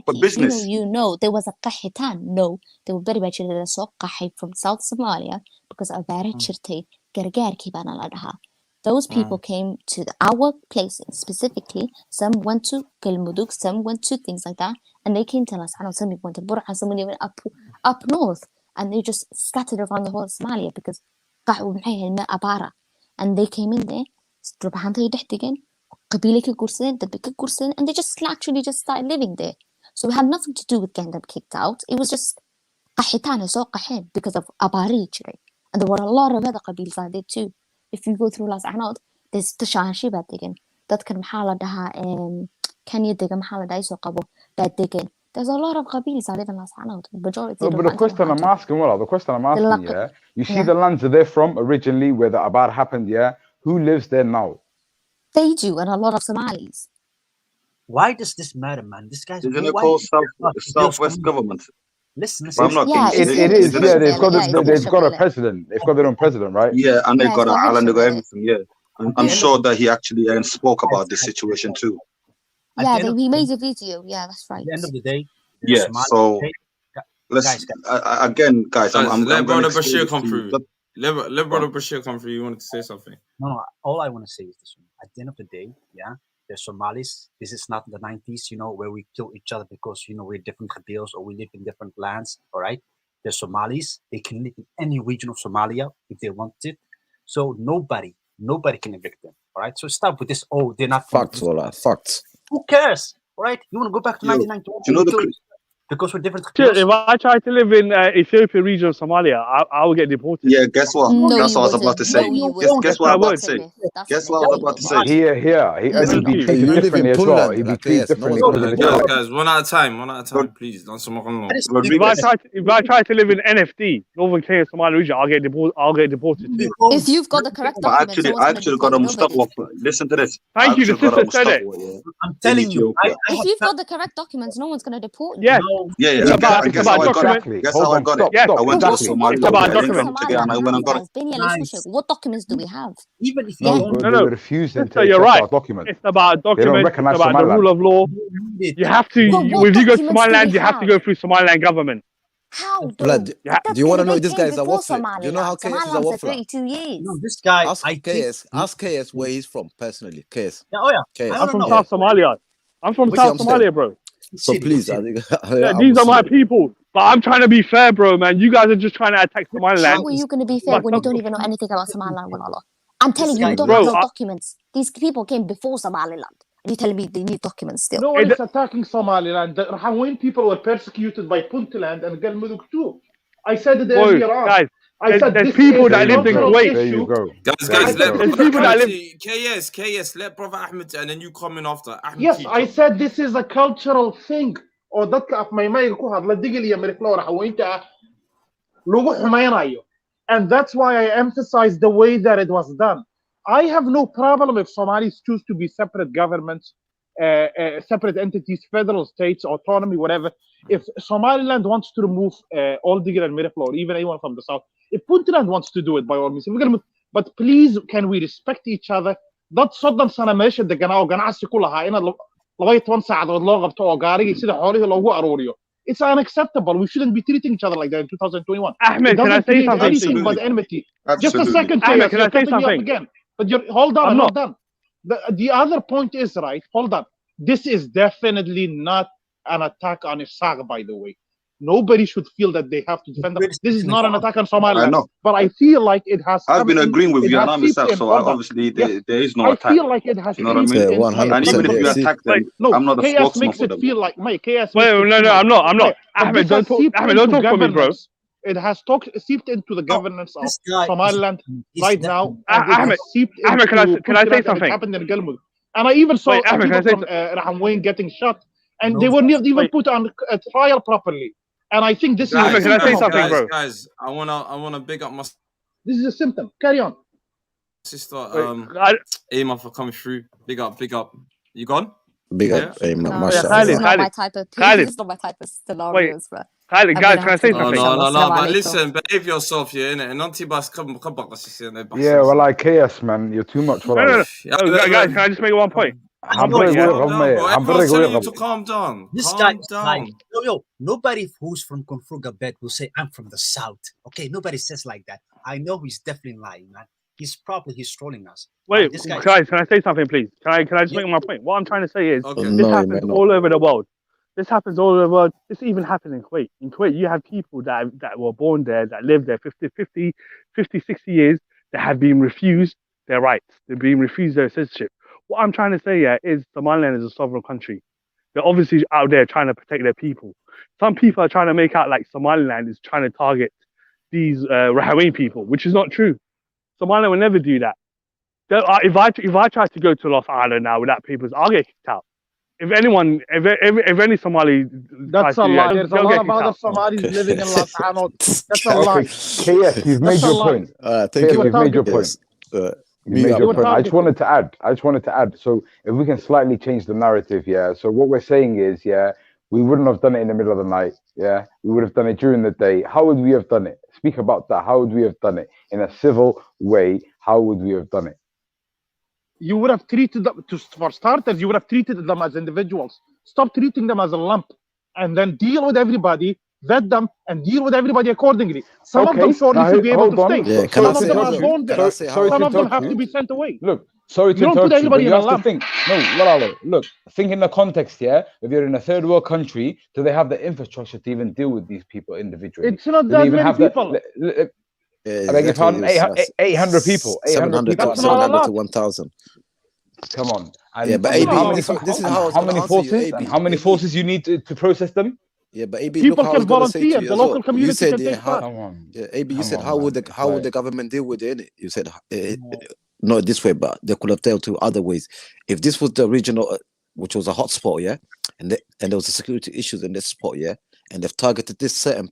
But business. There was a qahitan. No, they were very much from South Somalia because of those people came to our places specifically. Some went to Galmudug, some went to things like that, and they came to Laascaanood. Some went to Burhan, some went up north, and they just scattered around the whole of Somalia because and they came in there, and they just actually just started living there. So it had nothing to do with getting them kicked out. It was just because of Abari, and there were a lot of other Qabils like that too. If you go through Laascaanood, there's Tashanshiba again. dadkan maxaa la dhahaa Kenya degan maxaa la dhahaa soo qabo baa degan. There's a lot of qabiils that live in Laascaanood. Majority No, but the question I'm asking, the question I'm asking, yeah, you see yeah. the lands that they're from originally where the Abad happened, yeah, who lives there now? They do, and a lot of Somalis. Why does this matter, man? This guy's Isn't it called Southwest government? Listen, I'm not yeah, it is, yeah, they've got a president. They've got their own president, right? Yeah, and they've got an island, they've got everything, yeah. I'm sure that he actually spoke about this situation too. Yeah, he made a video. Yeah, that's right. At the end of the day, yeah, so let's again, guys, I'm let Brother gonna Bashir come through. Let Brother Bashir come through. You wanted to say something? No, all I want to say is this one. At the end of the day, yeah, they're Somalis. This is not the 90s, where we kill each other because, we're different qabiles or we live in different lands, all right? They're Somalis. They can live in any region of Somalia if they want it. So nobody can evict them, all right? So stop with this, they're not facts, facts. Who cares, all right? You want to go back to 1991? Because we're different. If I try to live in Ethiopia region of Somalia, I will get deported. Yeah, guess what? No, that's what I was about to say. Guess what I was about to say. Guess what I was about to say. Here, he be treated differently as well. He be treated differently. Guys, one at a time, please. Don't If I try to live in NFD, Northern Kenya, Somali region, I'll get deported too. If you've got the correct documents, I actually got a Mustafa. Listen to this. Thank you, the sister said it. I'm telling you. If you've got the correct documents, no one's going to deport you. Yeah. Yeah. Guess how I got it. Guess how I got it. I went to Somaliland. I went and got it. What documents do we have? Even if you don't, they refusing to you're right. Documents. It's about documents. It's about the rule of law. You have to. If you go to Somaliland, you have to go through Somaliland government. How? Blood, do you want to know this guy is a waffler? Do you know how KS is a waffler? 32 years. No, this guy. Ask KS where he's from personally. KS. Yeah, I'm from South Somalia. I'm from South Somalia, bro. So please, these are my people. But I'm trying to be fair, bro, man. You guys are just trying to attack Somaliland. How are you going to be fair when you don't even know anything about Somaliland? I'm telling you, you don't have no documents. These people came before Somaliland. And you're telling me they need documents still. No one is attacking Somaliland. The Rahawain people were persecuted by Puntland and Galmudug too. I said it earlier on. Guys, I said there's people that live in Kuwait. There you go. Guys, let people that live. KS, let Brother Ahmed and then you come in after. Ahmed, yes, I said this is a cultural thing. oo dadka af maymayga ku hadla digil iyo miriflo raxaweynta ah lagu xumaynayo. And that's why I emphasize the way that it was done. I have no problem if Somalis choose to be separate governments, separate entities, federal states, autonomy, whatever. If Somaliland wants to remove all digil and miriflo, or even anyone from the south, if Puntland wants to do it, by all means, but please, can we respect each other? Dad soddon sana meesha deganaa oo ganacsi ku lahaa inaad 12 saacadood loo qabto oo gaarigii sida xoolihii loogu aruuriyo. It's unacceptable. We shouldn't be treating each other like that in 2021. Ahmed, can I say something? Anything but enmity. Absolutely. Just a second, Ahmed, can I say something? Again. But hold on, I'm not done. The other point is, right, hold on. This is definitely not an attack on Isaac, by the way. Nobody should feel that they have to defend them. This is not an attack on Somaliland. I know. But I feel like it has. I've been agreeing with you, and I'm Isaac, so obviously there is no attack. I feel like it has. You know what I mean? And even if you attack them, I'm not a spokesman for them. Feel like my chaos. No, I'm not. Ahmed, don't talk for me, bro. It has seeped into the governance of Somaliland right now. Ahmed, can I say something? Happened in Galmudug. And I even saw people from Rahawain getting shot, and they were not even put on a trial properly. And I think this is. Can I say something, bro? Guys, I wanna big up my. This is a symptom. Carry on. Sister, Aima for coming through. Big up. You gone? Big up, Aima. It's not my type of. It's not my type of scenarios, bro. Guys, can I say something? No, but listen, behave yourself, yeah, innit? And anti-bus, come back, yeah, well, like chaos, man. You're too much. No, guys, can I just make one point? I'm telling you to calm down. This guy is lying. Nobody who's from Konfrugabet will say, I'm from the south. Okay, nobody says like that. I know he's definitely lying, man. He's trolling us. Wait, guys, can I say something, please? Can I just make my point? What I'm trying to say is, this happens all over the world. This happens all over the world. This even happened in Kuwait. In Kuwait, you have people that were born there, that lived there 50, 60 years, that have been refused their rights. They're being refused their citizenship. What I'm trying to say is Somaliland is a sovereign country. They're obviously out there trying to protect their people. Some people are trying to make out like Somaliland is trying to target these Rahawain people, which is not true. Somaliland will never do that. If I try to go to Laascaanood now without papers, I'll get kicked out. If any Somali That's a lie. There's a lot of other Somalis living in Laascaanood. That's a lie. KS, you've made your point. Thank you. You've made your point. You made your point. I just wanted to add. So if we can slightly change the narrative, yeah. So what we're saying is, yeah, we wouldn't have done it in the middle of the night, yeah. We would have done it during the day. How would we have done it? Speak about that. How would we have done it in a civil way? How would we have done it? You would have treated them, for starters, you would have treated them as individuals. Stop treating them as a lump, and then deal with everybody, vet them, and deal with everybody accordingly. Some of them surely should be able to stay. Yeah, some of them are born there. Some of them have to be sent away. Look, sorry to interrupt you, but you have to think. No, Lalo, look, think in the context here. If you're in a third world country, do they have the infrastructure to even deal with these people individually? It's not that many people. I beg your pardon, 800 people. 700 to 1,000. Come on. And yeah, but how many forces you need to process them? Yeah, but AB, people can volunteer. The local community can take part. AB, you said how would the government deal with it? You said not this way, but they could have dealt to other ways. If this was the regional, which was a hotspot, yeah, and there was a security issues in this spot, yeah, and they've targeted this certain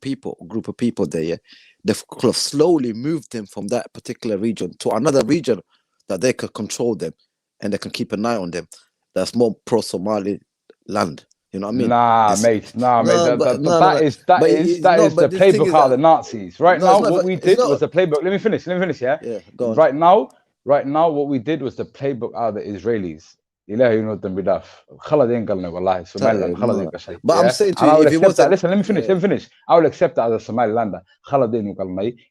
group of people there, yeah, they could have slowly moved them from that particular region to another region that they could control them and they can keep an eye on them. That's more pro-Somali land. You know what I mean? Nah, mate. That is the playbook out of the Nazis. Right now, what we did was the playbook. Let me finish. Yeah. Yeah. Go on. Right now, what we did was the playbook out of the Israelis. But I'm saying to you, if it was listen, let me finish. I will accept that as a Somalilander,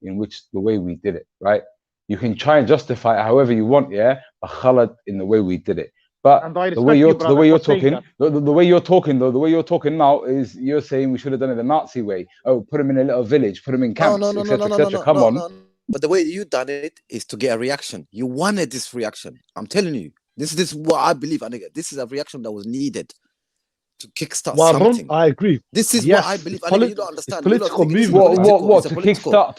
in which the way we did it, right? You can try and justify it however you want, yeah, but khalad in the way we did it. But the way you're talking now is you're saying we should have done it the Nazi way. Oh, put them in a little village, put them in camps, etc. Come on. But the way you done it is to get a reaction. You wanted this reaction. I'm telling you. This is what I believe, Aniga. This is a reaction that was needed to kickstart something. I agree. This is what I believe. Aniga, you don't understand. Political movement. What to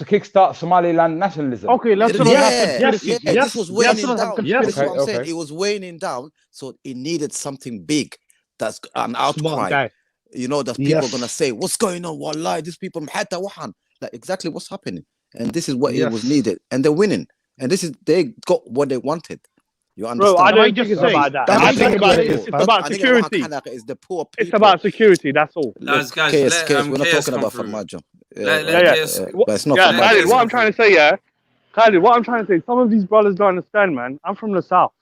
kickstart Somaliland nationalism? Okay, let's this was waning down. Yes, what I'm saying. It was waning down, so it needed something big. That's an outcry. You know, that people are gonna say, "What's going on? Wallahi, these people like exactly what's happening." And this is what it was needed, and they're winning. And they got what they wanted. You understand? Bro, I don't think it's about that. I think about it. It's about security. It's the poor people. It's about security. That's all. Guys, we're not talking about Farmajo. But it's not Khalid, what I'm trying to say, some of these brothers don't understand, man. I'm from the south,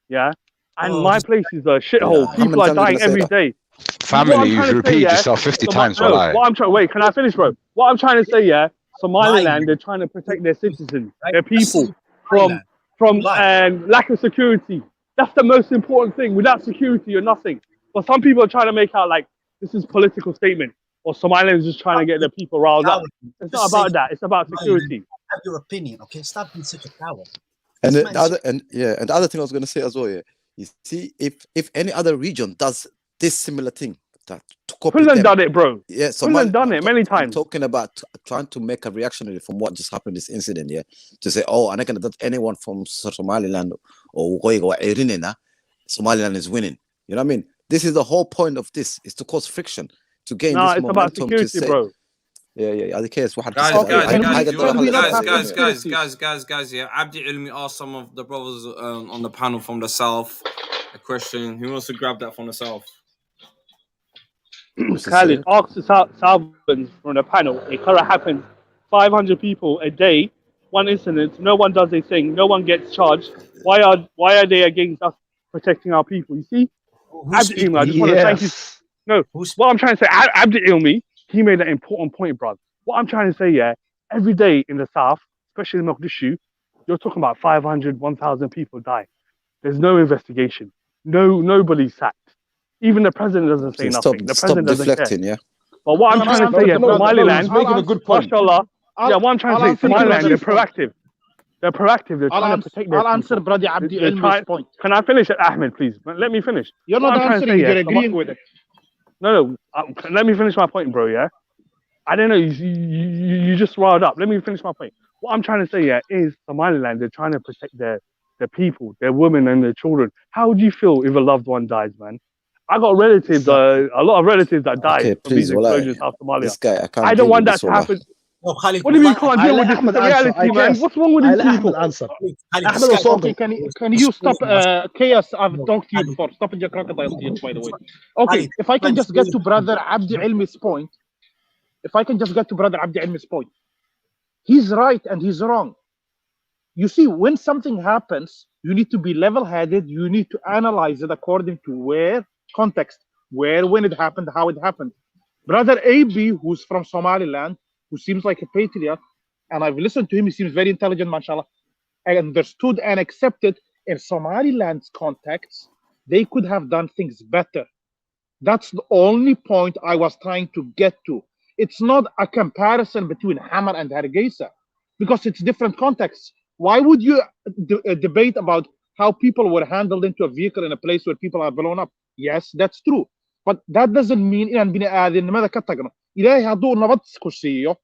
yeah, and my place is a shithole. People are dying every day. Family, you've repeated yourself 50 times. Wait, can I finish, bro? What I'm trying to say, yeah, Somaliland, they're trying to protect their citizens, their people from lack of security. That's the most important thing. Without security, you're nothing. But some people are trying to make out like this is political statement, or Somaliland is just trying to get the people riled up. It's not about that. It's about security. Have your opinion, okay? Stop being such a coward. And the other thing I was going to say as well, yeah. You see, if any other region does this similar thing, Finland done it, bro. Yeah, Finland done it many times. I'm talking about trying to make a reactionary from what just happened, this incident, yeah. To say, oh, I'm not gonna let anyone from Somaliland or Irinena, Somaliland is winning. You know what I mean? This is the whole point of this, is to cause friction, to gain this it's about security, to say, bro. Yeah. The case. Guys. Yeah, Abdi Ilmi asked some of the brothers on the panel from the south a question. Who wants to grab that from the south? Khalid asked the Salvans from the panel. It could have happened. 500 people a day, one incident. No one does a thing. No one gets charged. Why are they against us protecting our people? You see, Abdi Ilmi. I just want to thank you. No, what I'm trying to say, Abdi Ilmi, he made an important point, bro. What I'm trying to say, yeah, every day in the south, especially in Mogadishu, you're talking about 500, 1,000 people die. There's no investigation. Nobody's sacked. Even the president doesn't say nothing. The president doesn't care. Yeah. But what I'm trying to say, Somaliland, making a good point. Mashallah, what I'm trying to say, Somaliland, they're proactive. They're proactive. They're trying to protect their people. I'll answer Brother Abdi Ilmi's point. Can I finish it, Ahmed, please? Let me finish. You're not answering, you're agreeing with it. No, let me finish my point, bro, yeah? I don't know, you just riled up. Let me finish my point. What I'm trying to say, yeah, is Somaliland, they're trying to protect their their people, their women and their children. How would you feel if a loved one dies, man? I got relatives, a lot of relatives that died from these explosions in South Somalia. This guy, I can't I don't want that to happen. No, Khalid, what do you mean you can't deal with this? It's a reality, man. What's wrong with these people? Okay, can you stop? Chaos, I've talked to you before. Stop your crocodile tears, by the way. Okay, if I can just get to Brother Abdi Ilmi's point. He's right and he's wrong. You see, when something happens, you need to be level-headed. You need to analyze it according to where, context, where, when it happened, how it happened. Brother AB, who's from Somaliland, who seems like a patriot, and I've listened to him, he seems very intelligent, mashallah, and understood and accepted in Somaliland's context, they could have done things better. That's the only point I was trying to get to. It's not a comparison between Hamar and Hargeisa, because it's different contexts. Why would you debate about how people were handled into a vehicle in a place where people are blown up? Yes, that's true. But that doesn't mean inaan bini aadamnimada ka tagno. Ilaahay hadduu nabad ku siiyo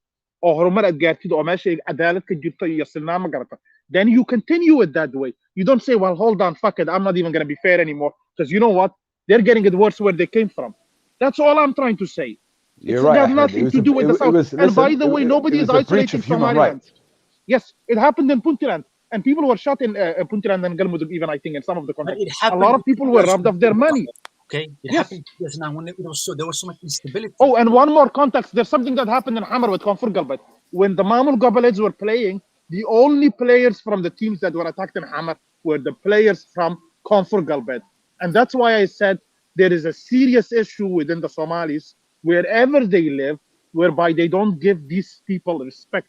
oo horumar aad gaartid oo meesha cadaalad ka jirto iyo sinaan ma garata, then you continue it that way. You don't say, well, hold on, fuck it, I'm not even going to be fair anymore. Because you know what? They're getting it worse where they came from. That's all I'm trying to say. You're right. It has nothing to do with the South. And by the way, nobody is isolating Somaliland. Yes, it happened in Puntland. And people were shot in Puntland and Galmudug, even, I think, in some of the countries. A lot of people were robbed of their money. Okay, it happened years now when there was so much instability. Oh, and one more context. There's something that happened in Hamar with Koonfur Galbeed. When the Maamul Goboleeds were playing, the only players from the teams that were attacked in Hamar were the players from Koonfur Galbeed. And that's why I said there is a serious issue within the Somalis, wherever they live, whereby they don't give these people respect.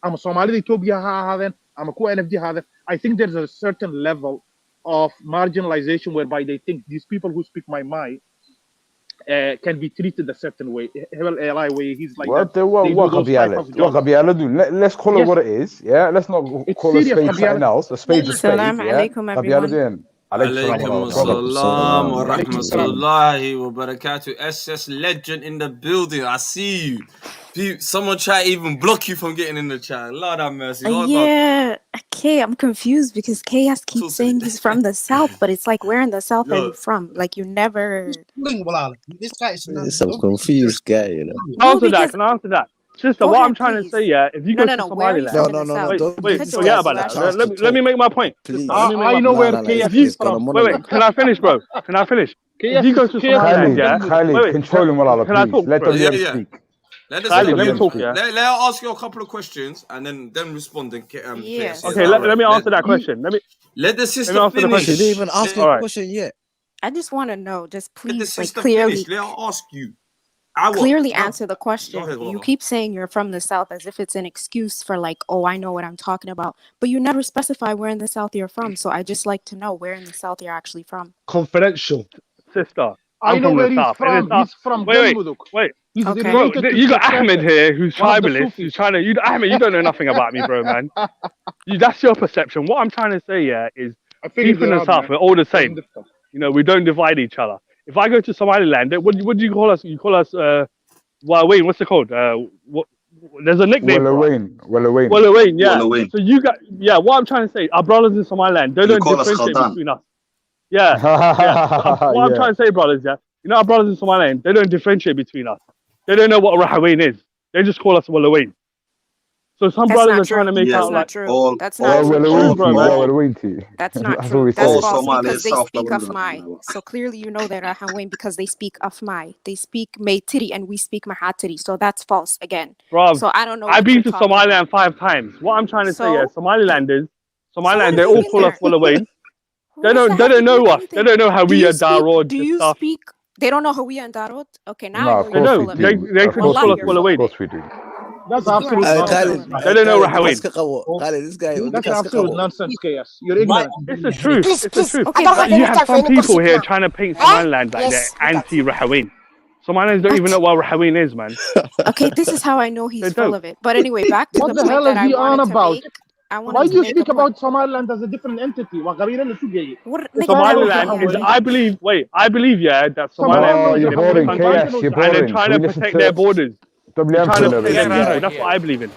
I'm a Somali, I'm a NFD. I think there's a certain level of marginalization whereby they think these people who speak my mind can be treated a certain way. He's like let's call it what it is. Yeah, let's not call a spade something else. A spade's a spade. Alaikum assalam wa rahmatullahi wa barakatuh. SS legend in the building. I see you. Someone try to even block you from getting in the chat. Lord have mercy. Yeah. Okay, I'm confused because Chaos keeps saying he's from the South, but it's like, where in the South are you from? Like, you never... This guy is some confused guy, you know. Can I answer that? Sister, what I'm trying to say, if you go to Somaliland... Wait, forget about that. Let me make my point. I know where KF is from. Wait, can I finish, bro? Can I finish? If you go to Somaliland, Khalid, control him, Malala, please. Let them speak. Let me talk, Let her ask you a couple of questions and then respond. Okay, let me answer that question. Let the sister finish. She didn't even ask you a question yet. I just want to know, just please, like, clearly. Let her ask you. Clearly answer the question. You keep saying you're from the South as if it's an excuse for like, oh, I know what I'm talking about. But you never specify where in the South you're from. So I just like to know where in the South you're actually from. Confidential. Sister, I know where he's from. He's from Galmudug. Wait. Okay. You got Ahmed here who's tribalist. Who's trying to... Ahmed, you don't know nothing about me, bro, man. That's your perception. What I'm trying to say, is people in the South, we're all the same. You know, we don't divide each other. If I go to Somaliland, what do you call us? You call us, Wayne, what's it called? There's a nickname. Wellawayne, yeah. Wellawayne. So you got, what I'm trying to say, our brothers in Somaliland, they don't differentiate between us. Yeah. What I'm trying to say, brothers, you know, our brothers in Somaliland, they don't differentiate between us. They don't know what Rahawayne is. They just call us Wellawayne. So some brothers are trying to make out like that's not true. That's not true. That's false because they speak Afmai. So clearly you know they're Rahawayne because they speak Afmai. They speak Maytiri and we speak Mahatiri. So that's false again. Bro, so I don't know. I've been to Somaliland 5 times. What I'm trying to say is Somaliland, they all call us Wellawayne. They don't know us. They don't know how we are Darod. Do you speak? They don't know Hawiya and Darod? Okay, now they know. They call us Wellawayne. Of course we do. That's absolute nonsense. They don't know Rahawayne. This guy. That's absolute nonsense, Chaos. You're ignorant. It's the truth. It's the truth. You have some people here trying to paint Somaliland like they're anti-Rahawayne. Somalians don't even know what Rahawayne is, man. Okay, this is how I know he's full of it. But anyway, back to what the point hell that I wanted to make. Why do you speak about Somaliland as a different entity? Somaliland is, I believe, that Somaliland is a different country and they're trying to protect their borders. That's what I believe in.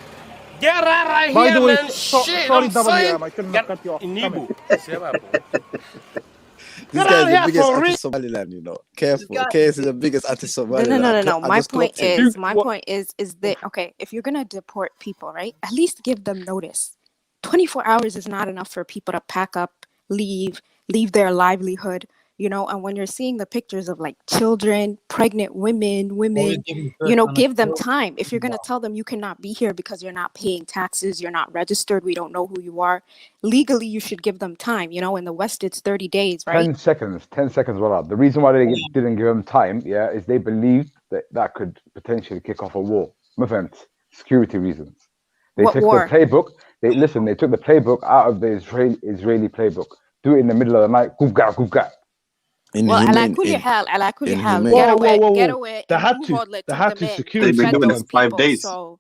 Get right By here, the way, man. Shit, sorry, I'm saying. I shouldn't have cut you off. This Get guy out is the here biggest for real. anti-Somaliland, you know. Careful. KS is the biggest anti-Somaliland. No. I My just point clocked him. is that okay, if you're gonna deport people, right? At least give them notice. 24 hours is not enough for people to pack up, leave their livelihood, you know. And when you're seeing the pictures of like children, pregnant women, you know, give them time. If you're gonna tell them you cannot be here because you're not paying taxes, you're not registered, we don't know who you are. Legally, you should give them time. You know, in the West, it's 30 days, right? 10 seconds. 10 seconds. Well, the reason why they didn't give them time, yeah, is they believed that could potentially kick off a war. Security reasons. They What took war? the playbook. They took the playbook out of the Israeli playbook. Do it in the middle of the night. Gufga. Well, على كل حال, get away, They and had who to. hold let They took had them to in security. They've been fed doing it those for 5 people. days. So,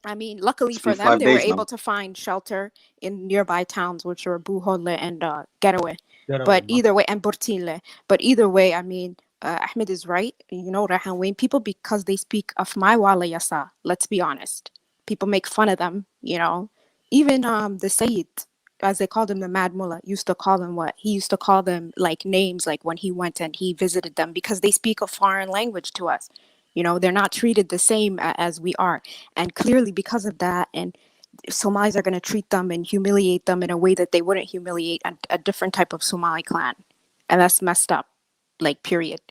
I mean, luckily It's for been them, 5 they were days now. able to find shelter in nearby towns, which were Buhodle and Getaway. But either way, and Bortile. But either way, I mean, Ahmed is right. You know, Rahan Wayne people, because they speak of my wala yasa. Let's be honest. People make fun of them. You know, even the Sayyid, as they called him, the Mad Mullah, used to call them what? He used to call them like names, like when he went and he visited them, because they speak a foreign language to us. You know, they're not treated the same as we are. And clearly because of that, and Somalis are going to treat them and humiliate them in a way that they wouldn't humiliate a different type of Somali clan. And that's messed up, like, period.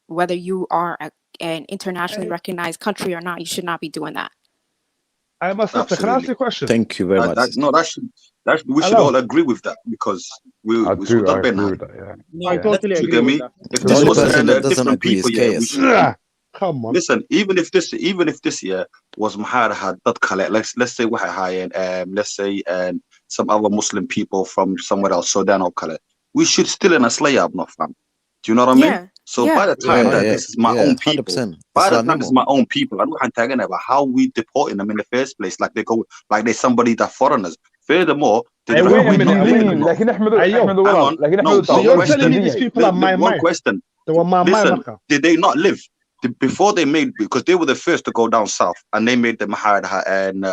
Whether you are an internationally recognized country or not, you should not be doing that. I must have to. Can I ask you a question? Thank you very much. We should all agree with that, because I agree with that, yeah. No, I totally you agree get with me? that. If The this only was person that doesn't different agree people, is yeah, we KS. should. Come on. Listen, even if this year was Maharaha dad kale, let's say waxay ahaayeen let's say some other Muslim people from somewhere else, Sudan or kale, we should still in a slay-up, not fam. Do you know what I mean? So by the time that this is my own people, 100%. by the time this is my own people, I'm not talking about how we deporting them in the first place, like they're somebody that foreigners. Furthermore, Wait a minute. So you're telling me these people are my one question. They were my Listen, did they not live? Before they made, because they were the first to go down south, and they made the Maharaha and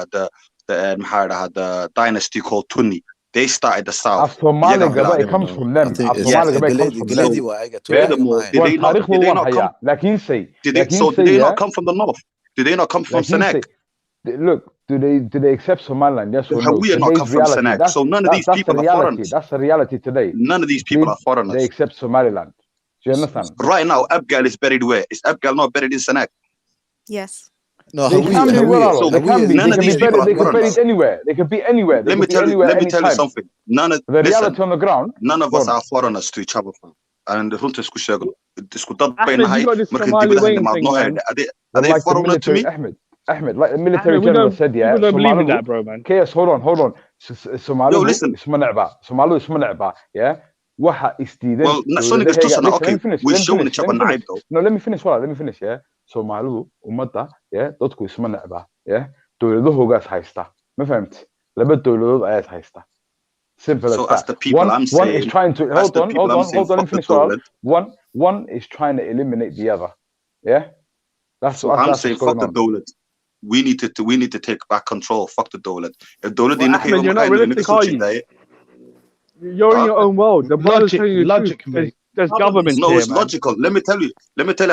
the dynasty called Tunni. They started the south. It comes from them. Furthermore, did they not come from the north? Did they not come from Senek? Look, do they accept Somaliland? Yes or no? We are not come from Senek. So none of these people are foreigners. That's the reality today. None of these people are foreigners. They accept Somaliland. Do you understand? Right now, Abgal is buried where? Is Abgal not buried in Senek? Yes. No, they can be. They can be. They can be buried anywhere. They can be anywhere. Let me tell you something. The reality on the ground. None of us are foreigners to each other. And the runta isku sheego. Isku dad Ahmed, you got this Somali Wayne thing, are they foreigners to me? Ahmed, like the military general said, yeah. We don't believe in that, bro, man. KS, hold on. Somali, listen. Somali, yeah. Waxa isdiidan. Well, Sonic is just okay. We're showing each other knife though. No, let me finish, yeah. Somalidu, ummadda, yeah, dadku isma necba, yeah. Dowladahoogaas haysta. Ma fahamti? Laba dowladood ayaad haysta. Simple as that. As the people I'm saying, one is trying to hold on, let me finish. One is trying to eliminate the other. Yeah? That's what I'm saying. Fuck the Dowlad. We need to take back control. Fuck the Dowlad. If Dowlad Ahmed, you're not realistic, are you? You're in your own world. The logic, mate. There's government. No, here, it's man. logical. Let me tell you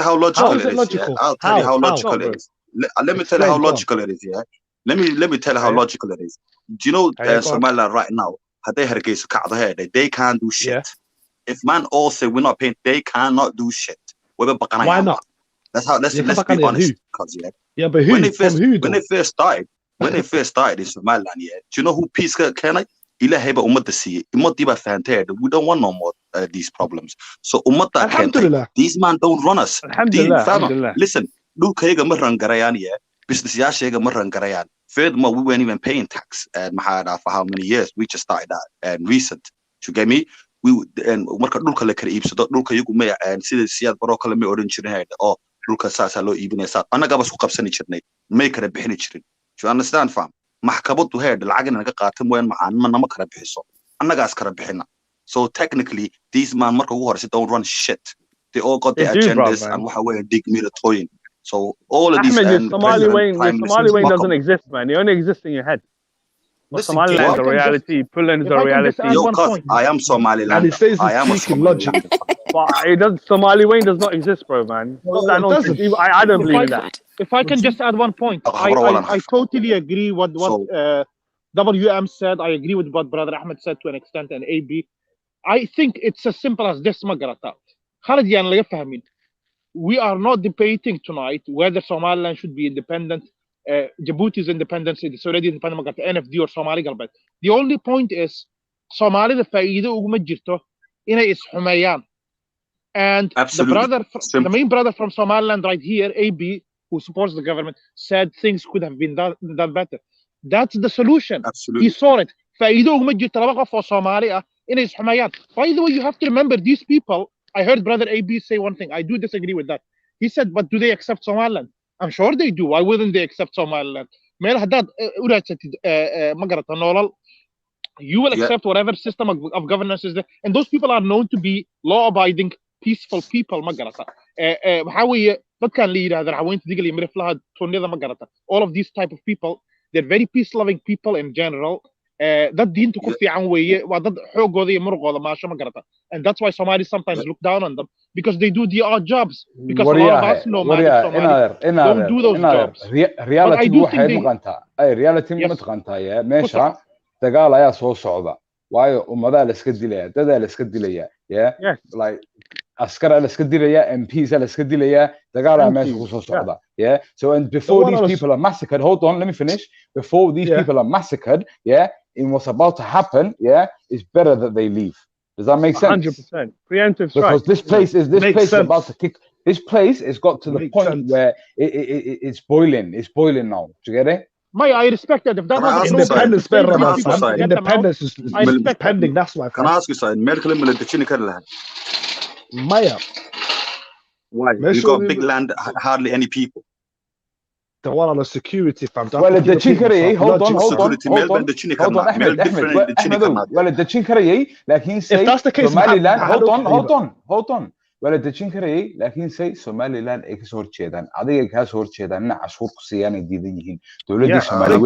how logical it is. Yeah? I'll tell you how logical it is. Let me tell you how logical it is. Yeah. Let me tell you how logical it is. Do you know Somaliland right now? They can't do shit. Yeah. If man all say we're not paying, they cannot do shit. Why not? That's how. Let's be honest. Yeah, but who? When they first started in Somaliland, yeah. Do you know who peace can I? We don't want no more these problems. So these man don't run us. Listen, business furthermore, we weren't even paying tax at Mahara for how many years. We just started that and recent. You get me? We and you understand, fam? Mahkabadu head, lagging and Katam when Manamaka Piso. Anagas Karabina. So technically, these man don't run shit. They all got their agendas and how we dig me the toy. So all of these Somali Wayne doesn't exist, man. It only exists in your head. Somaliland's a reality. Puntland's a reality. Yo, cuz I am Somaliland. And he says I am a logic. But it does. Somali Wayne does not exist, bro, man. I don't believe in that. If I can just add one point, I totally agree with what WM said. I agree with what Brother Ahmed said to an extent, and AB. I think it's as simple as this, Magarata. Khalid, yan laga fahmin. We are not debating tonight whether Somaliland should be independent. Djibouti's independence is already independent, NFD or Somali Galbet. The only point is Somali the fa'ida uguma jirto inay is Humayan. And the main brother from Somaliland right here, AB, who supports the government, said things could have been done better. That's the solution. Absolutely. He saw it. Fa'ida uguma jirto laba qof oo Somali ah inay is Humayan. By the way, you have to remember these people. I heard Brother AB say one thing. I do disagree with that. He said, but do they accept Somaliland? I'm sure they do. Why wouldn't they accept Somaliland? You will accept whatever system of governance is there. And those people are known to be law-abiding, peaceful people. All of these type of people, they're very peace-loving people in general. And that's why Somalis sometimes look down on them, because they do the odd jobs. Because a lot of us know Somali don't do those jobs. Reality ma taqaantaa ya meesha dagaal ayaa soo socda waayo ummadaha la iska dilaya dada la iska dilaya like askar la iska dilaya MPs la iska dilaya dagaal ayaa meesha ku soo socda so and before these people are massacred, hold on, let me finish. Before these people are massacred in what's about to happen it's better that they leave. Does that make sense? 100% preemptive strike. Because this place is about to kick. This place has got to the point where it's boiling. It's boiling now. Do you get it? I respect that. If that was independence, independence is pending. That's why. Can I ask you something? Maya. Why? You got big land, hardly any people. The one on the security fam. Well, the Chinkari, hold on. Well, the Chinkari, like he say, Somaliland, hold on. Well, the Chinkari, like he say, Somaliland exor chedan. Adi exor chedan. Na ashur kusiyani didihin. Dole Somali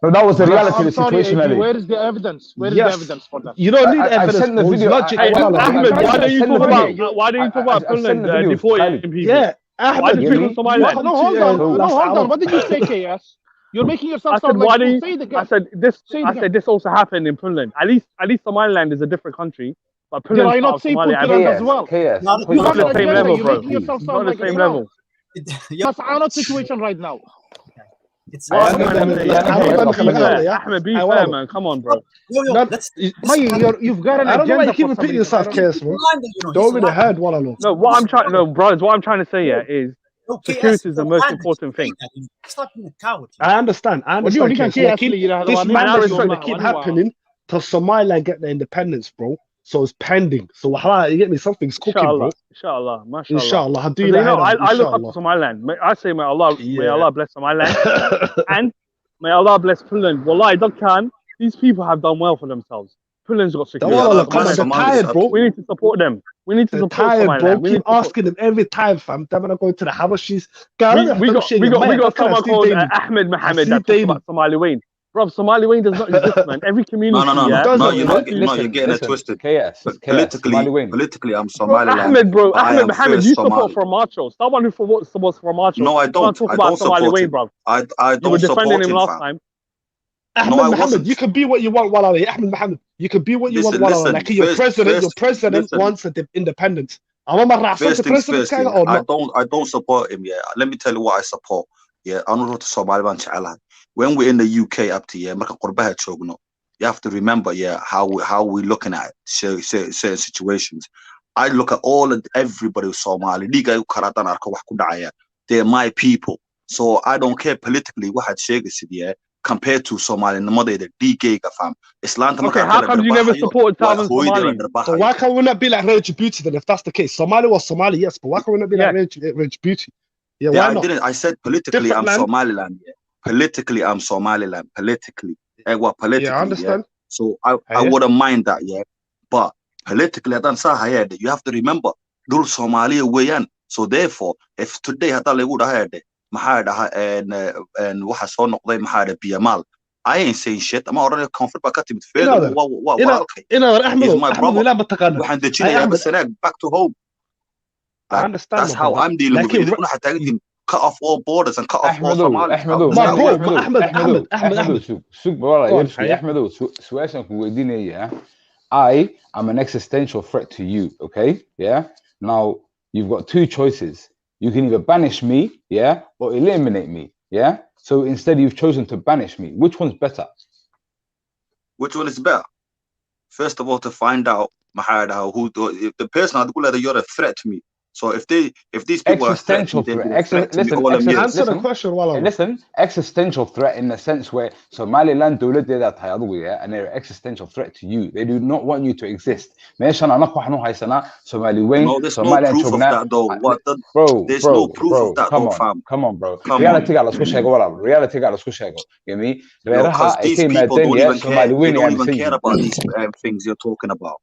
that was the reality of the situation. Where is the evidence? Where is the evidence for that? You don't need evidence. I've sent the video. Ahmed, why don't you talk about Puntland deporting people? Yeah. Ahmed, hold on. What did you say, KS? You're making yourself sound like I said this also happened in Puntland. At least Somaliland is a different country. But did I not say Puntland as well? Not the same level, bro. Not the same level. Laascaanood situation right now. Ahmed, be fair, man. Come on, bro. You've got an agenda. I don't know why you keep repeating yourself, KS, man. Don't really heard what I know. No, what I'm trying to say here is security is the most important thing. I understand. This madness is going to keep happening till Somaliland get their independence, bro. So it's pending. So you get me, something's cooking, bro. Inshallah, Inshallah. I look up to Somaliland. I say, may Allah bless Somaliland, and may Allah bless Puntland. Wallahi, these people have done well for themselves. Puntland's got security. They're tired, bro. We need to support them. We need to support Somaliland. Bro. Keep asking them every time, fam. They're gonna go to the Habashis. We got someone called Ahmed Mohammed that talks about Somali Wayne. Bro, Somali Wayne does not exist, man. Every community. No, you're getting it twisted. Politically, I'm Somaliland. Ahmed Mohammed, you support from Marshall. Someone who supports from Marshall. No, I don't. Talk about Somali Wayne, bro. I don't. You were defending him last time. Ahmed Mohammed, you can be what you want, Walali. Ahmed Mohammed, you can be what you want, Walali. Like your president wants an independence. First things first, I don't support him. Let me tell you what I support. I'm not Somaliland. When we're in the UK up to you have to remember how we looking at certain situations. I look at everybody who's Somali. They're my people. So I don't care politically what had Shega compared to Somali and the mother the DK fam. Okay, how come you never support Southern Somali? So why can't we not be like Rage Beauty then if that's the case? Somali was Somali, yes, but why can't we not be like Rage Beauty? Yeah, why not? I said politically I'm Somaliland. Politically, I'm Somaliland. Politically. Yeah, I understand. So I wouldn't mind that, but politically, you have to remember, Dul Somalia Wayan. So therefore, if today hata lagu dhahay maxaa dhaha waxa soo noqday maxaa dhaha biyamal, I ain't saying shit. I'm already comfort ba ka timid feedo walaalkay. He's my brother. Waxaan dejinayaa basanag back to home. I understand. That's how I'm dealing with it. Waxaan taagin cut off all borders and cut off all Somalis. Ahmedo, su'aashan ku weydiinaya. I am an existential threat to you, okay? Yeah. Now you've got two choices. You can either banish me, yeah, or eliminate me, yeah. So instead, you've chosen to banish me. Which one's better? Which one is better? First of all, to find out who if the person that you're a threat to me. So if these people are existential threat, answer the question. Listen, existential threat in the sense where Somaliland and they're an existential threat to you. They do not want you to exist. There's no proof of that though. There's no proof of that though, fam. Come on, bro. Reality because these people don't even care. They don't even care about these things you're talking about.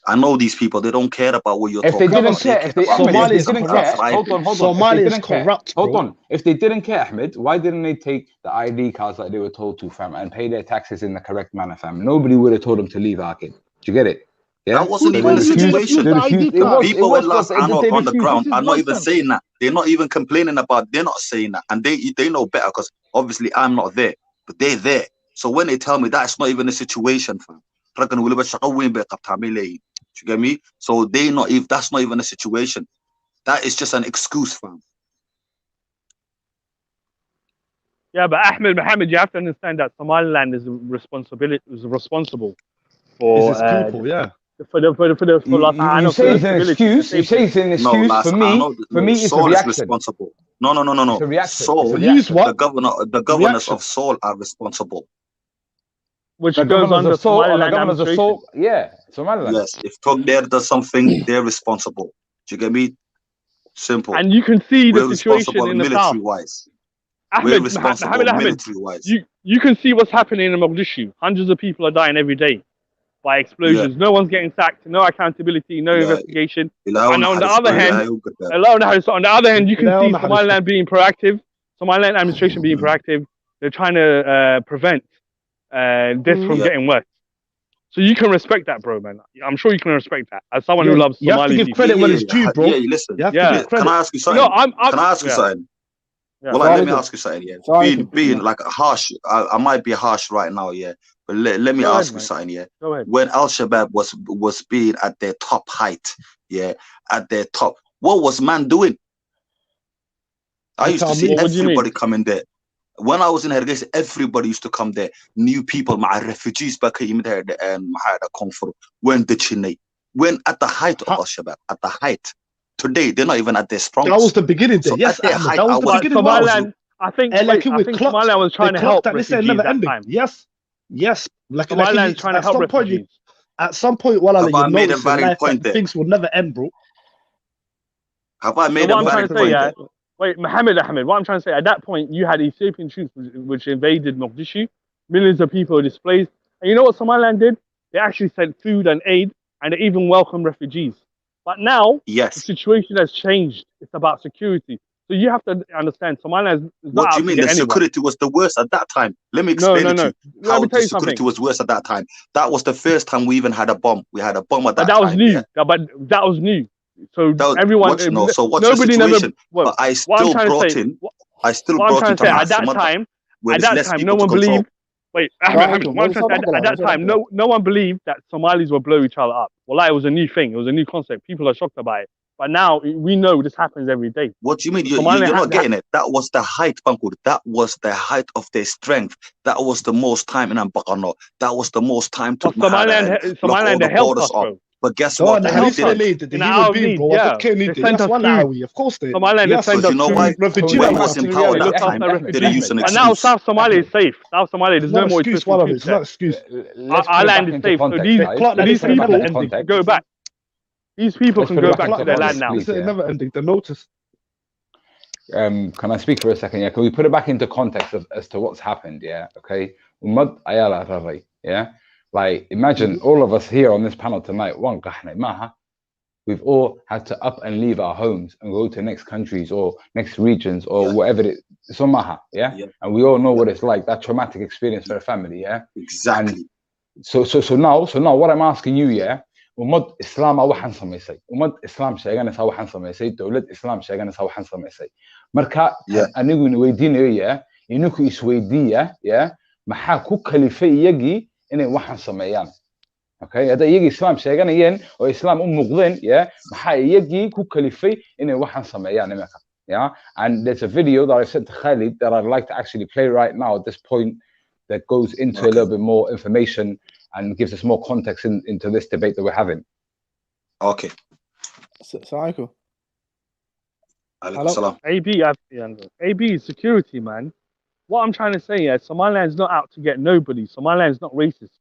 I know these people, they don't care about what you're talking about. Somalia didn't care. Hold on. Somalia is corrupt. Hold on. If they didn't care, Ahmed, why didn't they take the ID cards like they were told to, fam, and pay their taxes in the correct manner, fam? Nobody would have told them to leave Arkid. Do you get it? Yeah? That wasn't even the situation. People in Laascaanood on the ground are not even saying that. They're not even complaining about. They're not saying that, and they know better because obviously I'm not there, but they're there. So when they tell me that's not even a situation, fam. You get me? So they not if that's not even a situation. That is just an excuse, fam. Yeah, but Ahmed Mohammed, you have to understand that Somaliland is responsible for people, yeah. For Laascaanood. You say it's an excuse. You say it's an excuse for me. For me, it's a reaction. Responsible. No. It's a reaction. Saul, the governors of Saul are responsible. Which goes under Somaliland administration. Yeah, Somaliland. Yes, if Togder does something, they're responsible. Do you get me? Simple. And you can see the situation in the south. Military-wise. We're responsible military-wise. You can see what's happening in Mogadishu. Hundreds of people are dying every day by explosions. Yeah. No one's getting sacked. No accountability. No investigation. And on the other hand, you can see Somaliland being proactive. Somaliland administration being proactive. They're trying to prevent this from getting worse. So you can respect that, bro, man. I'm sure you can respect that. As someone who loves Somali, you have to give credit when it's due, bro. Yeah, listen. Can I ask you something? No, can I ask you something? Yeah. Well, let me ask you something. Yeah, being like harsh. I might be harsh right now, yeah. But let me ask you something, yeah. When Al Shabaab was being at their top height, yeah, at their top, what was man doing? I used to see everybody coming there. When I was in Hargeisa, everybody used to come there. New people, my refugees back in there, and when the Chennai, when at the height of Al Shabaab, at the height. Today, they're not even at their strongest. That was the beginning there. So yes, that was the beginning. Somaliland, I think Somaliland was trying to help refugees at that time. Yes. Like Somaliland trying to help refugees. At some point, you made a valid point there. Things will never end, bro. Have I made a valid point there? Wait, Mohammed Ahmed, what I'm trying to say, at that point, you had Ethiopian troops which invaded Mogadishu. Millions of people were displaced. And you know what Somaliland did? They actually sent food and aid, and they even welcomed refugees. But now, the situation has changed. It's about security. So you have to understand, Somaliland is not. What do you mean? The security was the worst at that time. Let me explain to you how the security was worse at that time. That was the first time we even had a bomb. We had a bomb at that time. But that was new. Yeah. But that was new. So everyone. What's the situation? But I still brought in. I still brought in. At that time, no one believed. Wait, at that time, no one believed that Somalis would blow each other up. Well, it was a new thing. It was a new concept. People are shocked about it. But now we know this happens every day. What do you mean? You're not getting it. That was the height, Bankur. That was the height of their strength. That was the most time in Ambakano. That was the most time to Somaliland helped us, bro. But guess what? Of course they. Somaliland sent us refugees. When was in power that time? And now South Somalia is safe. South Somalia, there's no more excuse. Our land is safe. So these people can go back. These people can go back to their land now. It's never ending. The notice. Can I speak for a second? Yeah. Can we put it back into context as to what's happened? Yeah. Okay. Yeah. Like, imagine all of us here on this panel tonight. we've all had to up and leave our homes and go to next countries or next regions or whatever it is. Yeah? And we all know what it's like, that traumatic experience for a family, yeah? Exactly. And so now what I'm asking you, yeah, ummad Islam waxaan samaysay, ummad Islam sheeganaysa waxaan samaysay, dowlad Islam sheeganaysa waxaan samaysay. Marka anigu ni weydiinayo, yeah, ininku isweydiiya, yeah, maxaa ku kalifay iyagii inay waxaan sameeyaan? Okay, hada iyagii Islam sheeganayeen oo Islam u muuqdeen, yeah, maxaa iyagii ku kalifay inay waxaan sameeyaan imika? Yeah, and there's a video that I sent to Khalid that I'd like to actually play right now at this point that goes into a little bit more information and gives us more context into this debate that we're having. Okay. Assalamualaikum. Alaikum salam. AB is security, man. What I'm trying to say is Somaliland's not out to get nobody. Somaliland's not racist.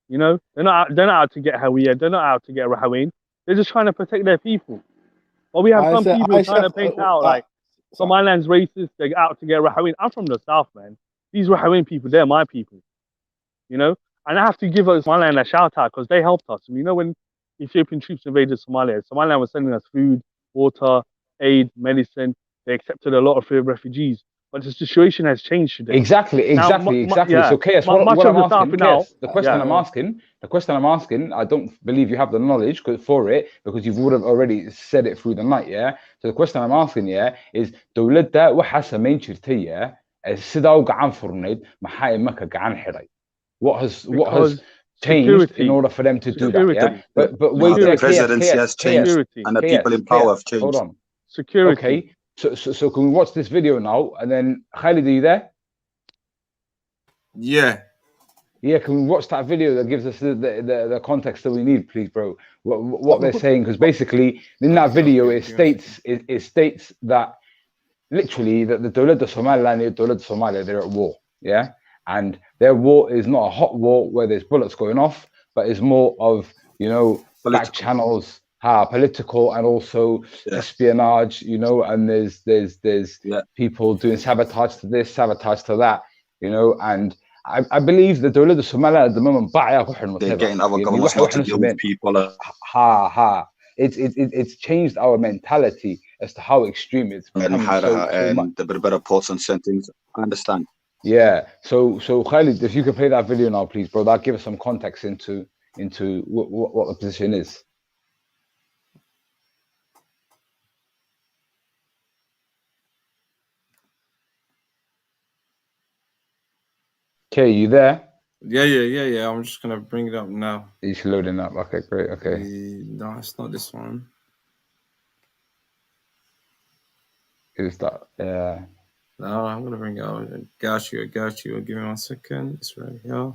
You know, they're not out to get Hawiya. They're not out to get Rahaween. They're just trying to protect their people. But we have some people trying to paint out like Somaliland's racist. They're out to get Rahaween. I'm from the south, man. These Rahaween people, they're my people. You know, and I have to give Somaliland a shout out because they helped us. You know, when Ethiopian troops invaded Somalia, Somaliland was sending us food, water, aid, medicine. They accepted a lot of refugees. But the situation has changed today. Exactly. So, Chaos, the question I'm asking, I don't believe you have the knowledge for it because you would have already said it through the night, yeah? So the question I'm asking, yeah, is dowladda waxa samayn jirtay, yeah, sidaa u gacan furnayd maxaa imaka gacan xidhay? What has changed in order for them to do that, yeah? But wait, the presidency has changed and the people in power have changed. Hold on. Security. Okay. So can we watch this video now and then Khalid, are you there? Yeah. Yeah, can we watch that video that gives us the context that we need, please, bro? What they're saying, because basically in that video it states that literally that the Dawlad of Somaliland and the Dawlad of Somalia, they're at war, yeah? And their war is not a hot war where there's bullets going off, but it's more of, you know, back channels, political and also espionage, you know, and there's people doing sabotage to this, sabotage to that, you know, and I believe the Dawlad of Somalia at the moment, they're getting other governments not to deal with people. It's changed our mentality as to how extreme it's becoming. And the better ports and settings. I understand. Yeah. So Khalid, if you could play that video now, please, bro, that'll give us some context into what the position is. Okay, you there? Yeah. I'm just gonna bring it up now. It's loading up. Okay, great. Okay. No, it's not this one. Is that? Yeah. No, I'm gonna bring it up. I got you. Give me 1 second. It's right here.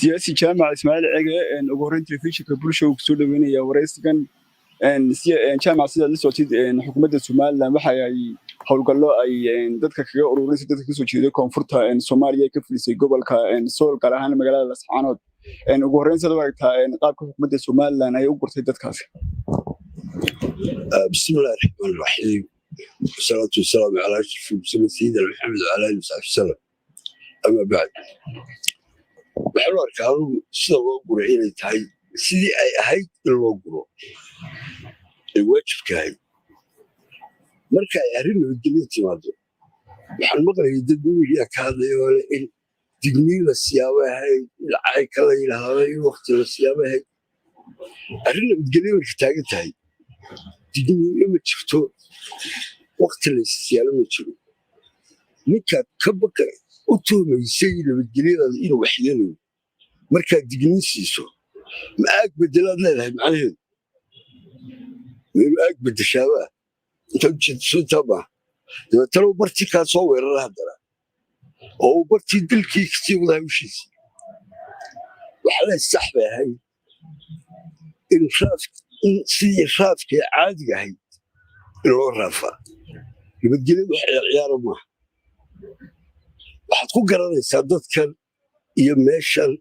siyaasi jaamac Ismaaciil Cege ugu horeyntii fiishka bulshada uu soo dhaweynaya wareysigan jaamac sida la socotid xukuumadda Somaliland waxa ay howlgallo ay dadka kaga ururinayso dadka kasoo jeeda koonfurta Soomaaliya ka filisay gobolka Sool gaar ahaan magaalada Laascaanood ugu horeyn sida waqtaa qaabka xukuumadda Somaliland ay u gurtay dadkaas bismillaahi rahmaani rahiim salatu wassalamu ala ashrafil mursalin Muhammad wa ala alihi wa sahbihi amma ba'd waxaan arkaa sida loo guro inay tahay sidii ay ahayd in loo guro ay waajibkahay marka ay arrin nabadgelyo timaado waxaan maqlayay dad wiilya ka hadlayo in digniin la siyaabahay lacag kala yiraahdo in waqti la siyaabahay arrin nabadgelyo markay taagan tahay digniin ma jirto waqti la siyaalo ma jiro ninka ka baqay u tuumaysay nabadgelyada inuu waxyeelo marka digniin siiso ma aag bedelaad leedahay macnaheedu ma aag bedeshaaba inta jidso taba dabeetana bartii kaa soo weerara haddana oo bartii dilkii kasii wadaa hawshiisa waxaa la sax bay ahayd in sidii raadkii caadiga ahayd in loo raafaa nabadgelyadu wax ciyaaro maaha waxaad ku garanaysaa dadkan iyo meeshan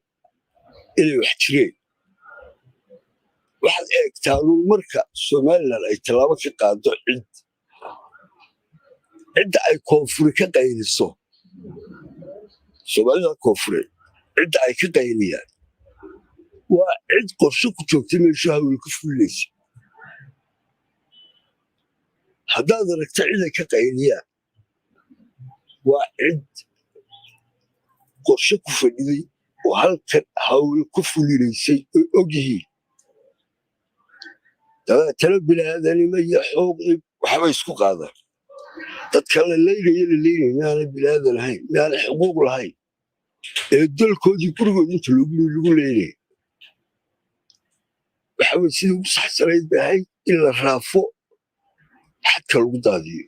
inay wax jireen waxaad eegtaa marka Somaliland ay tallaabo ka qaado cid cidda ay koonfuri ka qayliso soomaalida koonfure cidda ay ka qayliyaan waa cid qorshe ku joogta meesha hawle ku fulinaysa haddaad aragta cid ay ka qayliyaan waa cid qorshe ku fadhiday oo halkan hawle ku fulinaysay oy og yihiin dabeetana biniaadanima iyo xooqii waxba isku qaadaan dadka la leynaya miyaana biniaadan ahayn miyaana xuquuq lahayn ee dalkoodii gurigood inta lagu leynaya waxawey sidii ugu saxsanayd bay ahayd in la raafo xadka lagu daadiyo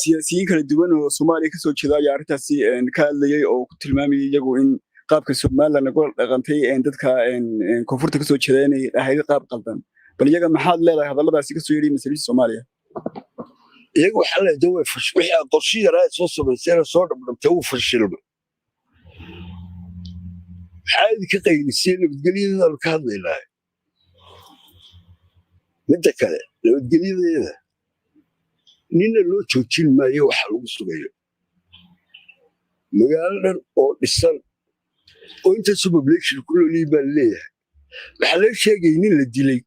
siyaasiyiin kala duwan oo soomaaliya kasoo jeeda ayaa arrintaasi ka hadlayay oo ku tilmaamayay iyagu in qaabka somaliland lagu dhaqantay dadka koonfurta kasoo jeeda inay ahayd qaab qaldan bal iyaga maxaad leedahay hadalladaasi kasoo yidhi masaliinta soomaaliya iyaga waxaa leedahay way wixii qorshe yaraa soo samaysayna soo dhabdhabtay wuu fashilma maxaa idinka qaylisay nabadgelyadeedaanu ka hadlaynahay midda kale nabadgelyadeeda nina loo joojin maayo waxa lagu sugayo magaalo dhan oo dhisan oo intaasoo population ku noolyihin baa laleeyahay waxaa laga sheegay nin la dilay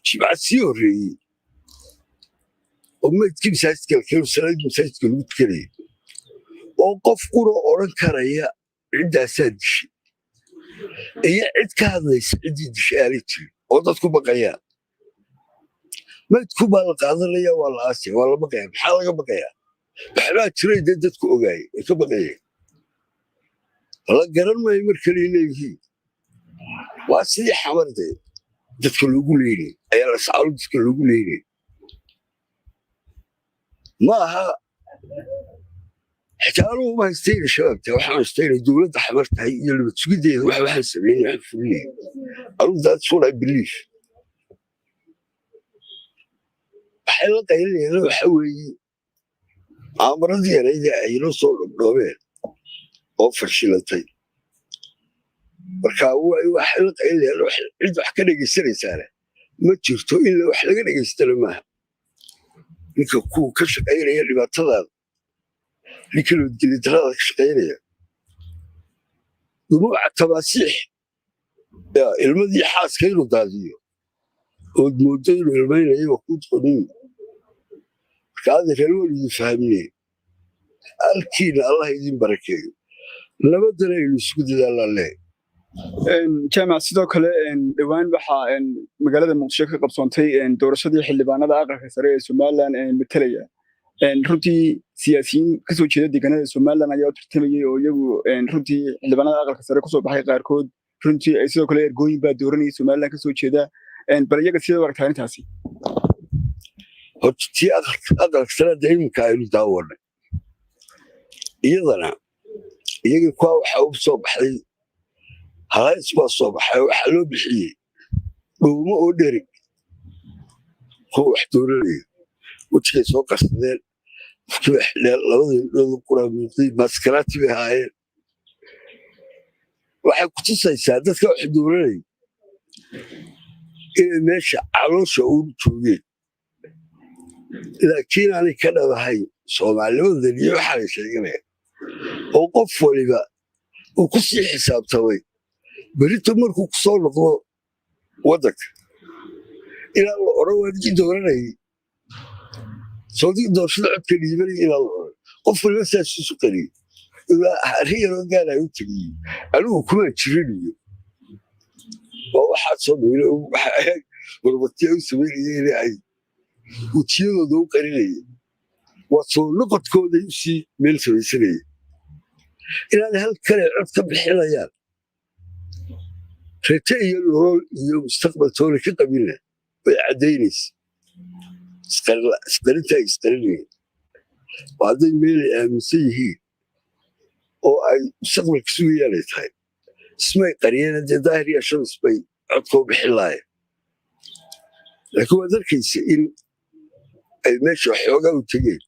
jimcad sii horreeyey oo maydkii masaajidka salaadii masaajidka lagu tukanayay oo qof qura odhan karaya ciddaasaa dishay iyo cid ka hadlaysa ciddii dishay aanay jirin oo dadku baqayaan maydku baa la qaadanaya waa la aasaya waa la baqaya maxaa laga baqayaa waxbaa jiray dee dadku ogaayay ay ka baqayeen la garan maayo markalay leeyihiin waa sidii xamardee dadka loogu leynay ayaa lascaalo dadka loogu leynay ma aha xitaa anugu ma haystayna shabaabta waxaan haystayna dowladda xamar tahay iyo nabad sugiddeeda waxaan sameynay waxaan fulinay anugu that's what I believe waxay la qaylinayaan waxa weeye aamuradii yaraydii ay noo soo dhobdhoobeen oo fashilantay marka waxay la qaylinayaan cid wax ka dhegaysanaysaane ma jirto in wax laga dhegaystana maaha ninka kuwa ka shaqaynaya dhibaatadaada ninka nabadgelyadarada ka shaqaynaya dumuuca tabaasiix ilmadii xaaska inuu daadiyo ood moodo inuu ilmaynayo waa kuu doqoniin marka aada reer welidu fahmine halkiina allah idin barakeeyo nabadana aynu isugu dadaalaan leh jaamac sidoo kale dhowaan waxaa magaalada muqdisho ka qabsoontay doorashadii xildhibaanada aqalka sare ee somaliland matalaya runtii siyaasiyiin kasoo jeeda deegaanada somaliland ayaa u tartamayay oo iyagu runtii xildhibaanada aqalka sare kusoo baxay qaarkood runtii ay sidoo kale ergooyin baa dooranayay somaliland kasoo jeeda bal iyaga sidee u aragtaa arrintaasi horta tii aqalka sanada iminka aynu daawanay iyadana iyagii kuwa waxaa u soo baxday halays baa soo baxay waxaa loo bixiyey dhowmo oo dherig kuwa wax dooranaya wejigay soo qarsadeen labada indhooda quraamiiqday maskaraati bay ahaayeen waxay ku tusaysaa dadka wax dooranaya inay meesha caloosha ugu joogeen laakiin aanay ka dhabahayn soomaalinimadan iyo waxaa la sheeganaya oo qof waliba uu ku sii xisaabtamay berito markuu ku soo noqdo waddanka inaan la odhan waa ninkii dooranayay soodii doorashada codka dhiibanaya inaan la odhan qof waliba saas isu qariyey arrin yaroo gaalaay u tegiyey anigu kumaan jirin iyo waa waxaa soo maylo warbatiya u samaynaya inay ay wejiyadooda u qarinaya waa soo noqodkooday u sii meel samaysanaya inaanay hal kale cod ka bixinayaan rajo iyo nolol iyo mustaqbaltoona ka qabina way caddaynaysa isqarinta ay isqarinayeen oo hadday meelay aaminsan yihiin oo ay mustaqbalka sugayaan ay tahay ismay qariyeen dee daahir iyo shams bay codkoo bixin lahayen laakiin waad arkaysa in ay meesha waxoogaa u tegeen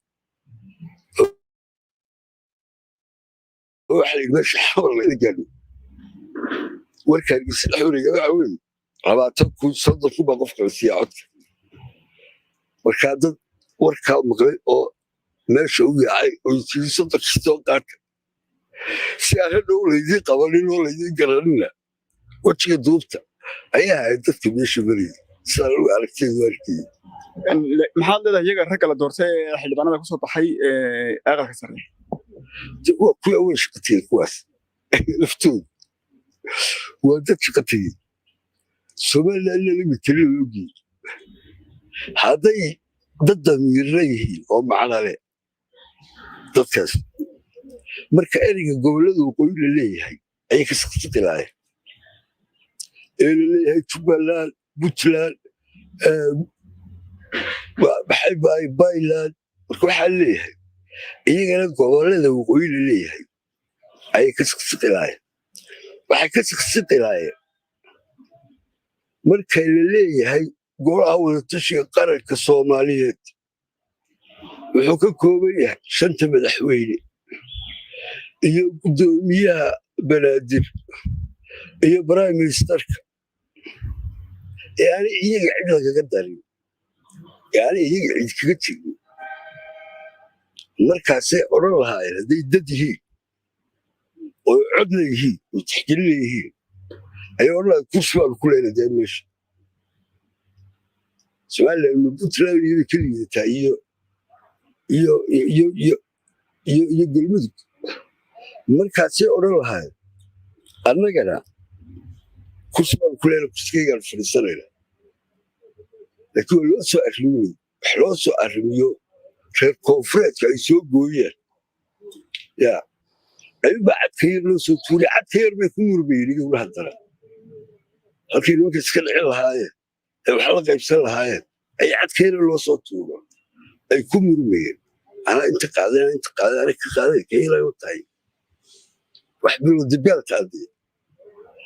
waxa la yidhi meesha xamar laga gaadho warkaargisa dhexwariga waxa weeye 20,000 30,000 baa qofka la siiyaa codka markaa dad warkaa maqlay oo meesha u yaacay oo tii sodonkii soo qaatay si aan hadhow laydiin qabanin oo laydiin garanina wejiga duubta ayaa ahayd dadka meesha marayay sidaan u aragtay waarkii maxaad leedahay iyaga ragga la doortay ee xildhibaanada kusoo baxay aqalka sare waa kuwa awal shaqa tegey kuwaas laftooda waa dad shaqa tegey somaliland la mitali oogii hadday dad damiirna yihiin oo macna leh dadkaas marka ereyga gobollada waqooyi la leeyahay ayay ka saqsaqi lahayen ee la leeyahay jubbaland puntland maxay bahay bayland marka waxaa leeyahay iyagana gobollada waqooyi la leeyahay ayay ka saqsaqi lahayen waxay ka saqsaqi lahayen marka la leeyahay golaha wadatashiga qaranka soomaaliyeed wuxuu ka kooban yahay 5 madaxweyne iyo gudoomiyaha banaadir iyo prime ministerka yani iyaga cid lagaga darin yani iyaga cid kaga tegin markaasay odhan lahaayeen hadday dad yihiin oo cod leeyihiin oo tixgelin leeyihiin ayay odhan lahayen kursi baanu ku leyna dee meesha somaliland puntland iyada ka liidataa iyo galmudug markaasay odhan lahaayeen annagana kursi baanu ku leyna kursigaygaan fadhiisanayna laakiin waa loo soo arriminay wax loo soo arrimiyo reer koonfureedka ay soo gooyaan ya ayuunbaa cadka yar loo soo tuuray cadka yar bay ku murmayeen iyaguna haddana halkii nimanka iska dhicin lahaayeen ee wax la qaybsan lahaayeen ay cadka yar loo soo tuuro ay ku murmayeen anaa inta qaadeen ana ka qaaday kailay u tahay wax bilo dibaal qaadeen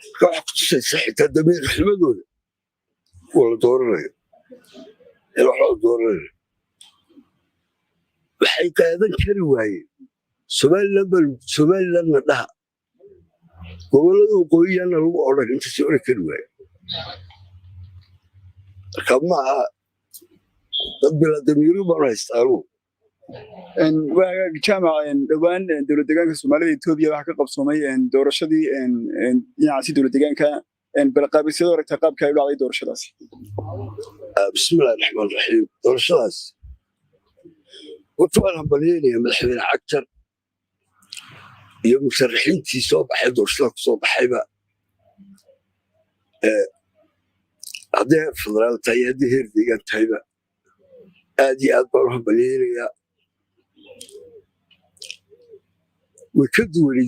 marka waxa ku tusaysa xitaa damiir xumadooda kuwa la dooranayo ee wax loo dooranayo waxay qaadan kari waayeen somalilandna dhaha gobollada waqooyiyaana lagu odhan intaasi odhan kari waaye marka ma aha dad bilaadamiiro baan haystaanu waagaag jaamac dhowaan dowlad deegaanka soomaalida etoobiya waxaa ka qabsoomay doorashadii dhinacaasi dowlad deegaanka balqaabisyada aragta qaabka ay u dhacday doorashadaasi bismillahi raxmaan raxiim doorashadaas horta waan hambalyeynaya madaxweyne cagjar iyo musharaxiintii soo baxay doorashada ku soo baxayba haddii heer federaal tahay iyo haddii heer deegaan tahayba aad iyo aad baan u hambalyeynayaa way ka duwanay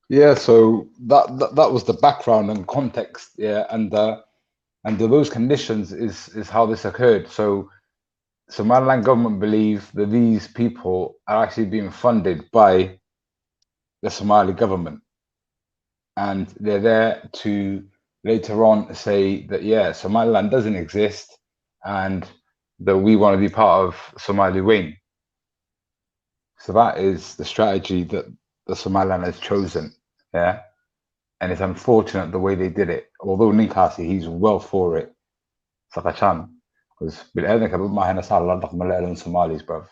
Yeah, so that was the background and context, yeah, and those conditions is how this occurred. So Somaliland government believe that these people are actually being funded by the Somali government, and they're there to later on say that yeah, Somaliland doesn't exist, and that we want to be part of Somali wing. So that is the strategy that the Somaliland has chosen, yeah, and it's unfortunate the way they did it. Although Ninkasi, he's well for it, Sakachan, because Somalis, bruv.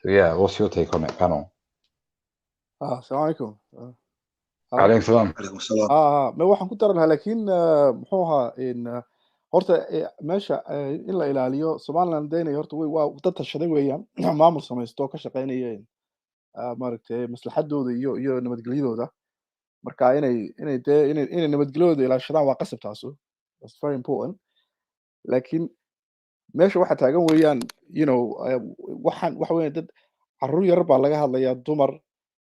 So yeah, what's your take on it, panel? السلام عليكم. عليكم السلام. ما waxaan ku daran lahaa laakiin muxuu ahaa in horta meesha in la ilaaliyo Somaliland inay horta waa dad tashaday weeyaan maamul samaysto ka shaqeynayeen maaragtay maslaxadooda iyo nabadgelyadooda marka inay nabadgelyadooda ilaashadaan waa qasab taaso that's very important laakiin meesha waxa taagan weeyaan waxa weeyaan dad carruur yar baa laga hadlayaa dumar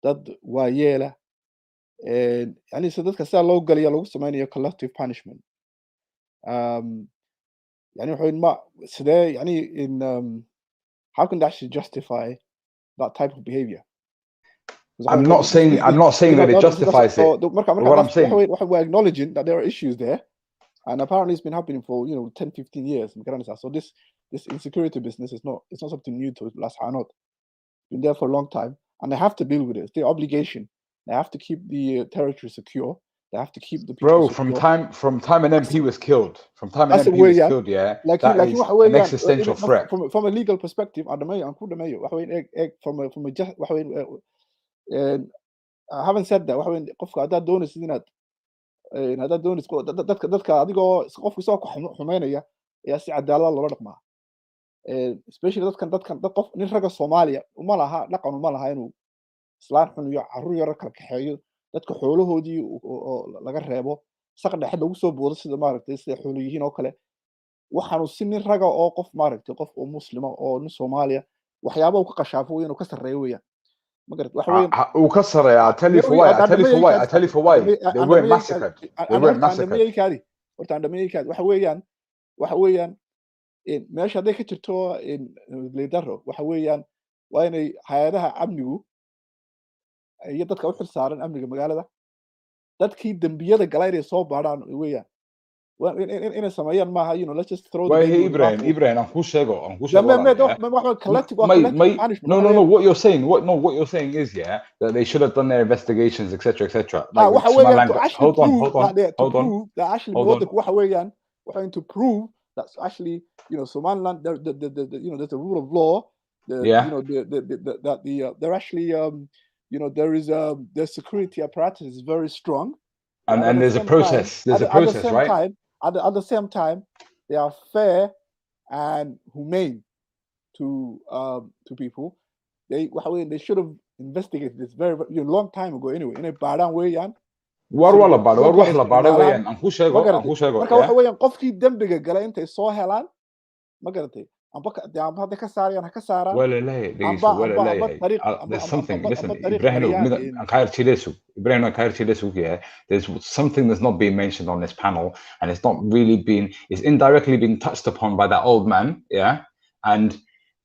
dad waayeela yani si dadka sidaa loo galiya lagu samaynayo collective punishment yani waxa ma sidee yani in how can they actually justify that type of behavior? I'm not saying that it justifies it. What I'm saying, we're acknowledging that there are issues there, and apparently it's been happening for 10, 15 years. So this insecurity business is not something new to Laascaanood. It's been there for a long time, and they have to deal with it. It's their obligation. They have to keep the territory secure, They have to keep the people Bro, secure. from time an MP was killed. From time an That's the MP way, was yeah. killed, yeah. Like That you is waxa an weeyaan existential threat. from a legal perspective, I'm cool damayo. Waxa weeyaan egg from a just waxa weeyaan having said that, waxa weeyaan qofka haddaad doonaysid inaad doonaysid dadka adigoo qofka soo xumeynaya ayaa si cadaalad loola dhaqmaa. Especially dad qof nin raga Soomaaliya uma laha dhaqan uma laha inuu islaan xun iyo carruur yar kala kaxeeyo dadka xoolahoodii oo laga reebo saq dhexe lagu soo boodo sida maaragtay sida xoolo yihiin oo kale waxaanu si nin raga oo qof maaragtay qof oo muslima oo nin Soomaaliya waxyaabo uu ka qashaafo inuu ka sarreeyo weeyaan ma garad waxa weeyaan uu ka sarreeya I tell you for why they were massacred horta andhameeykaadi waxa weeyaan meesha hadday ka jirto leedaro waxa weeyaan waa inay hay-adaha amnigu iyo dadka u xilsaaran amniga magaalada dadkii dembiyada galay inay soo baadhaan weeyaan inay sameeyaan maaha let's just throw the baby with the bathwater. Ibrahim aan ku sheego no what you're saying what you're saying is that they should have done their investigations etc like waxa weeyaan to actually hold on waxa weeyaan to prove that's actually Somaliland there's a rule of law they're actually there is their security apparatus is very strong and there's a process right at the same time they are fair and humane to people they should have investigated this very long time ago anyway inay baadhaan weeyaan war wax la baadho weeyaan aan ku sheego marka waxa weeyaan qofkii dembiga galay intay soo helaan ma garatay amba hadda ka saarayaan ha ka saaraan there's something listen Ibrahim there's something that's not being mentioned on this panel and it's not really it's indirectly being touched upon by that old man and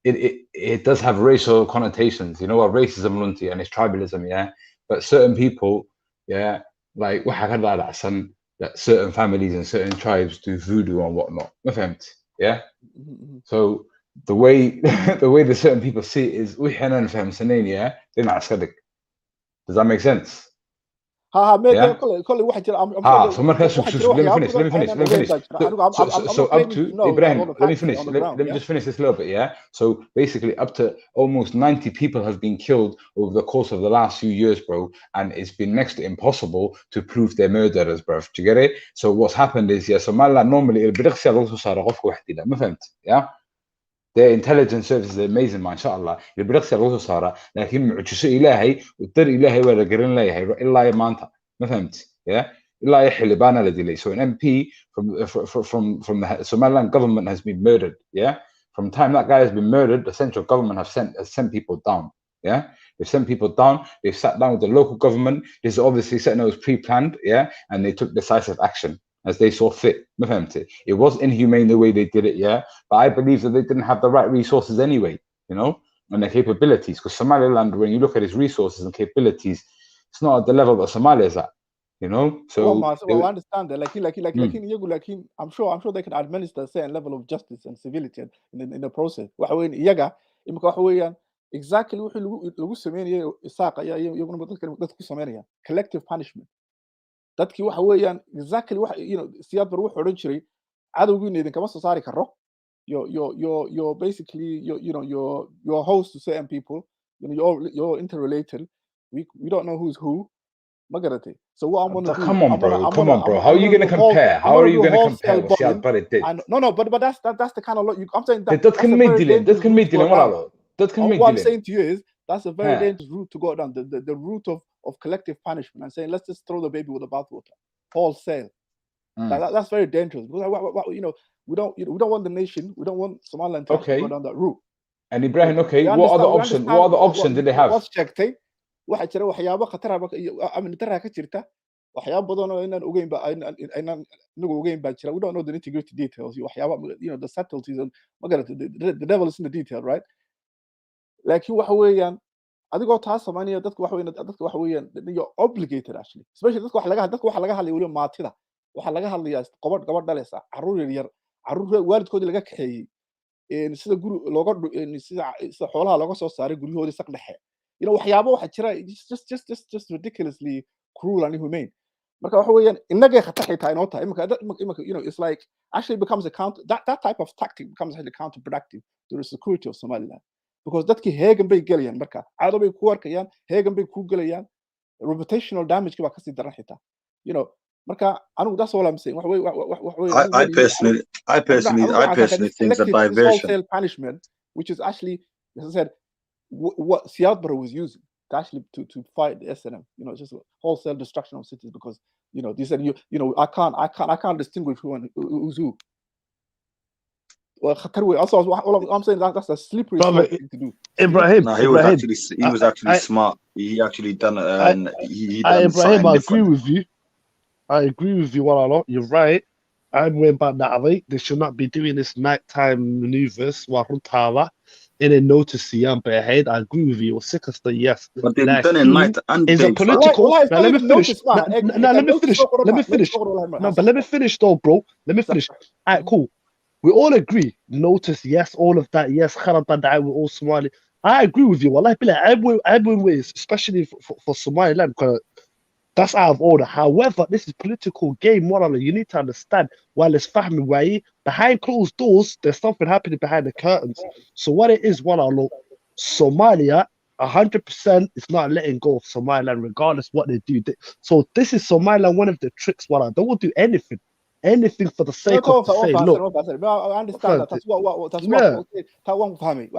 it does have racial connotations racism lunti and it's tribalism but certain people like waxa ka dhaadhacsan that certain families and certain tribes do voodoo and whatnot so the way the certain people see it is وحنا فهمسنين dhinac iska dhig does that make sense كل واحد so markaas let me finish so up to Ibrahim let me just finish this little bit so basically up to almost 90 people have been killed over the course of the last few years bro and it's been next to impossible to prove their murderers bro do you get it so what's happened is Somaliland normally البرغسي لو صار قفك واحد لا ما فهمت their intelligence services are amazing ما شاء الله البرغسي لو صار لكن معجزة إلهي والدر إلهي ولا قرن لا إلا ما أنت ما فهمت إلا يحل بانا لدي so an MP from the Somaliland government has been murdered from the time that guy has been murdered the central government has sent people down they've sent people down they've sat down with the local government this is obviously something that was pre-planned and they took decisive action as they saw fit it was inhumane the way they did it but I believe that they didn't have the right resources anyway and their capabilities because Somaliland when you look at its resources and capabilities it's not at the level that Somalia is at so I understand that like I'm sure they can administer a certain level of justice and civility in the process waxa weyn iyaga imika waxa weeyaan exactly wixii lagu sameeyay isaaq ayaa iyaguna dadku sameeyaan collective punishment dadkii waxa weeyaan exactly waxa siyaad bar wuxuu oran jiray cadowgiina idin kama soo saari karo you're basically you're host to certain people you're interrelated we don't know who's who Magarate. So what I'm gonna do? Come on, bro. How are you gonna compare? How are you gonna compare what Siad Barre did? No, but that's the kind of I'm saying that can make dealing. That can make dealing. What I'm saying to you is that's a very dangerous route to go down. The route of collective punishment and saying let's just throw the baby with the bathwater, wholesale. That's very dangerous because we don't want the nation. We don't want Somaliland to go down that route. And Ibrahim, what other option did they have? waxa jira waxyaabo khatar ah amni darra ka jirta waxyaabo badan oo inaan ogeyn ba inaan nagu ogeyn ba jira we don't know the nitty-gritty details waxyaabo the subtleties and the devil is in the detail right laakiin waxa weeyaan adigoo taas sameynaya dadku waxa weeyaan you're obligated actually especially dadku waxa laga hadlay wali maatida waxa laga hadlayaa gabadh dhalaysa caruur waalidkoodii laga kaxeeyay sida guri looga sida xoolaha looga soo saaray guryahoodii saq dhexe waxyaabo waxa jira just ridiculously cruel and inhumane marka waxa weeyaan inagay khatar xitaa inoo tahay imika you know it's like actually becomes a that type of tactic becomes actually counterproductive to the security of Somaliland because dadkii heegan bay gelayaan marka caado bay ku arkayaan heegan bay ku gelayaan reputational damage baa kasii daran xitaa you know marka anigu that's all I'm saying I personally think that diversion wholesale punishment which is actually as I said what Siad Barre was using to actually to fight the SNM, you know, just wholesale destruction of cities because you know they said you know I can't distinguish who's who. Well, also I'm saying that's a slippery slope thing to do. Ibrahim, no, he was actually smart. He actually done he done Ibrahim, I agree different. with you. I agree with you, Walala. You're right. I'm going back that way. They should not be doing this nighttime maneuvers. In a notice, ahead. I agree with you. Sickest, yes. But they've done it night and is day. a political. Now, let me finish. Let me finish. No, but let me finish though, bro. Let me finish. All right, cool. We all agree. Notice, yes, all of that. Yes, we're all Somali. I agree with you. Wallahi, everyone ways, especially for Somaliland, because that's out of order. However, this is political game. You need to understand. While it's family way behind closed doors, there's something happening behind the curtains. So what it is, Somalia, 100% is not letting go of Somaliland, regardless what they do. So this is Somaliland. One of the tricks. They will do anything for the sake of to say, look. I understand that. That's what that one family.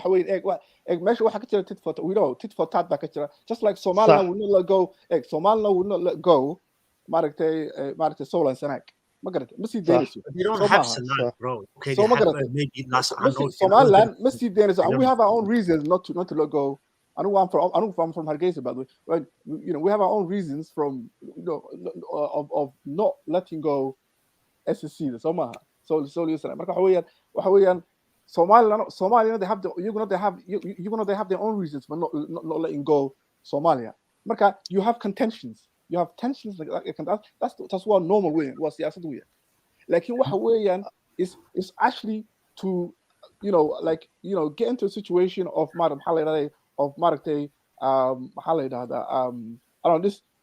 Tit for tat back. Just like Somaliland will not let go. Somaliland will not let go. Marakte Sol and Sanak. You don't have Sanak, bro. Okay, so maybe Somaliland, and we have our own reasons not to let go. I know I'm from Hargeisa, by the way. Right? You know, we have our own reasons from of not letting go. SSC the Somaha. So listen. Somalia they have their own reasons for not letting go Somalia. Marka you have contentions. You have tensions like that's what normal way was the asset way. Like waxa weeyaan is actually to get into a situation of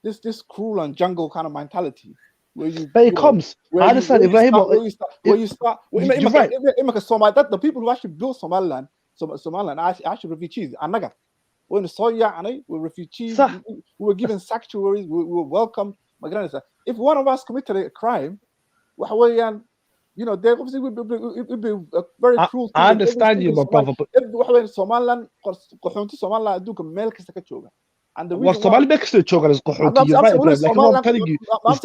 this cruel and jungle kind of mentality. Where you comes. I understand. Where you start. That the people who actually built Somaliland are actually refugees. Anaga. When we're refugees. We were given sanctuaries. We were welcomed. If one of us committed a crime, you know, there obviously would be a very cruel thing. I understand you, my brother, but Somaliland, Somaliland, do male kasta and the reason Somali makes the choker is Qahuti. You're right, Ibrahim. Like what I'm telling you, it's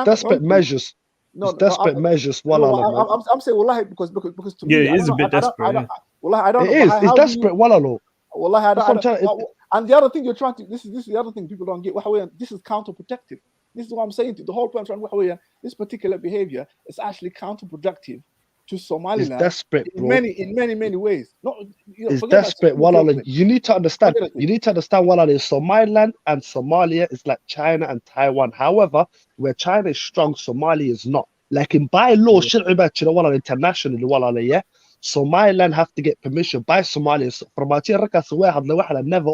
desperate measures. No, desperate measures. I'm saying wallahi because to me, it is a bit desperate. I don't know. It is. It's desperate. Wallahi. And the other thing you're trying to this is the other thing people don't get. This is counterproductive. This is what I'm saying. The whole point of this particular behavior is actually counterproductive to Somaliland. It's desperate, bro. In many ways. It's desperate. Wallahi. You need to understand. Wallahi. Somaliland and Somalia is like China and Taiwan. However, where China is strong, Somalia is not. Like in by law, internationally, wallahi, yeah. Somaliland have to get permission by Somalia. From never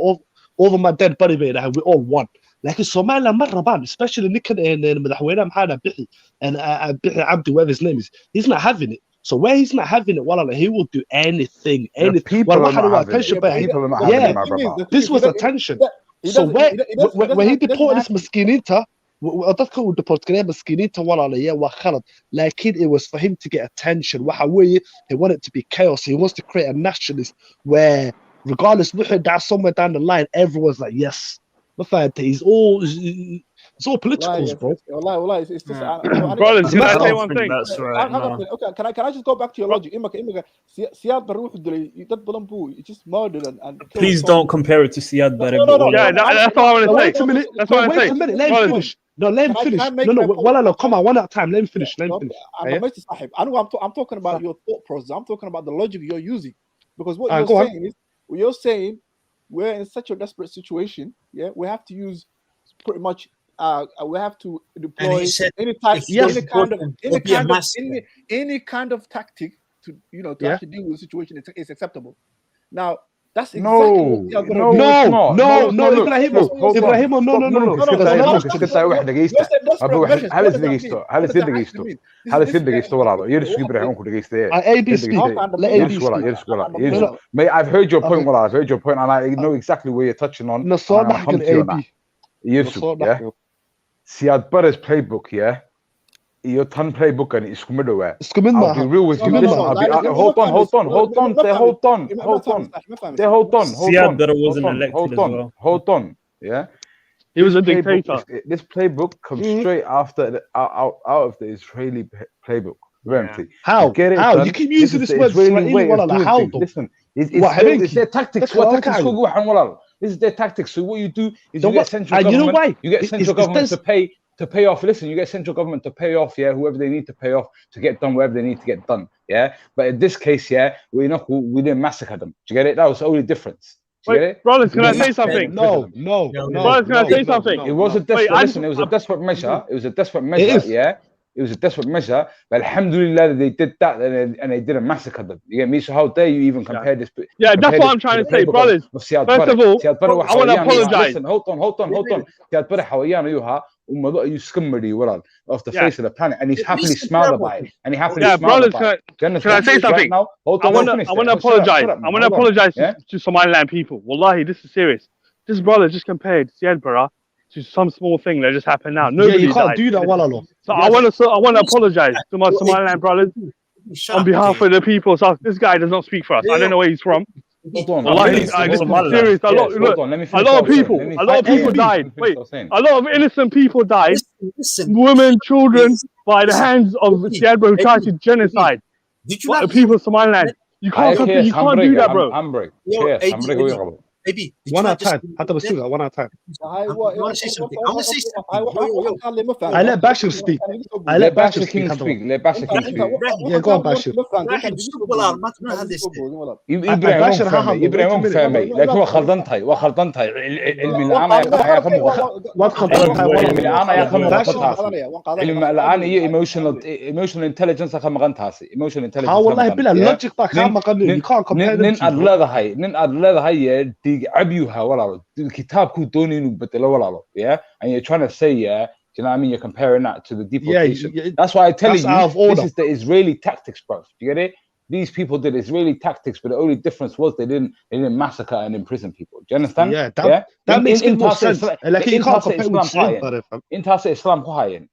over my dead body, we all won. Like in Somaliland, especially Bixi and Abdi, whatever his name is, he's not having it. So where he's not having it, wallahi, he will do anything. People are not having it. This was attention. So when he deported this Maskininta, dadka uu deportgareeya maskiiniinta walaalayaa waa khalad laakiin it was for him to get attention waxa weeye he wanted to be chaos. He wants to create a nationalist where regardless wixii dhaca somewhere down the line everyone's like yes ma fahantay it's all politicals, bro. Wallahi, it's just brothers, can I say one thing? That's right. No. Okay, can I just go back to your logic? Siad Barre wuxuu dilay dad badan buu just murdered and please don't compare it to Siad Barre. Yeah, that's what I want to say. Wait a minute. Wait a minute. Let him finish. No, let him finish. No, come on, one at a time. Let him finish. I'm talking about your thought process. I'm talking about the logic you're using. Because what you're saying, we're in such a desperate situation. Yeah, we have to use pretty much. We have to deploy any kind of tactic to actually deal with the situation. It's acceptable. Now, That's exactly what Siad Barre did. No, Ibrahimo, no. هل سيدك ولا يرسل إبراهيم كل جيست May I've heard your point. Well, I've heard your point, and I know exactly where you're touching on. I'm come to you on that. Yeah. Siad Barre's playbook, yeah. Your ton playbook and it's committed away. I'll be real with you. Listen, hold on. Siad Barre wasn't elected as well. Hold on. Yeah. He was a dictator. This playbook comes straight after out of the Israeli playbook. How? You keep using this word Israeli. How? Listen, it's their tactics. This is their tactics. So what you do is you get central government. You know why? You get central government to pay off. Listen, you get central government to pay off, whoever they need to pay off to get done whatever they need to get done, But in this case, we didn't massacre them. Do you get it? That was the only difference. Wait, Rollins, can I say something? No. Rollins, can I say something? It was a desperate. Listen, it was a desperate measure. It was a desperate measure. It was a desperate measure, but alhamdulillah they did that and they didn't massacre them. You get me? So how dare you even compare this? Yeah, that's what I'm trying to say, brothers. First of all, I want to apologize. Listen, hold on. Siad Barre حويان أيها ومضى يسكمري ورا off the face of the planet, and he's happily smiled by it. And he happily smiled by it. Can I say something? I want to apologize. I want to apologize to Somaliland people. Wallahi, this is serious. This brother just compared Siad Barre to some small thing that just happened now. Nobody you can't died. do that, Walalo. So I want to apologize to my Somaliland brothers on behalf of the people. So this guy does not speak for us. I don't know where he's from. Hold on. This is serious. A lot of people died. Wait, a lot of innocent people died. Women, children, by the hands of Siad Barre who tried to genocide the people of Somaliland. You can't do that, bro. Maybe one at a time. One at a time. I want to say something. I let Bashir speak. I let Bashir King speak. Yeah, go on, Bashir. إبراهيم فهمي لكن هو خلطنتي علم الآن علم الآن هي emotional intelligence أخذ مغنتاسي emotional intelligence. ها والله بلا logic باك هم مغني. نن أدلة هاي عبيوها ولا الكتاب كودوني نبتله ولا and you're trying to say you know what I mean, you're comparing that to the deportation. That's why I tell you this is the Israeli tactics, bro. Do you get it? These people did Israeli tactics, but the only difference was they didn't massacre and imprison people. Do you understand? That makes more sense. Like you can't compare with Islam قهاين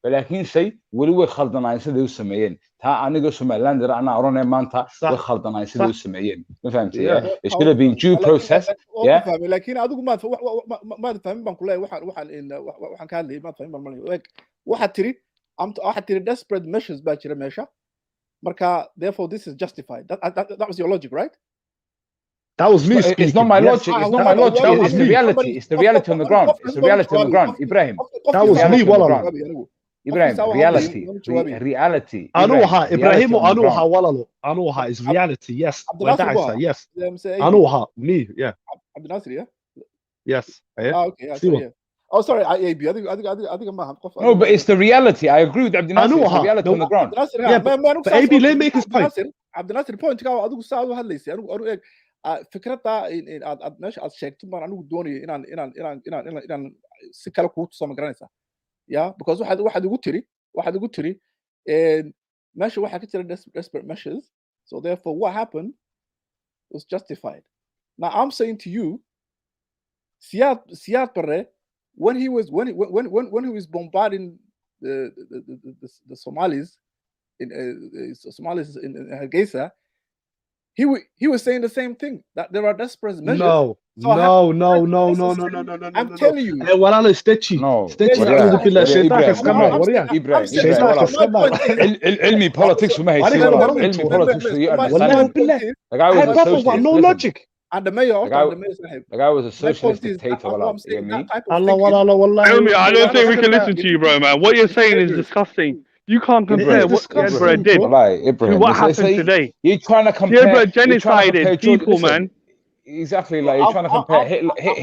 ولكن شيء ولو خلطنا يصير سمعين تا أنا جو سوماليلاند أنا أرونا مانتا وخلطنا يصير سمعين ما فهمتي it should have been due process لكن أدوك ما تفهم بنقول له واحد كان لي ما تفهم بنقول واحد تري desperate measures باكر ماشى مركا therefore this is justified that was your logic, right? That was me speaking. It's not my logic. It's not my logic. It's the reality. It's the reality on the ground. It's the reality on the ground. Ibrahim. That was me. Ibrahim, reality. أنوها إبراهيم وأنوها أنوها is reality. Yes. Yes. أنوها me. Yeah. عبد الناصر, yeah. Yes. Okay. Oh, sorry. I think I'm No, but it's the reality. I agree with Abdi Nasser. It's the reality on the ground. Yeah, but AB, let me make his point. عبد الناصر point كاو أدوك ساعة هالليس أنا فكرتها إن ماشي أشيك ثم أنا دوني إن سكالة كوت صام جرانسا yeah because واحد يقول تري ماشي واحد كتير desperate measures so therefore what happened was justified. Now I'm saying to you Siad Barre when he was bombarding the Somalis in Hargeisa, he was saying the same thing that there are desperate measures. No. I'm telling you. ولا لا استتشي. أعوذ بالله الشيطان كسكما. علمي politics وما هي علمي politics والله بالله. No logic. And the mayor, the guy was a socialist dictator. Allah. I don't think we can listen to you, bro, man. What you're saying is disgusting. You can't compare what Siad Barre did to what happened today. You're trying to compare. Siad Barre genocided people, man. Exactly, like you're trying to compare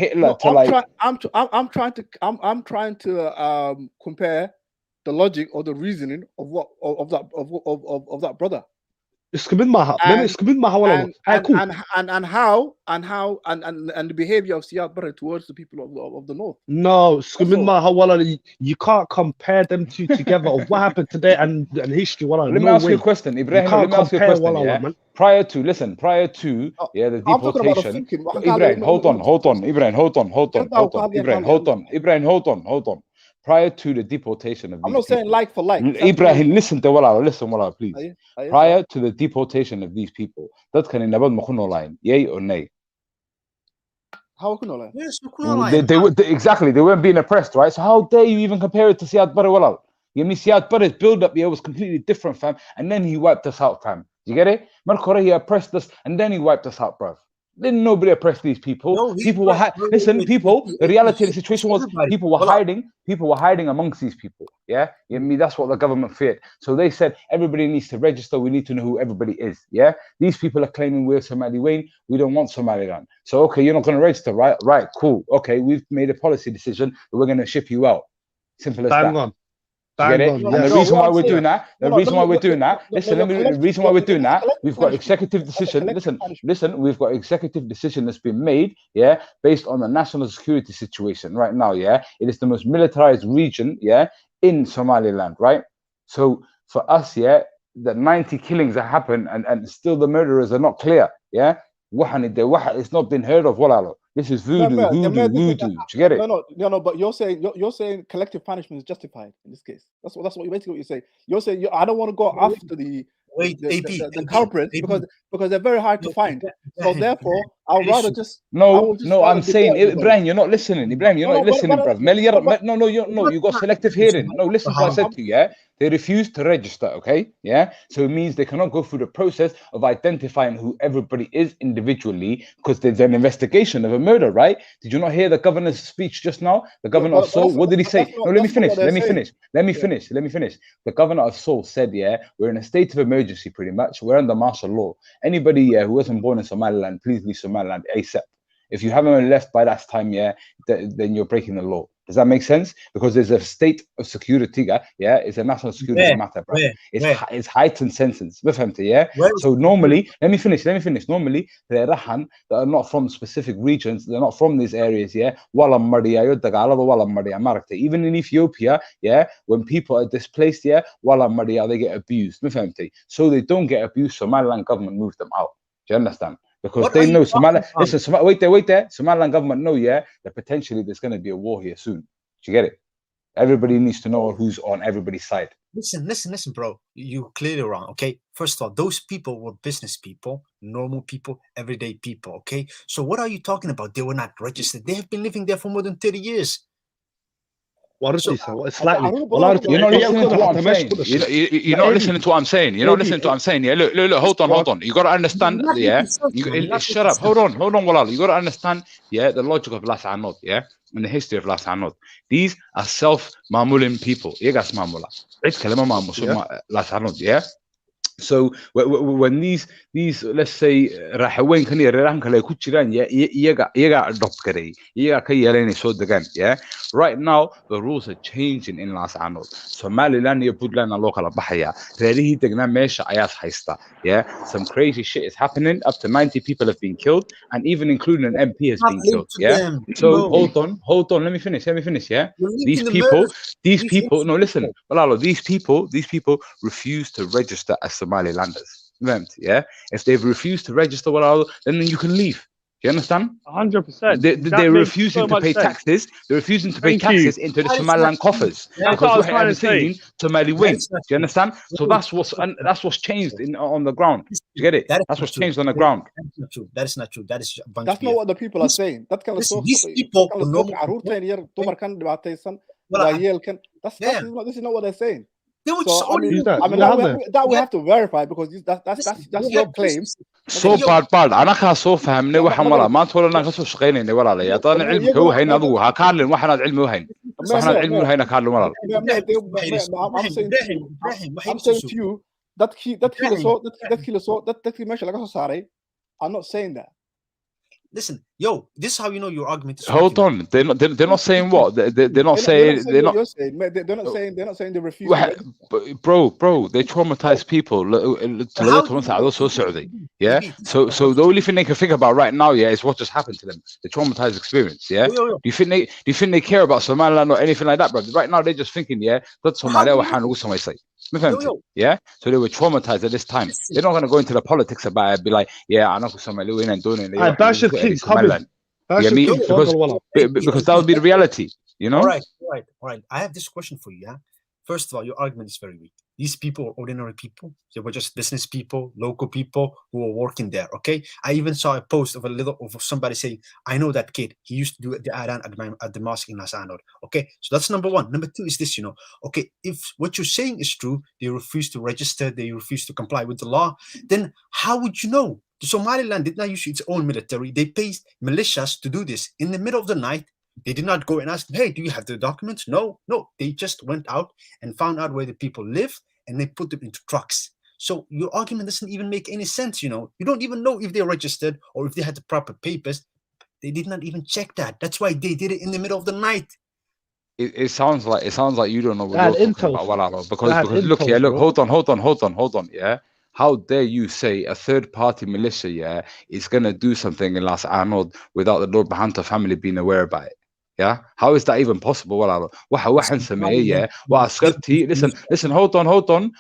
Hitler to like. I'm trying to compare the logic or the reasoning of that brother. Isku mid maaha. Mema isku mid maaha walaalo. Cool. And the behavior of Siad Barre towards the people of the north. No, isku mid maaha walaalo. You can't compare them two together of what happened today and history. Walaalo. Let me ask you a question, Ibrahim. Let me ask you a question. Yeah? Prior to the deportation. Ibrahim, hold on. Ibrahim, hold on. Prior to the deportation of these I'm not saying like for like. Ibrahim, listen, Walala, please. Prior to the deportation of these people, that can never line, yay or nay? How can I? Yes, exactly, they weren't being oppressed, right? So how dare you even compare it to Siad Barre Walala? You mean Siad Barre's build-up was completely different, fam, and then he wiped us out, fam. You get it? Markore, he oppressed us, and then he wiped us out, bruv. Didn't nobody oppress these people? No, people were the reality of the situation was people were hiding amongst these people. Yeah, I mean that's what the government feared. So they said everybody needs to register. We need to know who everybody is. Yeah, these people are claiming we're Somali Wayne. We don't want Somaliland. So okay, you're not going to register, right? Right, cool. Okay, we've made a policy decision that we're going to ship you out. Simple as that. Get it? And the reason why we're doing that, we've got executive decision. Listen, we've got executive decision that's been made, yeah, based on the national security situation right now, yeah. It is the most militarized region, yeah, in Somaliland, right? So for us, yeah, the 90 killings that happen and still the murderers are not clear, yeah. It's not been heard of, walalo. This is voodoo. Do you get it? No. But you're saying collective punishment is justified in this case. That's what you're saying. You're saying I don't want to go after the culprits because they're very hard to find. So therefore, I'll rather just I'm saying, Ibrahim, you're not listening. Ibrahim, you're not listening, bro. No, you got selective hearing. No, listen to what I said to you. Yeah, they refuse to register. Okay, yeah. So it means they cannot go through the process of identifying who everybody is individually because there's an investigation of a murder, right? Did you not hear the governor's speech just now? The governor of Seoul. What did he say? No, let me finish. Let me finish. The governor of Seoul said, yeah, we're in a state of emergency, pretty much. We're under martial law. Anybody who wasn't born in Somaliland, please leave Somaliland ASAP. If you haven't left by that time, yeah, then you're breaking the law. Does that make sense? Because there's a state of security, yeah, it's a national security matter, bro. It's heightened sentence. Yeah. So normally, let me finish. Normally, the Rahan that are not from specific regions, they're not from these areas, yeah. Even in Ethiopia, yeah, when people are displaced, yeah, they get abused. So they don't get abused. Somaliland government moves them out. Do you understand? Because they know Somaliland. Listen, wait there. Somaliland government know, yeah, that potentially there's going to be a war here soon. Do you get it? Everybody needs to know who's on everybody's side. Listen, bro. You're clearly wrong. Okay. First of all, those people were business people, normal people, everyday people. Okay. So what are you talking about? They were not registered. They have been living there for more than 30 years. What is this? Slightly. You're not listening to what I'm saying. You're not listening to what I'm saying. Yeah, look. Hold on. You got to understand. Yeah. Shut up. Hold on, Walala. You got to understand. Yeah, the logic of Laascaanood. Yeah, and the history of Laascaanood. These are self-mamulim people. Yegas mamula. It's kalama Laascaanood. Yeah. So when these let's say rahaweyn kan yaran kale ku jiraan iyaga adopt garay iyaga ka yeelanay soo degan, yeah. Right now the rules are changing in Laascaanood. Somaliland iyo Puntland loo kala baxaya. Reerihii degnaa meesha ayaad haysta, yeah. Some crazy shit is happening. Up to 90 people have been killed, and even including an MP has been killed, yeah. So hold on, let me finish, yeah. These people no, listen, Malalo, these people refuse to register as Somalilanders. Yeah, if they've refused to register, then you can leave. Do you understand? 100%. They're refusing to pay taxes. They're refusing to pay taxes into the Somaliland coffers because we're seeing Somali Wayne. Do you understand? So that's what's changed on the ground. Do you get it? That's what's changed on the ground. That is not true. That is a bunch That's not what the people are saying. That kind of stuff. These people, this is not what they're saying. So, that we have to verify because that's your claims. So bad. أنا so فهمني وحنا ولا ما تقول أنا كسو شقيني ولا لا يا طالع علمك هو هين أضوها كارلين وحنا علمه وهين علمه هين كارلين ولا. I'm saying to you that killer so that killer measure like sorry. I'm not saying that. listen, yo, this is how you know your argument is Hold on, they're not saying what they're not saying what you're saying. They're not saying they refuse to register. Bro, they traumatize people. Yeah. So the only thing they can think about right now, yeah, is what just happened to them, the traumatized experience. Yeah. Do you think they care about Somaliland or anything like that, bro? Right now they're just thinking, yeah, that's Somalia. Yeah. So they were traumatized at this time. They're not gonna go into the politics about it, be like, yeah, I'm not Somali and doing it. That should keep coming. Because that would be the reality, you know. All right. I have this question for you. Yeah. First of all, your argument is very weak. These people are ordinary people. They were just business people, local people who were working there. Okay. I even saw a post of somebody saying, "I know that kid. He used to do the adhan at the mosque in Laascaanood." Okay. So that's number one. Number two is this. Okay, if what you're saying is true, they refuse to register, they refuse to comply with the law. Then how would you know? The Somaliland did not use its own military. They paid militias to do this in the middle of the night. They did not go and ask, hey, do you have the documents? No. They just went out and found out where the people live and they put them into trucks. So your argument doesn't even make any sense. You don't even know if they're registered or if they had the proper papers. They did not even check that. That's why they did it in the middle of the night. It sounds like you don't know what you're talking about, because look, hold on, yeah. How dare you say a third-party militia, yeah, is gonna do something in Laascaanood without the Lord Bahanta family being aware about it? Yeah, how is that even possible? Listen, hold on.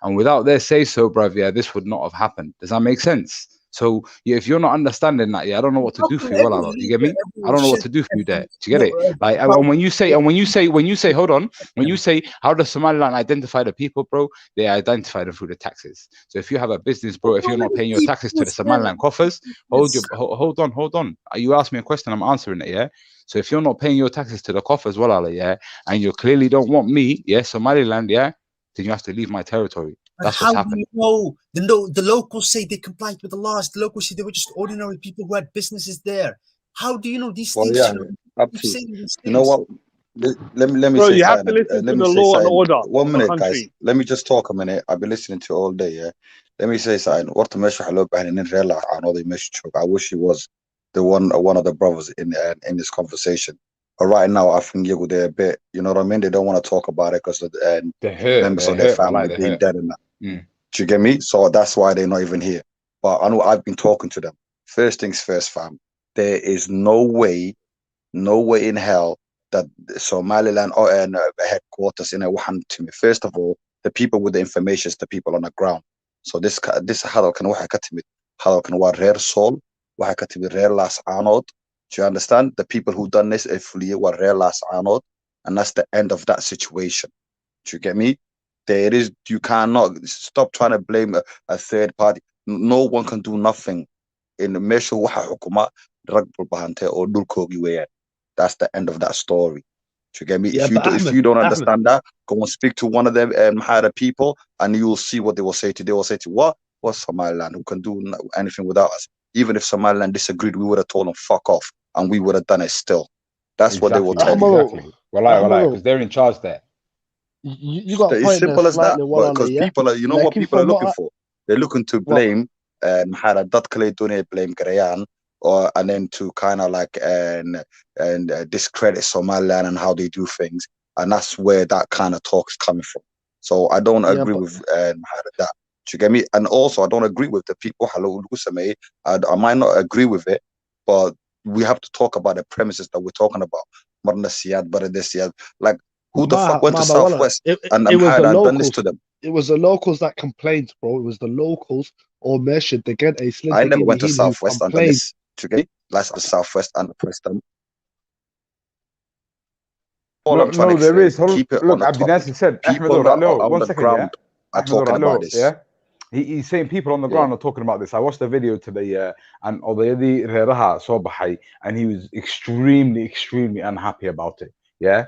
And without their say so, bruv, yeah, this would not have happened. Does that make sense? So yeah, if you're not understanding that, yeah, I don't know what to do for you. You get me? I don't know what to do for you there. Do you get it? Like, and when you say, hold on, when you say, how does Somaliland identify the people, bro? They identify them through the taxes. So if you have a business, bro, if you're not paying your taxes to the Somaliland coffers, hold on. You asked me a question, I'm answering it, yeah. So if you're not paying your taxes to the coffers, yeah, and you clearly don't want me, yeah, Somaliland, yeah, then you have to leave my territory. That's what's happening. How do you know? The locals say they complied with the laws. The locals say they were just ordinary people who had businesses there. How do you know these things? Yeah, absolutely. You know what? Let me Bro, say you have to something. listen to the law and order. 1 minute, guys. Let me just talk a minute. I've been listening to you all day. Yeah. Let me say something. What I wish he was one of the brothers in this conversation. But right now, I think they're a bit. You know what I mean? They don't want to talk about it because of the members of their family being dead and that. Do you get me? So that's why they're not even here. But I know I've been talking to them. First things first, fam. There is no way in hell that Somaliland or headquarters in a Wuhan to me. First of all, the people with the information is the people on the ground. So this hadal kan waxa ka timid hadal kan waa reer Sool waxa ka timid reer Laascaanood. Do you understand? The people who done this fully were reer Laascaanood, and that's the end of that situation. Do you get me? You cannot stop trying to blame a third party. No one can do nothing in the meesha waxa xukuma rag bulbahante oo dhulkoogi weeyaan. That's the end of that story. Do you get me? Yeah, if you don't understand that, go and speak to one of them Mahara people, and you will see what they will say to you. They will say to you, what's Somaliland? Who can do anything without us? Even if Somaliland disagreed, we would have told them fuck off, and we would have done it still. That's what they will tell you. Exactly. Because they're in charge there. You got it's simple as that. Because people are, what people are looking for? They're looking to blame Mahara blame Garayan, and then to kind of like and discredit Somaliland and how they do things, and that's where that kind of talk is coming from. So I don't agree with that. Do you get me? And also I don't agree with the people. I might not agree with it, but we have to talk about the premises that we're talking about. Like who the fuck went to Southwest and done this to them? It was the locals that complained, bro. It was the locals or measured the get a I never went to Southwest and done this. That's the Southwest and the Preston. No, there is. Look, Abdinasi said, people on the ground are talking about this. Yeah, he's saying people on the ground are talking about this. I watched the video today, and already Reeraha saw Bahay, and he was extremely unhappy about it. Yeah.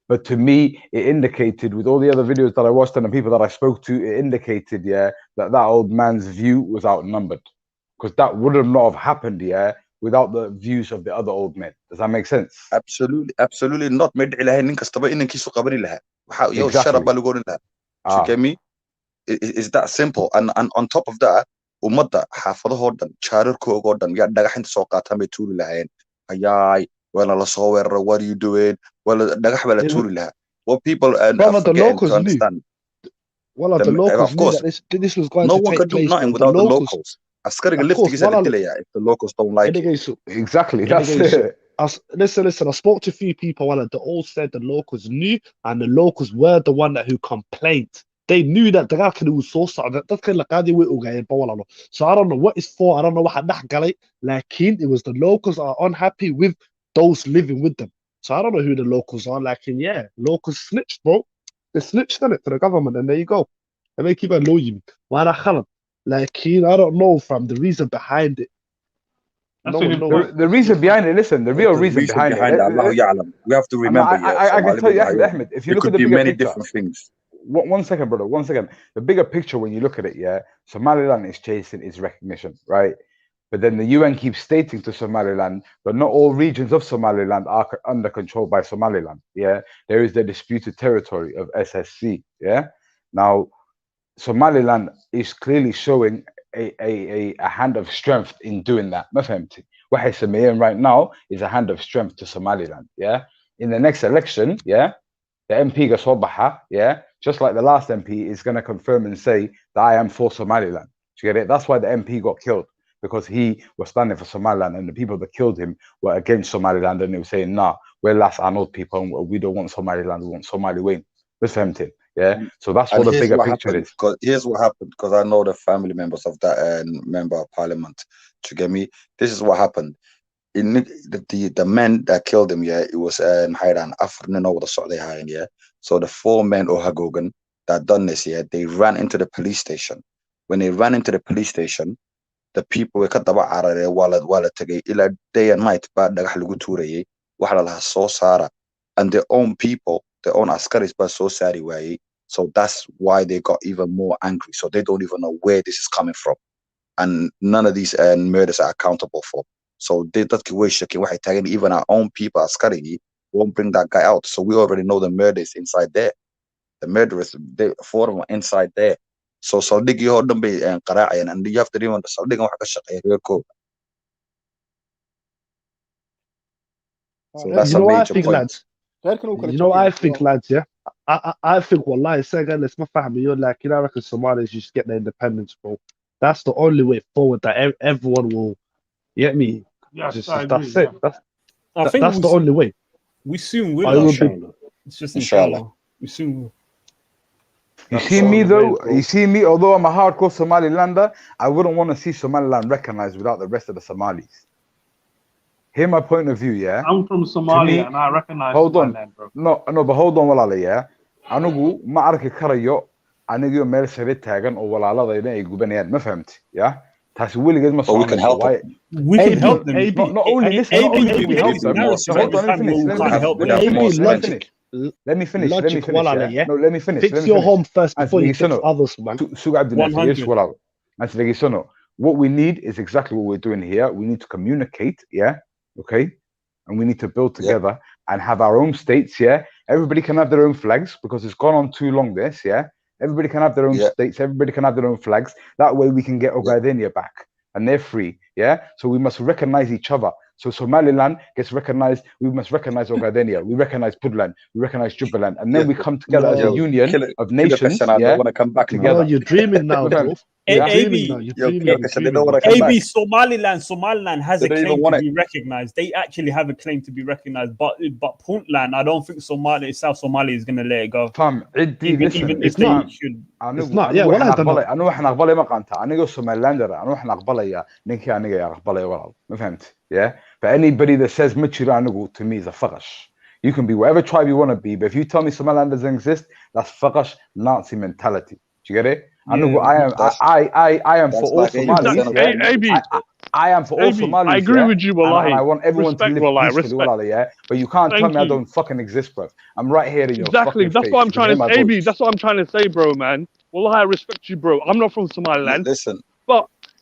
But to me, it indicated, with all the other videos that I watched and the people that I spoke to, it indicated, yeah, that old man's view was outnumbered. Because that would have not have happened, yeah, without the views of the other old men. Does that make sense? Absolutely not. Shut up, you get me? It's that simple. And on top of that, ummadda xaafadahoo dhan jaararkoogoo dhan yaa dhagaxinta soo qaataan bay tuuri lahaayeen hayaay waana la soo weeraro what are you doing dhagax baa la tuuri lahaa what people Brother, the forgetting locals to knew. understand Well, the locals of knew course that this was going no to one take can do place. nothing Bro. without the locals, locals askariga of course, liftigiisa la dilayaa if the locals don't like it exactly that's it. Listen. I spoke to a few people, and they all said the locals knew, and the locals were the one who complained. They knew that the guy was so sad that so I don't know what it's for. I don't know what like it was the locals are unhappy with those living with them. So I don't know who the locals are. Like, yeah, locals snitched, bro. They snitched on it to the government, and there you go. And they keep annoying me. Like, I don't know from the reason behind it. That's a good No, point. The reason behind it, listen, the real reason behind it. Allahu Ya'lam. We have to remember, I can tell you, Ahmed, if you it look could at the be bigger many picture, different things. one second, brother, 1 second. The bigger picture, when you look at it, yeah, Somaliland is chasing its recognition, right? But then the UN keeps stating to Somaliland, but not all regions of Somaliland are under control by Somaliland. Yeah, there is the disputed territory of SSC. Yeah, now Somaliland is clearly showing a hand of strength in doing that. ما فهمتي؟ waxay sameeyeen right now is a hand of strength to Somaliland. Yeah, in the next election, yeah, the MP ga soo baxa, yeah, just like the last MP is going to confirm and say that I am for Somaliland. Do you get it? That's why the MP got killed, because he was standing for Somaliland, and the people that killed him were against Somaliland, and they were saying, nah, we're Laascaanood people, and we don't want Somaliland, we want Somali wing. That's empty. Yeah, so that's what the bigger picture is. Here's what happened, because I know the family members of that member of parliament. To get me, this is what happened. In the men that killed him, yeah, it was Hairan Afrin over the Saudi Hayan, yeah. So the 4 men Ohagogan that done this, yeah, they ran into the police station. When they ran into the police station, the people were cut while day and night, and their own people, their own askaris, but so sad way. So that's why they got even more angry. So they don't even know where this is coming from, and none of these murders are accountable for. So they even our own people askari won't bring that guy out. So we already know the murder is inside there. The murderers, they 4 of them inside there. So saldigi ho dhan bay qaraacayan, and you have to remember saldigan waxa ka shaqeeya reerkooda. So that's you know a what I major think, point. lads? You know what I think, lads, yeah? I think, wallahi, second, let's not fahmi, you're like, I reckon Somalis just get their independence, bro. That's the only way forward that everyone will, you get me? Yes, I agree. That's it. I think that's the only way. We soon will. It's just inshallah. We soon will. You see me though, although I'm a hardcore Somalilander, I wouldn't want to see Somaliland recognized without the rest of the Somalis. Hear my point of view, yeah? I'm from Somalia and I recognize Somaliland, bro. No, but hold on, walaala, yeah? Anigu ma arki karayo anigu meel sare taagan oo walaaladayna ay gubanayaan, ma fahamti? Yeah? Taasi weligeed ma But we can help them. We can help them. Not only listen, not only can we help them. Hold on, let me finish. Logic, No, let me finish. Fix your home first before you fix others, man. What we need is exactly what we're doing here. We need to communicate, yeah? Okay? And we need to build together and have our own states, yeah? Everybody can have their own flags because it's gone on too long, this, yeah? Everybody can have their own states. Everybody can have their own flags. That way we can get Ogaden back and they're free, yeah? So we must recognize each other. So Somaliland gets recognized. We must recognize Ogadenia. We recognize Puntland. We recognize Jubaland. And then we come together as a union of nations, yeah? Want to come back together. You're dreaming now, bro. AB Somaliland has a claim to be recognized. They actually have a claim to be recognized, but Puntland, I don't think South Somalia is going to let it go. Even if they should. It's not. Yeah, what has done? أنا وإحنا أقبله ما قانته. أنا جو Somalilander. أنا وإحنا أقبله يا نكى أنا يا أقبله يا ولد. ما فهمت? Yeah. But anybody that says Michiranagu to me is a fagash. You can be whatever tribe you want to be, but if you tell me Somaliland doesn't exist, that's fagash Nazi mentality. Do you get it? I am for all Somalis. I am for all Somalis. I agree with you, wallahi. And I want everyone to live peacefully, wallahi, yeah. But you can't tell me I don't fucking exist, bro. I'm right here in your fucking face. That's what I'm trying to say, AB. That's what I'm trying to say, bro, man. Wallahi, I respect you, bro. I'm not from Somaliland.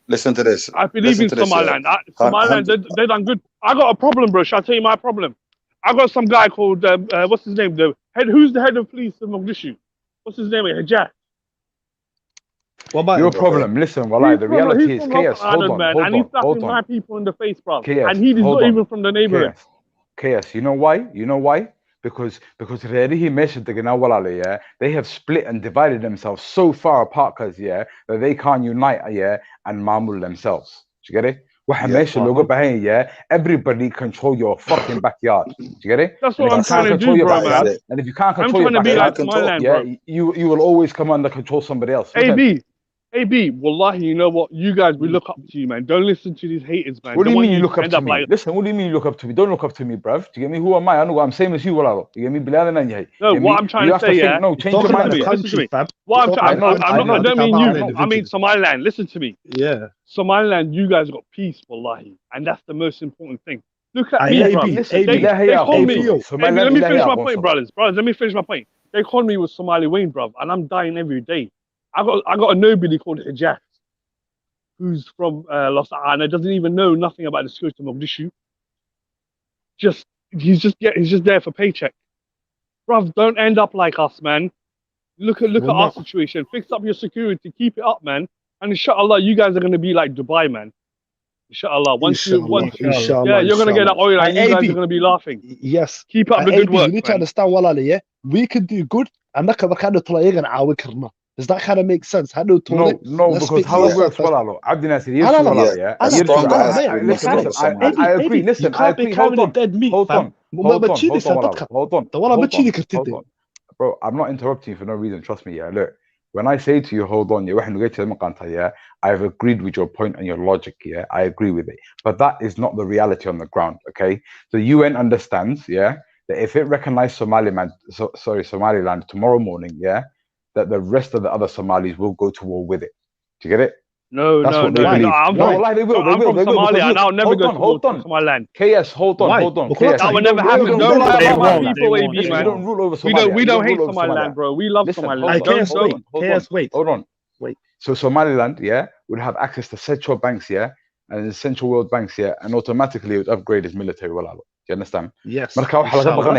Listen to this. I believe in Somaliland. Somaliland, they done good. I got a problem, bro. Shall I tell you my problem? I got some guy called what's his name? Who's the head of police in Mogadishu? What's his name? Hijaz. What about your him? problem? Listen, Wallah, the reality is chaos. Hold on, man, hold and he's on, slapping hold my on. people in the face, bro. Chaos, And he's hold not on. even from the neighborhood. Chaos. You know why? You know why? Because Rerihi Meshed Wallah, they have split and divided themselves so far apart, cause that they can't unite, and mamul themselves. Do you get it? Everybody control your fucking backyard. Do you get it? That's what I'm trying to do, bro, man. And if you can't control your backyard, I'm trying to be like Somaliland, bro. You will always come under control somebody else. AB, wallahi, you know what? You guys, we look up to you, man. Don't listen to these haters, man. What do you mean you look up to me? Listen, what do you mean you look up to me? Don't look up to me, bruv. Do you get me? Who am I? I know I'm same as you, Walalo. You get me? No, what I'm trying to say, no, change your mind. Listen to me. What I don't mean you. I mean Somaliland. Listen to me. Yeah. Somaliland, you guys got peace, wallahi, and that's the most important thing. Look at me, bro. They call me. Let me finish my point, brothers. Let me finish my point. They call me with Somali Wayne, bruv, and I'm dying every day. I got a nobody called Hijaz, who's from Laascaanood, doesn't even know nothing about the security of Mogadishu. He's just there for paycheck. Bruv, don't end up like us, man. Look at our situation. Fix up your security, keep it up, man. And inshallah, you guys are gonna be like Dubai, man. Inshallah. Inshallah, you're gonna get that oil and you guys are gonna be laughing. Yes. Keep up the good work. You need to understand, Walala, we can do good and that's kind of does that kind of make sense? How do No, because how it works, Walalo. Abdi Nasir, I agree. Listen, I agree. Hold on. Bro, I'm not interrupting you for no reason. Trust me. Look, when I say to you, hold on, I've agreed with your point and your logic. I agree with it. But that is not the reality on the ground. Okay, the UN understands. That if it recognizes Somaliland tomorrow morning. That the rest of the other Somalis will go to war with it. Do you get it? No, That's what they believe. I'm from Somalia and I'll never go to war to Somaliland. KS, hold on. That will never happen. Don't lie about my people, AB, man. We don't rule over Somalia. We don't hate Somaliland, bro. We love Somaliland. Wait. So Somaliland, would have access to central banks, and central world banks, and automatically it would upgrade its military. Do you understand? Yes. Hold on.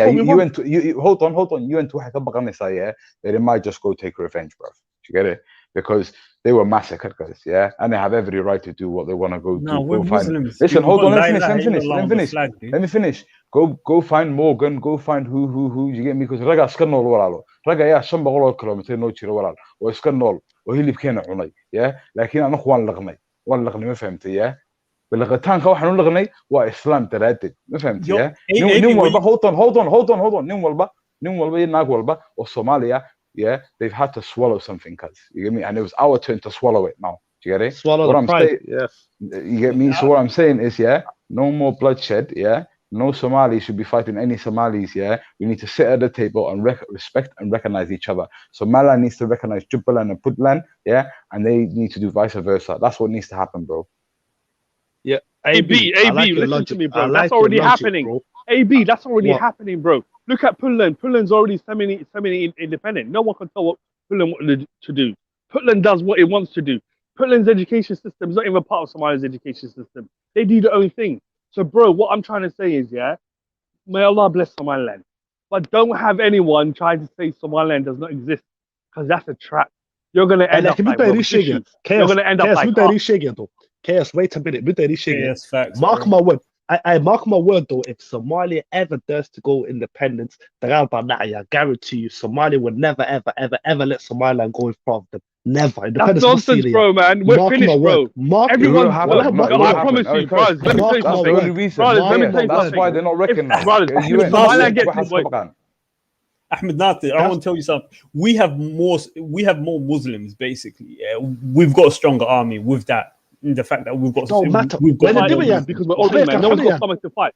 They might just go take revenge, bro. Do you get it? Because they were massacred, guys, and they have every right to do what they want to go do. We're Muslims. Listen, hold on. Let me finish. Go find Morgan. Go find who. You get me? Because Raga Skanol Walalo. Raga ya 500 kilometer no jiro walalo. Wa Skanol. Wa hilib keena cunay. Laakiin aan waan laqnay. Ma fahamtay, بالغتانك waxaan u lagnay waa islaam daraadid ma fahamtay nin walba hold on nin walba iyo naag walba oo Soomaaliya they've had to swallow something, cuz you get me, and it was our turn to swallow it now. Do you get it? Swallow what the pride. Yes. You get me? So what I'm saying is no more bloodshed. No Somalis should be fighting any Somalis. We need to sit at the table and respect and recognize each other. Somaliland needs to recognize Jubaland and Puntland, and they need to do vice versa. That's what needs to happen, bro. Yeah, AB, listen to me, bro. That's already happening. Bro. AB, that's already happening, bro. Look at Puntland. Puntland's already semi-independent. No one can tell what Puntland wanted to do. Puntland does what it wants to do. Puntland's education system is not even part of Somalia's education system. They do their own thing. So, bro, what I'm trying to say is, may Allah bless Somaliland. But don't have anyone trying to say Somaliland does not exist, because that's a trap. You're going to end up like You're going to end up like Chaos, wait a minute. Mark my word. I mark my word though, if Somalia ever dares to go independent, I guarantee you Somalia would never, ever let Somaliland go in front of them. Never. That's nonsense, bro, man. We're finished, bro. Everyone, I promise you, bro. Let me tell you something. That's why they're not recognized. Ahmed Nathi, I want to tell you something. We have more Muslims, basically. We've got a stronger army with that. The fact that we've got because we're all man. No one's got stomach to fight.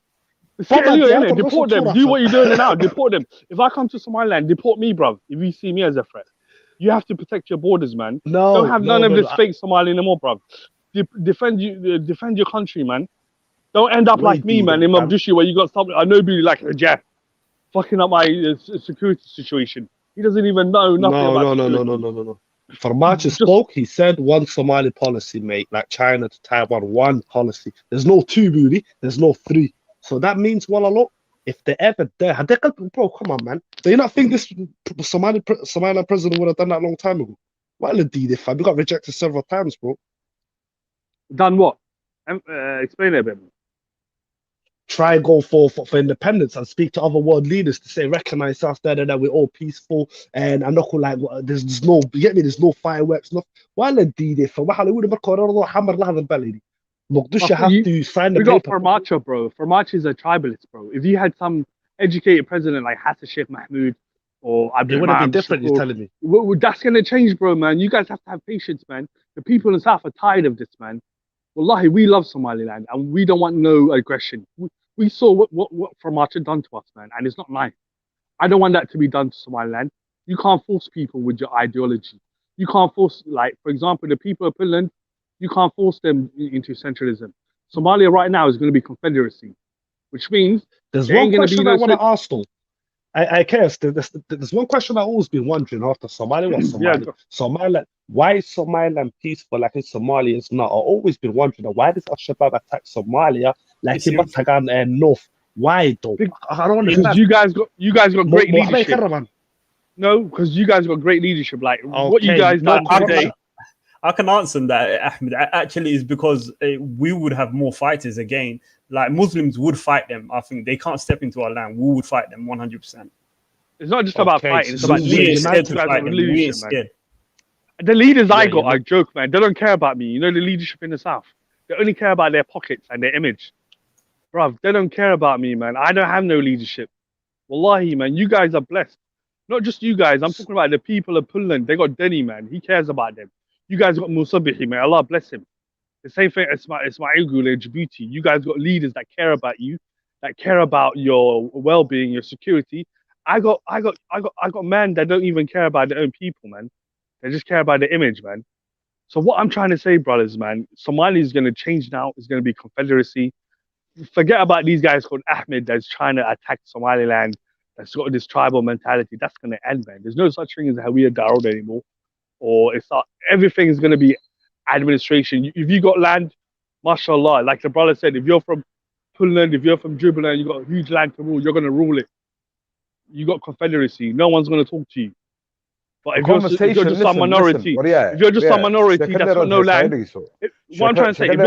Deport them. Do what you're doing now. Deport them. If I come to Somaliland, deport me, bro. If you see me as a threat, you have to protect your borders, man. Don't have none of this fake Somali anymore, bro. Defend your country, man. Don't end up like me, man, in Mogadishu, where you got something. I know, be like a Jeff, fucking up my security situation. He doesn't even know nothing about No. Farmaci spoke, he said one Somali policy, mate, like China to Taiwan, one policy. There's no two, really. There's no three. So that means, well, a lot. If they ever dare, bro, come on, man. Do you not think this Somaliland president would have done that a long time ago? Well, indeed, if I got rejected several times, bro. Done what? Explain it a bit more. Try go for independence and speak to other world leaders to say recognize us that we're all peaceful and I'm not like there's no you get me, there's no fireworks, no. Well, indeed, if waxa lagu dhimo kororo hamar la hadal balidi. Mogadishu have to sign the paper. We got Farmacho, bro. Farmacho is a tribalist, bro. If you had some educated president like Hassan Sheikh Mahmoud or it would have been different, you're telling me. That's going to change, bro, man. You guys have to have patience, man. The people in the South are tired of this, man. Wallahi, we love Somaliland and we don't want no aggression. We saw what Farmacho done to us, man, and it's not nice. I don't want that to be done to Somaliland. You can't force people with your ideology. You can't force, like, for example, the people of Finland, you can't force them into centralism. Somalia right now is going to be confederacy, which means there's one question I want to ask though. I care. There's one question I've always been wondering after Somalia or Somali. Somaliland, why is Somaliland peaceful like in Somalia is not? I've always been wondering why does Al-Shabaab attack Somalia like in Matagan and North? Why though? I don't understand. Because you guys got great leadership. No, because you guys got great leadership. Like what you guys done today. I can answer that, Ahmed. Actually, is because we would have more fighters again. Like Muslims would fight them. I think they can't step into our land. We would fight them 100%. It's not just about fighting. It's about leadership. The leaders I got are joke, man. They don't care about me. You know the leadership in the South. They only care about their pockets and their image. Bruv, they don't care about me, man. I don't have no leadership. Wallahi, man. You guys are blessed. Not just you guys. I'm talking about the people of Puntland. They got Denny, man. He cares about them. You guys got Musabihi, man. Allah bless him. The same thing as Ismail Gule in Djibouti. You guys got leaders that care about you, that care about your well-being, your security. I got men that don't even care about their own people, man. They just care about the image, man. So what I'm trying to say, brothers, man, Somalia is going to change now. It's going to be confederacy. Forget about these guys called Ahmed that's trying to attack Somaliland. That's got this tribal mentality. That's going to end, man. There's no such thing as Hawiya Darod anymore. Or it's not, everything is going to be administration. If you got land, mashallah, like the brother said, if you're from Puntland, if you're from Jubaland, you got a huge land to rule, you're going to rule it. You got confederacy. No one's going to talk to you. But if you're just some minority, if you're just some minority that's got no land, what I'm trying to say, wait,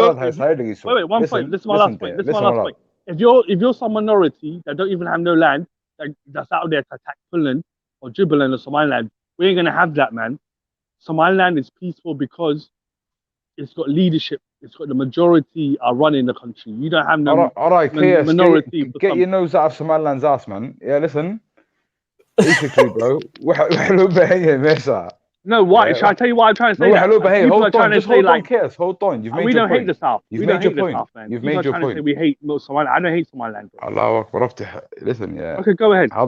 one point. This is my last point. This is my last point. If you're some minority that don't even have no land, that's out there to attack Puntland or Jubaland or Somaliland, we ain't going to have that, man. Somaliland is peaceful because it's got leadership. It's got the majority are running the country. You don't have no minority. Get your nose out of Somaliland's ass, man. Yeah, listen. Basically, bro. No, why? Yeah. Shall I tell you why I'm trying to say that? Hold on. You've made we your don't point. hate the South. You've made your point. You've made your point. We hate Somaliland. I don't hate Somaliland, bro. Allahu Akbar. Listen, yeah. Okay, go ahead. How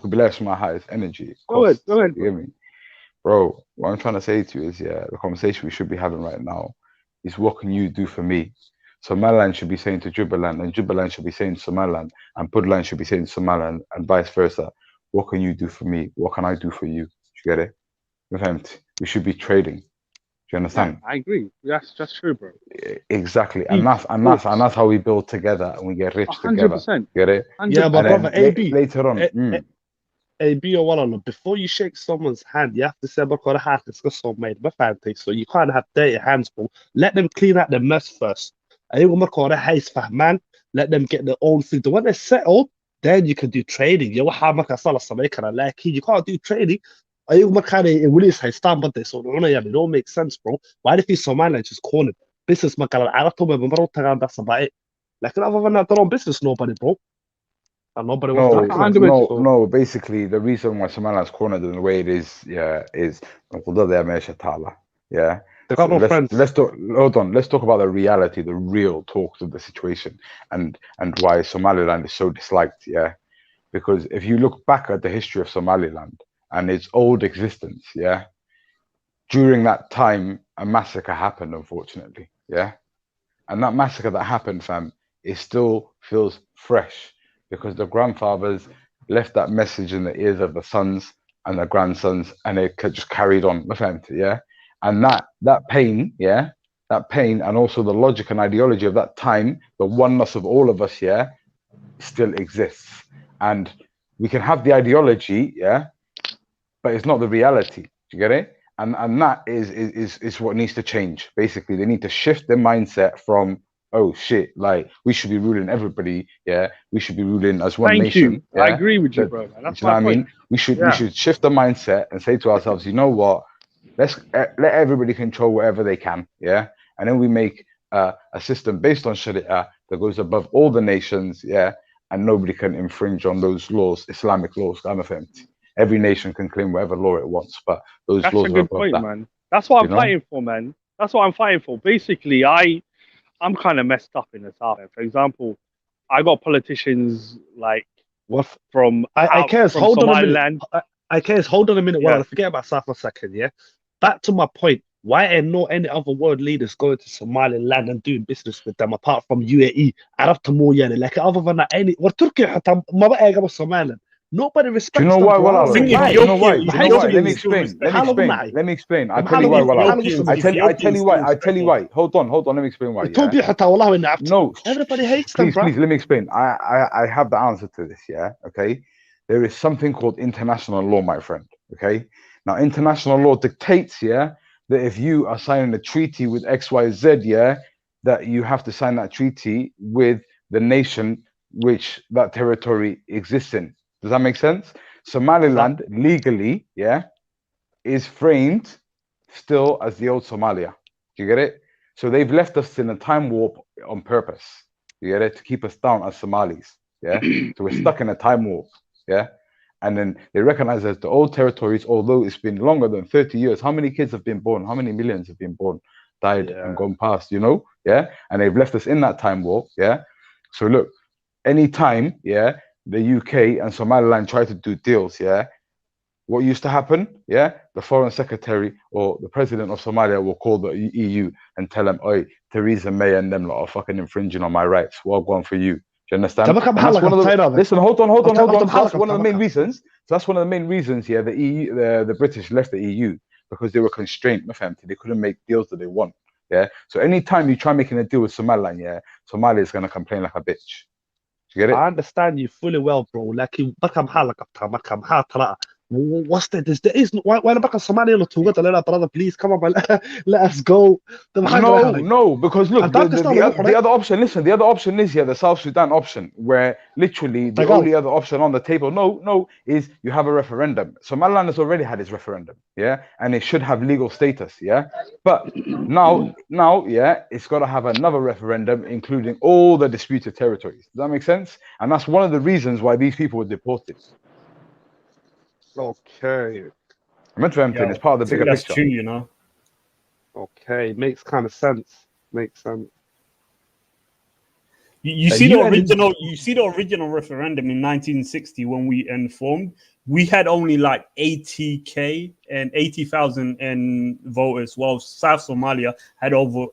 bless my highest energy. Go ahead. You get me? Bro, what I'm trying to say to you is, yeah, the conversation we should be having right now is what can you do for me? Somaliland should be saying to Jubaland, and Jubaland should be saying to Somaliland, and Puntland should be saying to Somaliland, and vice versa. What can you do for me? What can I do for you? Do you get it? We should be trading. Do you understand? Yeah, I agree. That's true, bro. Exactly, and that's how we build together and we get rich 100%. Together. Get it? 100%. Yeah, but brother, AB later on. AB or one, before you shake someone's hand, you have to say, so you can't have dirty hands, bro. Let them clean out their mess first. Let them get their own thing. When they're settled, then you can do trading. You can't do trading. It don't make sense, bro. Why do you Somaliland just cornered? Business, that's about it. Like, other than that, they're on business, nobody, bro. No, basically the reason why Somaliland's cornered in the way it is, is they got no friends. Let's talk about the reality, the real talks of the situation, and why Somaliland is so disliked, because if you look back at the history of Somaliland and its old existence, during that time a massacre happened, unfortunately, and that massacre that happened, fam, it still feels fresh. Because the grandfathers left that message in the ears of the sons and the grandsons, and it just carried on, and that pain, that pain, and also the logic and ideology of that time, the oneness of all of us, still exists. And we can have the ideology, but it's not the reality. Do you get it? And that is what needs to change. Basically, they need to shift their mindset from, oh shit, like we should be ruling everybody, yeah, we should be ruling as one nation. I agree with you, bro, man. That's you know my what I point. mean? We should shift the mindset and say to ourselves, you know what? Let's let everybody control whatever they can, yeah, and then we make a system based on Sharia that goes above all the nations, yeah, and nobody can infringe on those laws, Islamic laws. Every nation can claim whatever law it wants, but those That's laws a are good above point, that. man. That's what I'm know? fighting for, man. That's what I'm fighting for. Basically, I'm kind of messed up in the south. For example, I got politicians like from I cares. Hold on a minute. Somaliland. I cares. Hold on a minute. Yeah. Well, I forget about South for a second. Yeah. Back to my point. Why ain't no any other world leaders going to Somaliland and doing business with them apart from UAE? Arab Tamoyani. Like other than that, any. What Turkey? Somaliland. Nobody respects Do you know them. why? Why? Do you know why? Let me explain. Let me explain. I tell you why. I tell you why. Hold on. Let me explain why. Yeah? No. Everybody hates them, bro. Please, let me explain. I have the answer to this. Yeah. Okay. There is something called international law, my friend. Okay. Now, international law dictates, yeah, that if you are signing a treaty with XYZ, yeah, that you have to sign that treaty with the nation which that territory exists in. Does that make sense? Somaliland legally, yeah, is framed still as the old Somalia. Do you get it? So they've left us in a time warp on purpose. You get it? To keep us down as Somalis. Yeah. So we're stuck in a time warp. Yeah. And then they recognize as the old territories, although it's been longer than 30 years. How many kids have been born? How many millions have been born, died, and gone past, you know? Yeah. And they've left us in that time warp. Yeah. So look, anytime, yeah, the UK and Somaliland try to do deals, yeah, what used to happen, yeah, the foreign secretary or the president of Somalia will call the EU and tell them, oi, Theresa May and them lot are fucking infringing on my rights. What going for you? Do you understand? That's one of the, listen, hold on. That's one of the main reasons. So that's one of the main reasons, yeah, the EU, the British left the EU because they were constrained, they couldn't make deals that they want. Yeah. So anytime you try making a deal with Somaliland, yeah, Somalia is gonna complain like a bitch. You get it? I understand you fully well, bro. Like, what's that? There is why the back of Somalia look too good to let our brother, please come on, man. Let us go. No, because look, the other option. Listen, the other option is the South Sudan option, where literally the only other option on the table, is you have a referendum. Somaliland has already had its referendum, yeah, and it should have legal status, yeah. But now, it's got to have another referendum, including all the disputed territories. Does that make sense? And that's one of the reasons why these people were deported. Okay. It's part of the bigger that's picture. true, you know. Okay, makes kind of sense. Makes sense. You see the original. You see the original referendum in 1960 when we informed. We had only like 80,000 and 80,000 voters, while South Somalia had over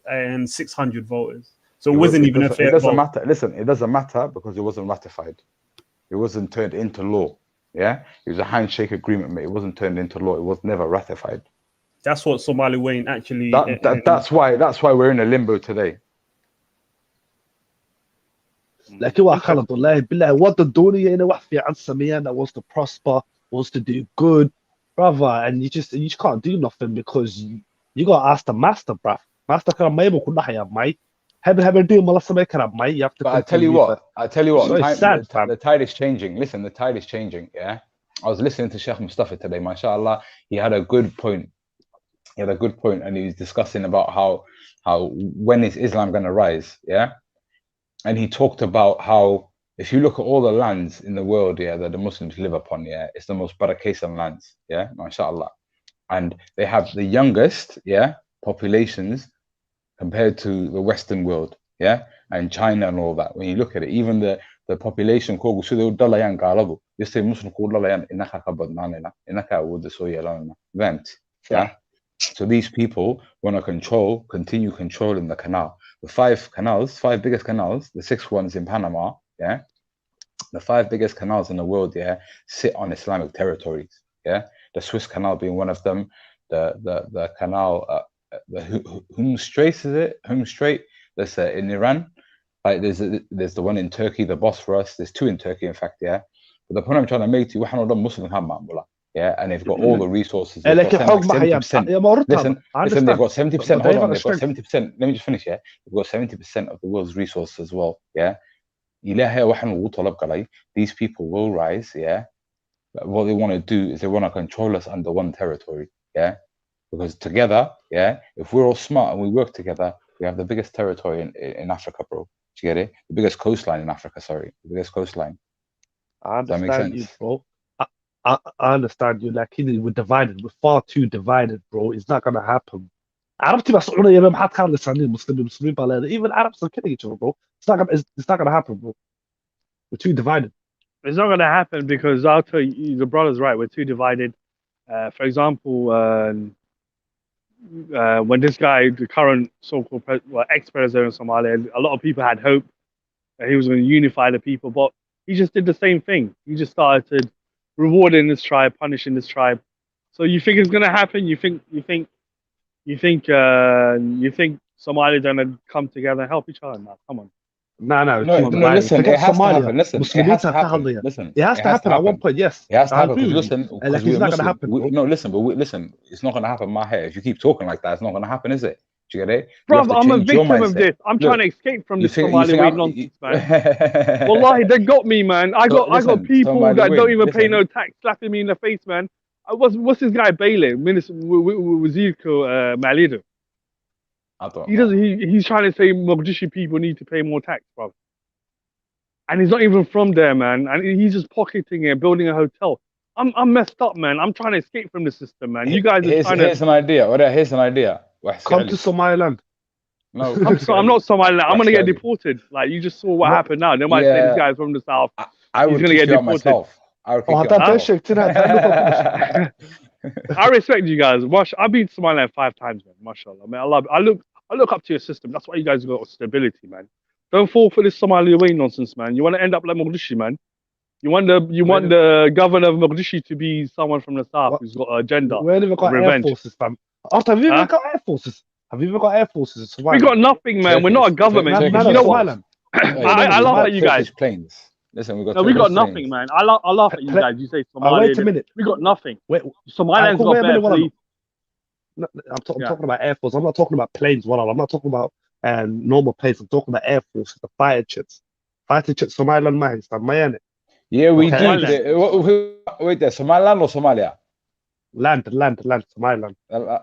600 voters. So it wasn't even a fair vote. It doesn't matter. Listen, it doesn't matter because it wasn't ratified. It wasn't turned into law. Yeah, it was a handshake agreement, mate. It wasn't turned into law. It was never ratified. That's what Somaliland actually. That's why we're in a limbo today. Like you are kind of what the dunya in a wafi and Samiyan that wants to prosper, wants to do good, brother, and you just can't do nothing because you gotta ask the master, bruv. Master can maybe could not mate. Haven't do mate. You have to. But I tell you what, so the tide is changing. Listen, the tide is changing. Yeah, I was listening to Sheikh Mustafa today. MashaAllah, he had a good point. And he was discussing about how when is Islam going to rise? Yeah, and he talked about how if you look at all the lands in the world, yeah, that the Muslims live upon, yeah, it's the most barakesan lands. Yeah, MashaAllah, and they have the youngest, yeah, populations compared to the Western world, yeah, and China and all that. When you look at it, even the population, yeah. So these people want to continue controlling the canal. The five biggest canals, the 6 ones in Panama, yeah, the 5 biggest canals in the world, yeah, sit on Islamic territories, yeah. The Suez Canal being one of them, the canal. The Hum Strait, is it? Hum Strait. That's in Iran. Like there's the one in Turkey, the Bosphorus. There's 2 in Turkey, in fact, yeah. But the point I'm trying to make to you, Muslim. yeah, and they've got all the resources. And They've like got like 70%. Listen, they've got 70%. Hold on, they've got 70%. Let me just finish. Yeah, they've got 70% of the world's resources as well. Yeah, these people will rise. Yeah, but what they want to do is they want to control us under one territory. Yeah, because together, yeah, if we're all smart and we work together, we have the biggest territory in Africa, bro. Do you get it? The biggest coastline in Africa. Sorry, the biggest coastline. I understand you, bro. I understand you. Like, we're divided. We're far too divided, bro. It's not gonna happen. Arabs even Arabs are killing each other, bro. It's not gonna happen, bro. We're too divided. It's not gonna happen because I'll tell you, the brother's right. We're too divided. For example, when this guy, the current so-called ex-president of Somalia, a lot of people had hope that he was going to unify the people, but he just did the same thing. He just started rewarding this tribe, punishing this tribe. So you think it's going to happen? You think Somalia are going to come together and help each other? No, come on. No, listen, it has to happen. Listen, it has to happen. Listen, it has to happen at one point, yes. It has to happen because listen, like, it's not going to happen. Listen, it's not going to happen in my head. If you keep talking like that, it's not going to happen, is it? Do you get it? Bro, I'm a victim of this. I'm trying to escape from this Somali way nonsense, man. Wallahi, they got me, man. I got people that don't even pay no tax slapping me in the face, man. What's this guy Bailey, Minister Wazirko Malido? He's trying to say Mogadishu people need to pay more tax, bro. And he's not even from there, man. And he's just pocketing it, building a hotel. I'm messed up, man. I'm trying to escape from the system, man. You guys are trying to... Here's an idea. Come to Somaliland. No, I'm not Somaliland. I'm gonna get deported. Like, you just saw what happened now. They might say this guy's from the south. I would gonna get deported. I respect you guys. I've been to Somaliland 5 times, man. Mashallah, man. I look up to your system. That's why you guys got stability, man. Don't fall for this Somali way nonsense, man. You want to end up like Mogadishu, man. You want the governor of Mogadishu to be someone from the south who's got an agenda. Where have we got air forces, fam? Have you even got air forces? Have you even got air forces? We got nothing, man. We're not a government. You know what? I laugh at you guys. Planes. Listen, we got nothing, man. I laugh at you guys. You say Somalia. Wait a minute. We got nothing. Somaliland's got better police. I'm talking about air force. I'm not talking about planes. I'm not talking about normal planes. I'm talking about air force, the fighter jets. Fighter jets, Somaliland, man. Yeah, we do. Wait there, Somaliland or Somalia? Land, Somaliland.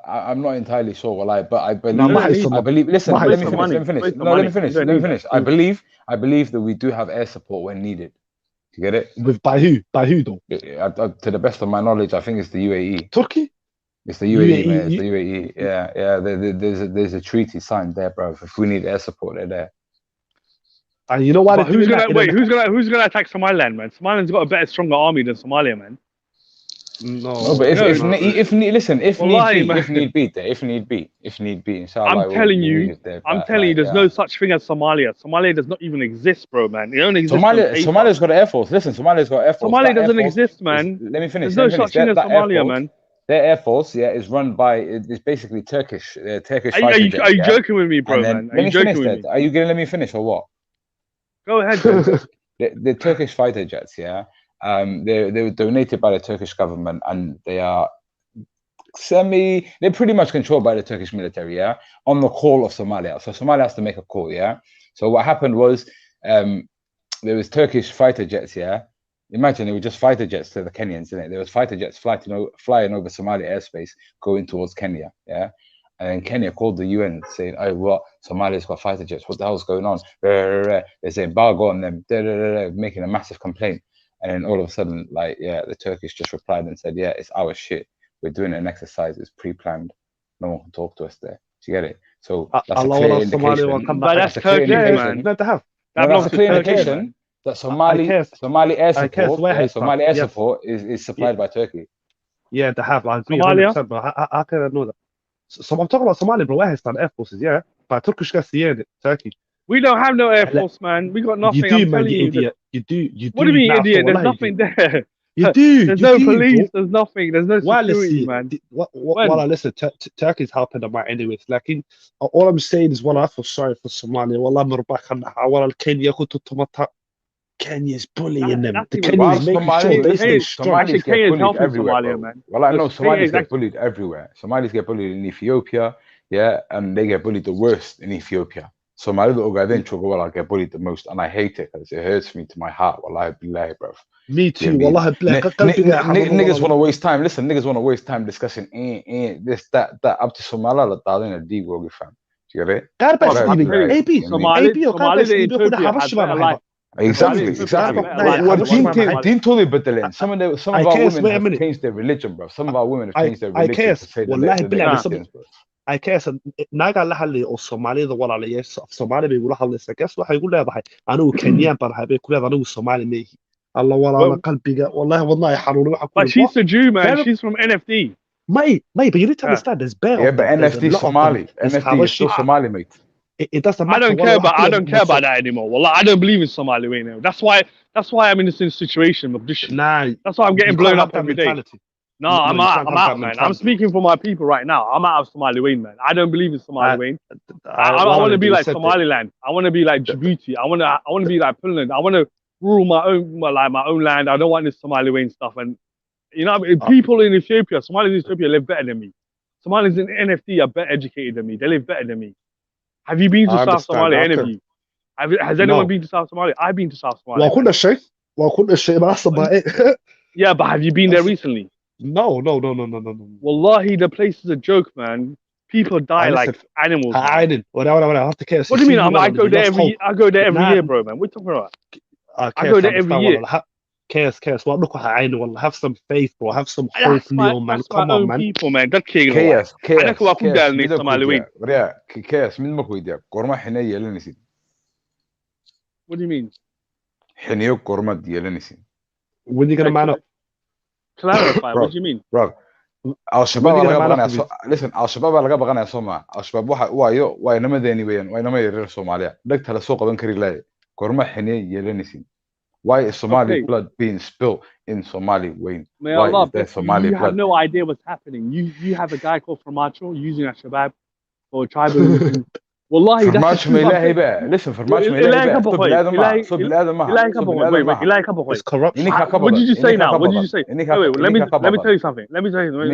I'm not entirely sure, but I believe. Listen, let me finish. I believe that we do have air support when needed. You get it? By who? By who though? To the best of my knowledge, I think it's the UAE. Turkey? It's the UAE, man. It's the UAE. Yeah. There's a treaty signed there, bro. If we need air support, they're there. And you know why? Who's gonna attack Somaliland, man? Somaliland's got a better, stronger army than Somalia, man. No, but if need be, inshallah. I'm telling you, there's no such thing as Somalia. Somalia does not even exist, bro, man. It only exists. Somalia's got an air force. Listen, Somalia's got air force. Somalia doesn't exist, man. Let me finish. There's no such thing as Somalia, man. Their air force, is run by. It's basically Turkish. Turkish. Are you joking with me, bro, man? Are you joking with me? Are you gonna let me finish or what? Go ahead. The Turkish fighter jets, they were donated by the Turkish government, and they are they're pretty much controlled by the Turkish military, on the call of Somalia. So Somalia has to make a call, So what happened was there was Turkish fighter jets, Imagine they were just fighter jets to the Kenyans, innit? There was fighter jets flying over Somalia airspace going towards Kenya, And Kenya called the UN saying, "Oh, what? Somalia's got fighter jets. What the hell's going on?" They're saying, "Embargo on them," making a massive complaint. And then all of a sudden, the Turkish just replied and said, "Yeah, it's our shit. We're doing an exercise. It's pre-planned. No one can talk to us there." Do you get it? So that's a clear indication. That's Turkey, man. That's a clear indication that Somali air support is supplied by Turkey. Yeah, they have. I agree 100%, but how can I know that? So I'm talking about Somalia, bro. Where has done air forces? Yeah, but Turkish gas, Turkey. We don't have no air force, man. We got nothing. You do, man, you idiot. You do. What do you mean, idiot? There's nothing there. You do. There's no police. There's nothing. There's no security, man. While I listen, Turkey's helping them out anyways. Like, all I'm saying is, I feel sorry for Somalia. Wallah, Kenya. Kenya's bullying them. That's The even Kenyans making sure they stay strong. Actually, Kenya's helping Somalia, man. Well, I know Somalis get bullied everywhere. Somalis get bullied in Ethiopia, yeah, and they get bullied the worst in Ethiopia. Somali the Ogaden Chogowala get bullied the most, and I hate it because it hurts me to my heart. Wallahi billahi, bro. Me too. Yeah, Wallahi billahi. Niggas want to waste time. Listen, niggas want to waste time discussing this, that. Up to Somaliland, that in a deep world, fam. You get it? Exactly. Deen totally bedeling. Some of our women have changed their religion, bro. Some of our women have changed their religion to say that they're Christians, bro. I guess naga la hadlay oo Soomaalida walaalayaal Soomaali bay ula hadlaysaa guess waxay ku leedahay anigu Kenyan baan habay ku leedahay anigu Soomaali meehi alla walaala qalbiga wallahi wadnaay xanuun waxa ku But she's a Jew, man. She's from NFD. Mate, but you need to understand there's better. Yeah, but NFD Somali. NFD is still Somali, mate. It doesn't matter. I don't care about that anymore. Well, I don't believe in Somali right now. That's why I'm in this situation of this shit. Nah, that's why I'm getting blown up every day. No, I'm out, man. I'm speaking for my people right now. I'm out of Somali Wayne, man. I don't believe in Somali Wayne. I want to be like Somaliland. I want to be like Djibouti. I want to be like Finland. I want to rule my own land. I don't want this Somali Wayne stuff. And you know, people in Ethiopia, Somalis in Ethiopia live better than me. Somalis in NFD are better educated than me. They live better than me. Have you been to South Somalia? Any of you? Has anyone been to South Somalia? I've been to South Somalia. Yeah, but have you been there recently? No. Wallahi, the place is a joke, man. People die like animals. What do you mean? I go there every year, bro, man. What are you talking about? I go there every year. Chaos. Well, look, have some faith, bro. Have some hope, Neil, man. Come on, man. People, man. That's chaos. What do you mean? When are you gonna man up? Clarify. What do you mean? Bro, listen, Al-Shabaab laga baqanaya Soomaa. Al-Shabaab waxa waa inama deeni weeyaan, waa inama yaryar Soomaaliya. Dhagta la soo qaban kari lahayd. Gorma xinay yeelanaysin. Why is Somali blood being spilled in Somali Wayne? May Why Allah, is there Somali blood? You have no idea what's happening. You have a guy called Farmacho using Al-Shabaab for tribal. Wallahi, Farmacho may ilahi ba. Listen, Farmacho may ilahi ba. It's corruption. What did you say now? What did you say? Wait, let me tell you something. Let me tell you. When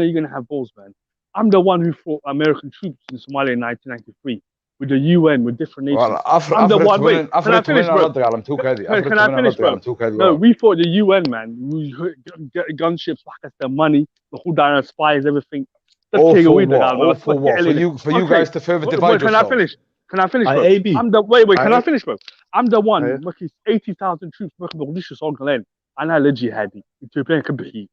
are you gonna have balls, man? I'm the one who fought American troops in Somalia in 1993. With the UN, with different nations. Well, I'm the one. Wait, can I finish, bro? Can I finish, bro? No, we fought the UN, man. We get gunships, the money, the whole dynamic spies, everything. All for what? For you guys to further divide yourself. Can I finish, bro? Wait, can I finish, bro? I'm the one working 80,000 troops working with this on Glen. And I legit had it. Ethiopian Kabihi.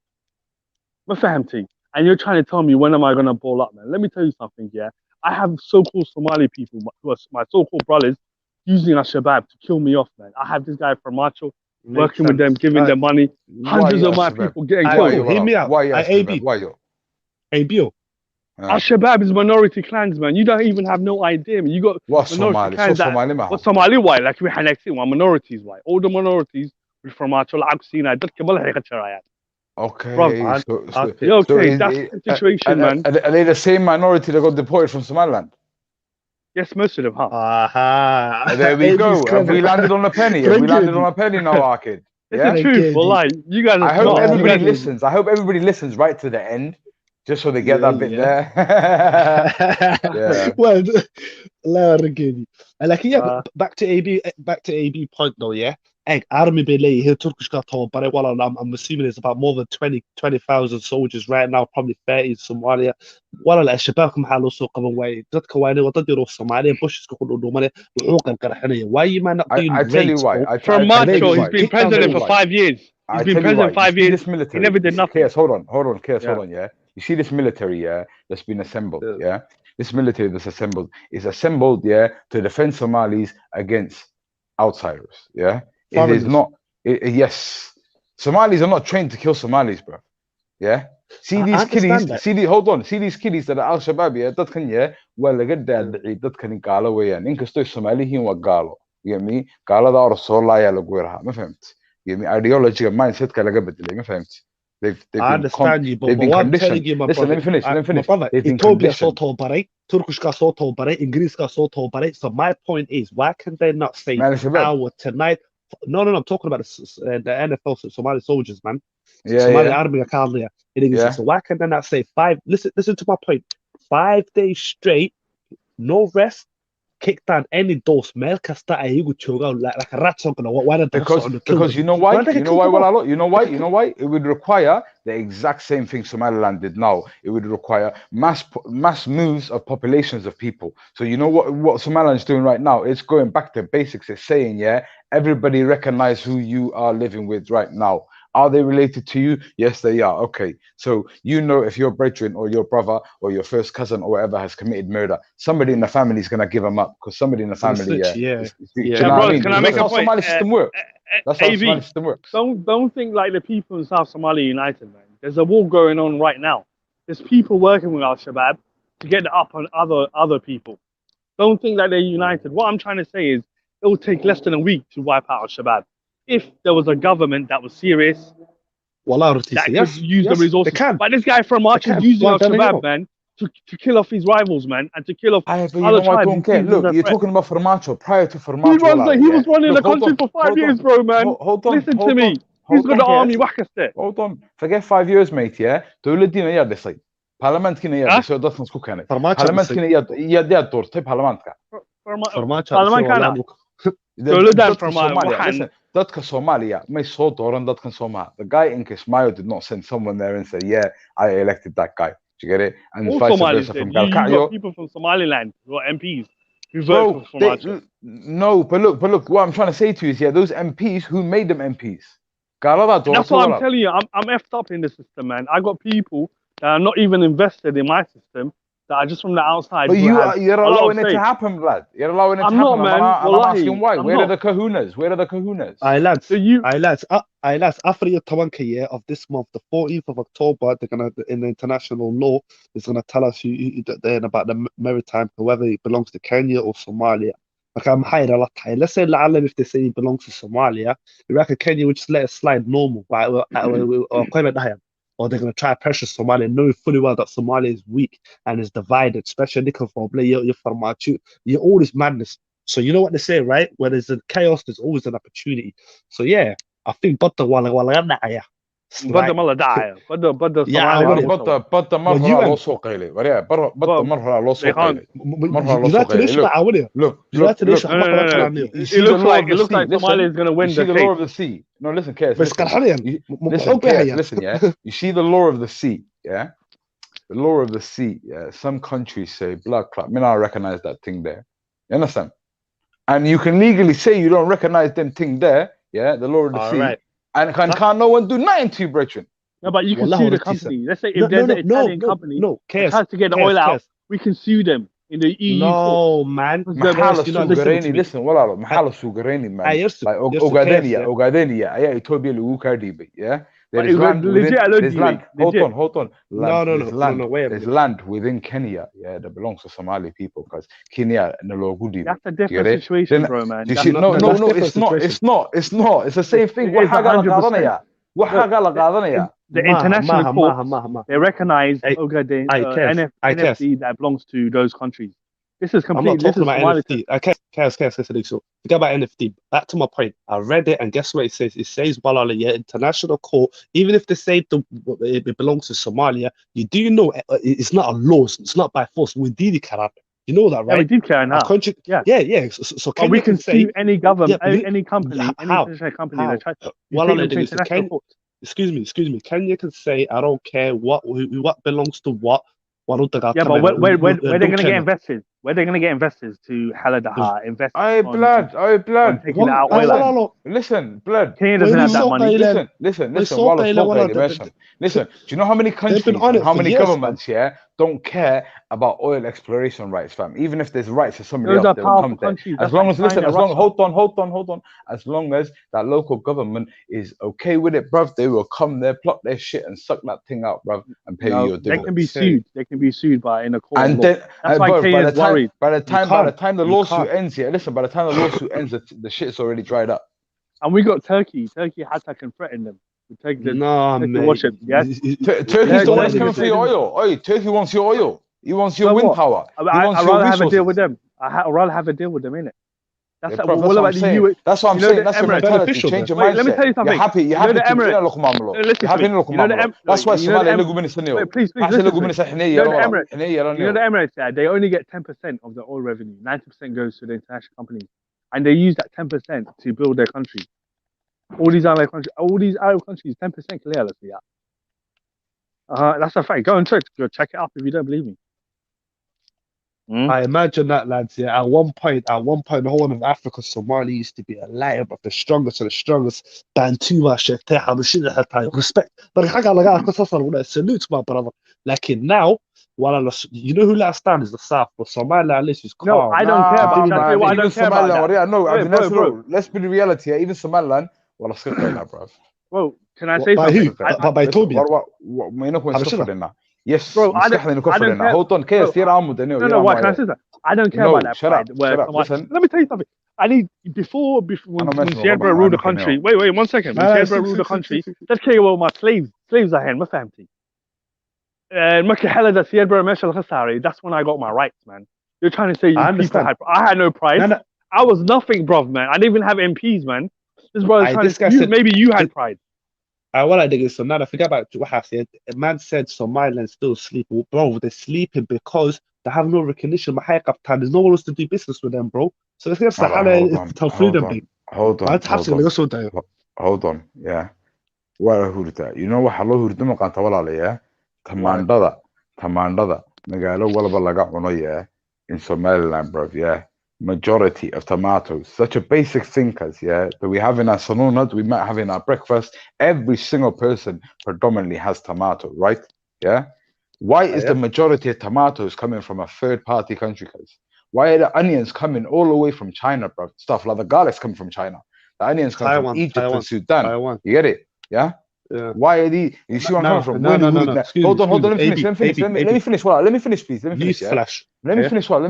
And you're trying to tell me when am I gonna ball up, man? Let me tell you something, yeah. I have so-called Somali people, who are my so-called brothers, using Al-Shabaab to kill me off, man. I have this guy from Macho working with them, giving them money. Hundreds of my people getting killed. Hear me out. Why Al-Shabaab is minority clans, man. You don't even have no idea, man. You got minority clans. What Somali? Why? Like we had minorities. Why? All the minorities from Macho, Okay. Okay, that's the situation, man. Are they the same minority that got deported from Somaliland? Yes, most of them, huh? There we go. Have we landed on a penny? Have we landed on a penny now, Arcade? Yeah? It's the truth, wallahi. You guys are smart. Everybody listens. I hope everybody listens right to the end, just so they get that bit there. Well, back to AB point though, yeah. Army Belay here, Turkish got told, but I'm assuming it's about more than 20,000 soldiers right now, probably 30 in Somalia. Well, Al-Shabaab come hello so come away. That Kawaii, what did you Somalia Bush is going to do money? Why you man not doing? I tell you why. From Macho, he's been president for 5 years. He's been president 5 years. He never did nothing. Hold on, yeah. You see this military, yeah, that's been assembled, yeah. This military that's assembled is assembled, yeah, to defend Somalis against outsiders, yeah. It is not. Yes, Somalis are not trained to kill Somalis, bro. Yeah. See these kiddies. See these kiddies that are Al-Shabaab. Yeah. That can well get that can gala way and inkastoy Somali hin wa galo. You get me? Gala da or solaya lagu yiraha. Ma fahamt? You get me? Ideology mindset ka laga bedelay. Ma fahamt? I understand you, but what I'm telling you, my listen, brother, let me finish. my brother, Ethiopia so tobaray, Turkish ka so tobaray, English ka so tobaray. So my point is, why can they not say now tonight? No, I'm talking about the NFL Somali soldiers, man. Somali army So why can they not say 5? Listen to my point. 5 days straight, no rest. Kick down any doors, meel kasta ayagu joogaan like a rat song. Because you know why? You know why? It would require the exact same thing Somaliland did now. It would require mass moves of populations of people. So you know what Somaliland is doing right now? It's going back to basics. It's saying, everybody recognize who you are living with right now. Are they related to you? Yes, they are. Okay. So you know if your brethren or your brother or your first cousin or whatever has committed murder, somebody in the family is going to give them up because somebody in the family, Can I make a point? Somali system works. That's how the Somali system works. Don't think like the people in South Somalia united, man. There's a war going on right now. There's people working with Al-Shabaab to get it up on other people. Don't think like they're united. What I'm trying to say is it will take less than a week to wipe out Al-Shabaab. If there was a government that was serious, that could use the resources. But this guy from March is using Al-Shabaab, man, to kill off his rivals, man, and to kill off other tribes. Don't care. Look, you're talking about Formaggio. Prior to Formaggio, he was running the country for 5 years, bro, man. Listen to me. He's got the army whackastet. Hold on. Forget 5 years, mate, Dowladdiina yaa dhisay. Parliamentkina yaa dhisay oo dadkan isku keenay. Parliamentkina yaa doortay parliamentka. Listen, dadka Somalia may soo dooran dadkan Soomaa. The guy in Kismaayo did not send someone there and say, I elected that guy. Do you get it? And vice versa from Galkayo. You got people from Somaliland who are MPs who vote for Formaggio. No, but look, what I'm trying to say to you is, those MPs, who made them MPs? That's what I'm telling you. I'm effed up in the system, man. I got people that are not even invested in my system, that are just from the outside. But you're allowing it to happen, lad. You're allowing it to happen. I'm not, man. I'm asking why. Where are the kahunas? Aye, lads, after the 10th of this month, the 14th of October, they're gonna, in the international law, is gonna tell us about the maritime, whether it belongs to Kenya or Somalia. Let's say if they say it belongs to Somalia, you reckon Kenya would just let it slide normal, or they're going to try to pressure Somalia, knowing fully well that Somalia is weak and is divided, especially you're all this madness. So you know what they say, right? When there's a chaos, there's always an opportunity. So I think but the Somalia is going to win the law of the sea. No, listen, listen, you see the law of the sea, the law of the sea, some countries say blood clot. Me not recognize that thing there. You understand? And you can legally say you don't recognize them thing there, the law of the sea. Right. And can't no one do nothing to you, brethren. No, but you can sue the company. Let's say if there's an Italian company that has to get the oil out, we can sue them in the EU. No, man. Listen, محل سوغريني, man. Like Ogadenia, Ethiopia lagu kaadibay, There is land within, hold on. There's land within Kenya, that belongs to Somali people, because Kenya no logo. That's a different situation, bro, man. No, it's not. It's the same thing. The international court, they recognize Ogaden, NFT that belongs to those countries. This is completely. I'm not talking about NFT. So forget about NFT. Back to my point. I read it, and guess what it says? It says, international court, even if they say it belongs to Somalia, you do know it's not a law. It's not by force. We did it, you know that, right? Yeah, we did care now. So we can sue any government, any company, any international company that tries to. Excuse me. Kenya can say, I don't care what belongs to what. Yeah, but where they're going to get investors? Where they're going to get investors to Haladaha invest? Blood. Taking out oil. Listen, blood. Kenya doesn't have that money. Listen. Do you know how many countries, how many governments don't care about oil exploration rights, fam? Even if there's rights to somebody else, they will come there. As long as hold on. As long as that local government is okay with it, bruv, they will come there, plot their shit, and suck that thing out, bruv, and pay you your dividends. They can be sued. They can be sued in a court. And then, that's why Kenya's worried. By the time the lawsuit ends, by the time the lawsuit ends, the shit's already dried up. And we got Turkey. Turkey has to threaten them. We take the mate. warships. Yes. Turkey's the one that's coming for your oil. Oi, Turkey wants your oil. He wants your wind power. He wants I'd your rather have a resources. deal with them. I'd rather have a deal with them, innit? That's Yeah, bruv, what about the saying. That's what I'm saying. That's your mentality. beneficial, Change your Wait, mindset. let me tell you something. You're happy. You're happy to be in a local mamlo. Listen You're happy in a local mamlo. That's why Somali look women in Wait, please, listen to me. You know the Emirates said they only get 10% of the oil revenue. 90% goes to the international companies, and they use that 10% to build their country. All these Arab countries, 10% clear. Let's see that. That's a fact. Go and check it up if you don't believe me. I imagine that, lads. Yeah, at one point, the whole of Africa, Somali used to be a liar, but the strongest of the strongest. Bantu, respect. But I salute my brother. Like now, you know who Laascaanood is the South, but Somaliland list is calm. No, I don't care about that. I don't care about that. No, I mean, bro. Let's be the reality. Even Somaliland, well, let's get that, bro. Bro, can I say by something? By Toby. Yes, bro, I don't care. Hold on, No, why can I say that? I don't care about that shut pride. up. Listen. Let me tell you something. I need before when Sierra ruled the country. Wait, 1 second. When Sierra ruled the country, let's care about my slaves. Slaves are here, my family. That's when I got my rights, man. You're trying to say people had. I had no pride. No. I was nothing, bro, man. I didn't even have MPs, man. This brother's trying to say maybe you had pride. What I think is so now I forget about what I said. A man said Somaliland still sleep. Bro, they're sleeping because they have no recognition. There's no one else to do business with them, bro. So let's get to Hold on. Yeah. Waa hurda. You know waxa loo hurdo maqanta walaalayaa. Tamaandada magaalo walba laga cuno in Somaliland, bro. Yeah. Majority of tomatoes, such a basic thing, that we have in our sabotage, we might have in our breakfast. Every single person predominantly has tomato, right? Yeah. Why is the majority of tomatoes coming from a third-party country? Why are the onions coming all the way from China, bro? Stuff like the garlic's coming from China. The onions come from Egypt and Sudan. You get it? Yeah. Yeah. Why are these? You see what I'm coming from? No. Hold on. Let me finish. Let me finish, please. Let me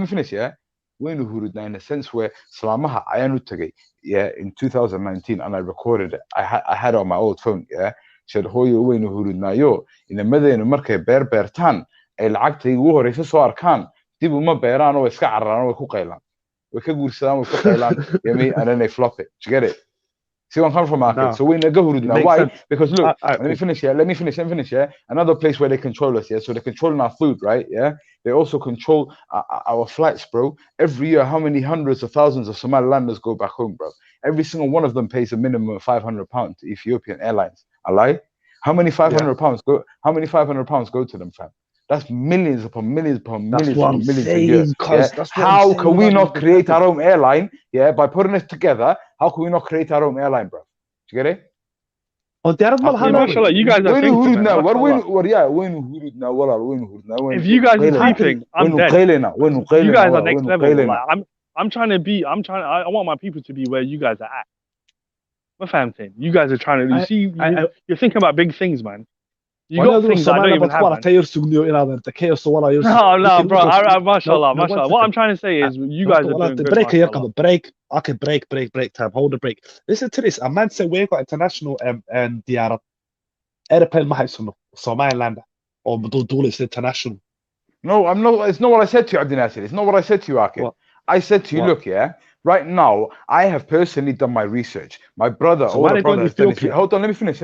finish. Yeah. When in a sense where Salamaha ayanu tagay, in 2019, and I recorded it. I had it on my old phone. Yeah. Said hoyo waynu hurudnayo ina madayna markay beertaan ay lacagtay ugu horeysa soo arkaan dib uma beeraan oo iska cararaan oo ku qaylaan way ka guursadaan way ku qaylaan and then they flop it. Do you get it? See what I'm coming from, market. No. So we never hurudna. Why? Sense. Because look, let me finish. Another place where they control us. So they're controlling our food, right? Yeah. They also control our flights, bro. Every year, how many hundreds of thousands of Somalilanders go back home, bro? Every single one of them pays a minimum of £500 to Ethiopian Airlines. I lie. How many £500 go? How many £500 go to them, fam? That's millions upon millions a year. How can we not create our own airline? Yeah, by putting it together, how can we not create our own airline, bro? Do you get it? You guys are thinking. If you guys are sleeping, I'm dead. You guys are next level. Like, I want my people to be where you guys are at. What I'm saying? You guys are trying to. You're thinking about big things, man. You got things I don't even have. No, bro. Mashallah. What I'm trying to say is, you guys are doing good. Break. Okay, break time. Hold the break. Listen to this. A man said we've got international and the airplane mahaysuno Somaliland or it's international. No, I'm not. It's not what I said to you, Abdi Nasir. It's not what I said to you, Akil. I said to you, look, right now, I have personally done my research. My brother, older brother, has done his research. Hold on, let me finish.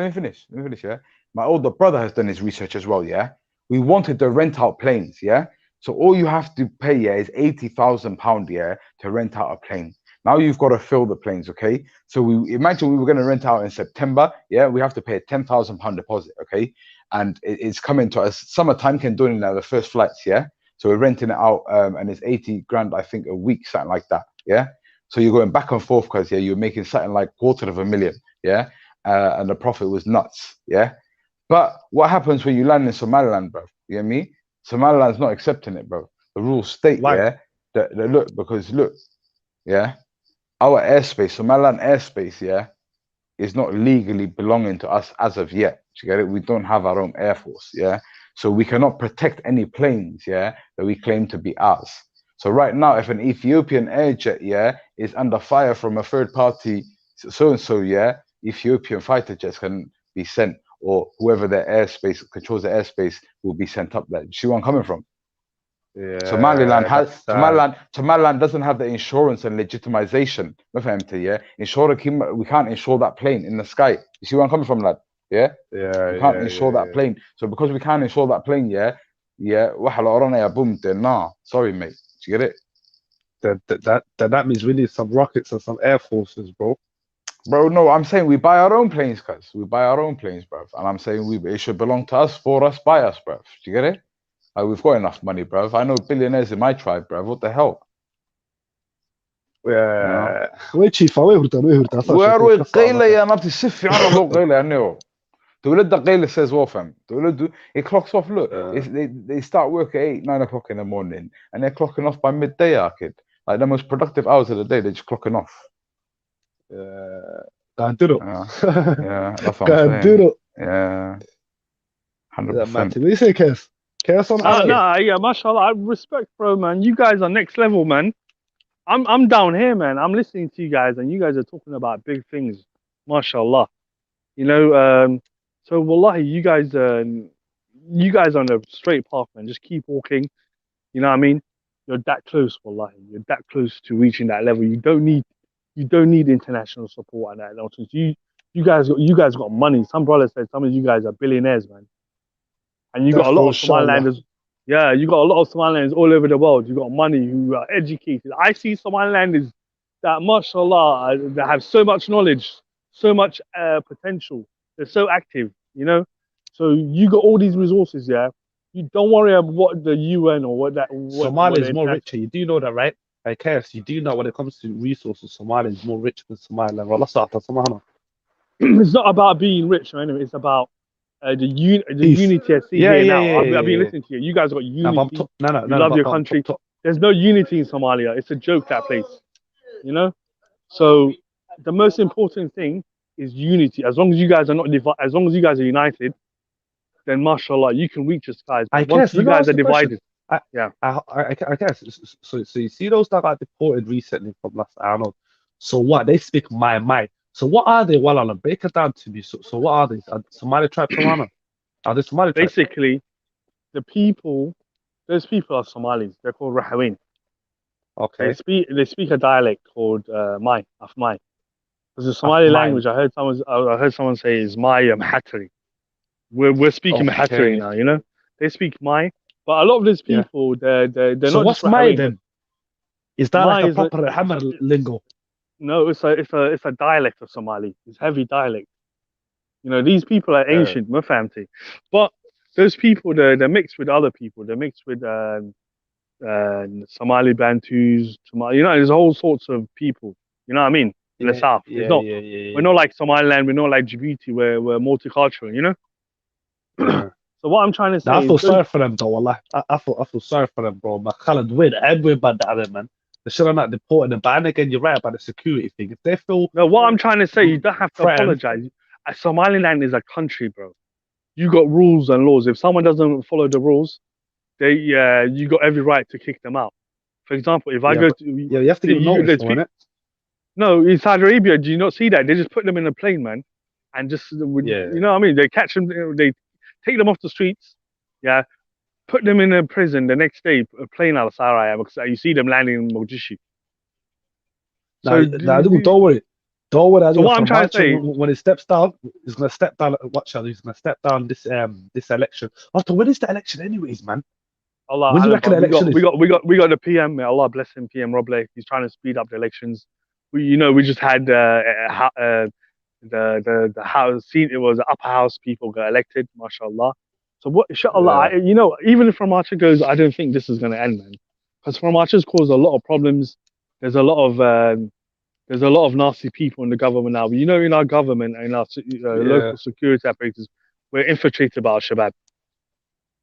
Yeah. My older brother has done his research as well. Yeah. We wanted to rent out planes. Yeah. So all you have to pay is £80,000 to rent out a plane. Now you've got to fill the planes, okay? So we imagine we were going to rent out in September. Yeah, we have to pay a £10,000 deposit, okay? And it's coming to us. Summertime can do it now, the first flights, yeah? So we're renting it out, and it's 80 grand, I think, a week, something like that, yeah? So you're going back and forth because you're making something like $250,000, yeah? And the profit was nuts, yeah? But what happens when you land in Somaliland, bro? You get me? Somaliland's not accepting it, bro. The rules state, that look, our airspace, Somaliland airspace, is not legally belonging to us as of yet. You get it? We don't have our own air force, so we cannot protect any planes, that we claim to be ours. So right now, if an Ethiopian airjet, is under fire from a third party, so-and-so, Ethiopian fighter jets can be sent, or whoever their airspace controls the airspace will be sent up there. You see where I'm coming from? Yeah, Somaliland doesn't have the insurance and legitimization. Yeah, we can't insure that plane in the sky. You see where I'm coming from, lad? Yeah, we can't insure that plane. So because we can't insure that plane, boom, then nah. Sorry, mate. Do you get it? That means we need some rockets and some air forces, bro. Bro, no, I'm saying we buy our own planes, cuz. We buy our own planes, bruv. And I'm saying it should belong to us, for us, by us, bruv. Do you get it? Like, we've got enough money, bruv. I know billionaires in my tribe, bruv. What the hell? وين تشيفا وين هرتا وين قيلة يا نبتي سفي على لو قيلة يعني تولد قيلة says well, fam. تولد it clocks off. Look, they start work at 8-9 o'clock in the morning, and they're clocking off by midday, kid. Like the most productive hours of the day, they're just clocking off. قاعد ديرو Yeah, that's what I'm قاعد saying. ديرو Yeah, 100%. ليش كاس on nah, yeah, mashallah, I respect, bro, man. You guys are next level, man. I'm down here, man. I'm listening to you guys, and you guys are talking about big things, mashallah. You know, so wallahi, you guys are on a straight path, man. Just keep walking. You know what I mean? You're that close, wallahi. You're that close to reaching that level. You don't need international support and that nonsense. You guys got money. Some brother said some of you guys are billionaires, man. And you got a lot of Somalilanders. Yeah, you got a lot of Somalilanders all over the world. You got money, who are educated. I see Somalilanders that, mashallah, that have so much knowledge, so much potential. They're so active, you know. So you got all these resources, yeah. You don't worry about what the UN or what Somalia is more richer. You do know that, right? I care. You do know when it comes to resources, Somalia is more rich than Somaliland. It's not about being rich, man. It's about the unity I see here now. I've been listening to you. You guys got unity. You love your country. There's no unity in Somalia. It's a joke, that place. You know? So the most important thing is unity. As long as you guys are not divided, as long as you guys are united, then mashallah, you can reach the skies. But once you guys are divided, I guess. So you see those that got deported recently from Laascaanood. So what? They speak my. So what are they? Well, I'll break it down to me. So what are they? Are Somali tribes, Somali? Are they Somali tribes? Basically, those people are Somalis. They're called Rahawin. Okay. They speak a dialect called Mai. Because the Somali language, I heard someone say, is Mai Mahatri. We're speaking Mahatri now, you know. They speak Mai, but a lot of these people, they're not. So what's Mai then? Is that like a proper Hammer lingo? No, it's a dialect of Somali. It's heavy dialect. You know, these people are ancient, Mafamti. But those people, they're mixed with other people. They're mixed with Somali Bantus, you know, there's all sorts of people. You know what I mean? In the south. We're not like Somaliland, we're not like Djibouti, we're multicultural, you know? So what I'm trying to say I feel sorry for them though, wallah. I feel sorry for them, bro. Khaled, we're bad at them, man. They should have not deported them. But again, you're right about the security thing. If they feel what I'm trying to say, you don't have to apologize. Somaliland is a country, bro. You got rules and laws. If someone doesn't follow the rules, you got every right to kick them out. For example, if I go to you have to give notice, innit? No, in Saudi Arabia, do you not see that? They just put them in a plane, man, and just you know what I mean? They catch them, they take them off the streets, put them in a prison the next day, a plane out of Saraya, because you see them landing in Mogadishu. Don't worry. So what I'm trying to say, when he steps down, he's gonna step down. Watch out, he's gonna step down this election. After when is the election, anyways, man? Allah, when do you reckon the election we got the PM. May Allah bless him, PM Roble. He's trying to speed up the elections. We just had the house seat. It was the upper house people got elected, mashallah. So what, inshallah, even if Ramacha goes, I don't think this is gonna end, man. Because Ramacha's caused a lot of problems. There's a lot of nasty people in the government now. But in our government and our local security apparatus, we're infiltrated by Al-Shabaab.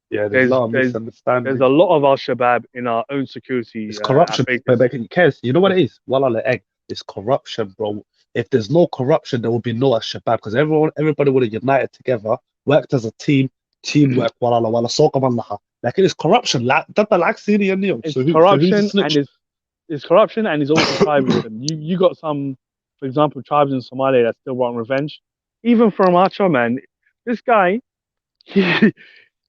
Yeah, there's a lot of misunderstanding. There's a lot of Al-Shabaab in our own security. It's corruption. But cares. You know what it is? Wallah egg. It's corruption, bro. If there's no corruption, there will be no Al-Shabaab, because everybody would have united together, worked as a team, teamwork. Wallah, like it is corruption. It's corruption and it's also tribalism. You got some, for example, tribes in Somalia that still want revenge. even from Archer, man, this guy, he,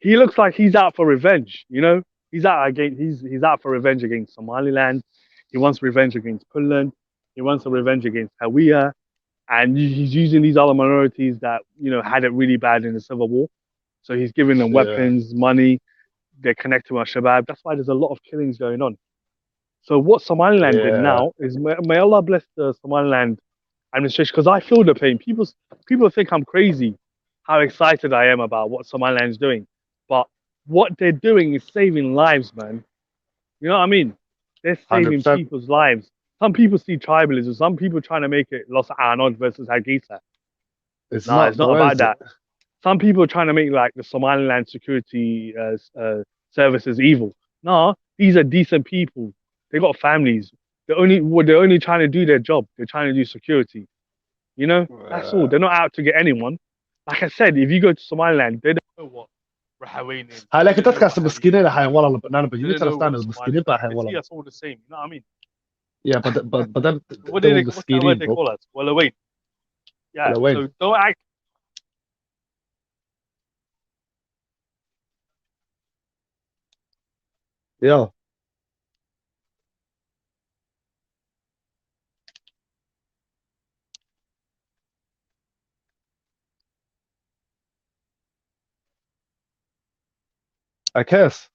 he looks like he's out for revenge. You know, he's out for revenge against Somaliland. He wants revenge against Puntland. He wants a revenge against Hawiya, and he's using these other minorities that had it really bad in the civil war. So he's giving them weapons, money. They're connected with Shabab. That's why there's a lot of killings going on. So what Somaliland did now is, may Allah bless the Somaliland administration, because I feel the pain. People think I'm crazy, how excited I am about what Somaliland's doing, but what they're doing is saving lives, man. You know what I mean? They're saving 100%. people's lives. Some people see tribalism. Some people trying to make it Laascaanood versus Hargeisa. It's No, it's not where about is that. it? Some people are trying to make like the Somaliland security services evil. No, these are decent people. They got families. They're only trying to do their job. They're trying to do security. You know, that's all. They're not out to get anyone. Like I said, if you go to Somaliland, they don't know what Rahawain is. هاي لكن They don't know تذكر what Hawi مسكينين is. هاي والله but They you need don't to know what understand Somali مسكينين is. هاي They see والله. us all the same. You know what I mean? Yeah, but then What they do were what's that word مسكينين they bro. call us? Well, wait. Yeah. ولا وين؟ So don't act. Yeah. I guess.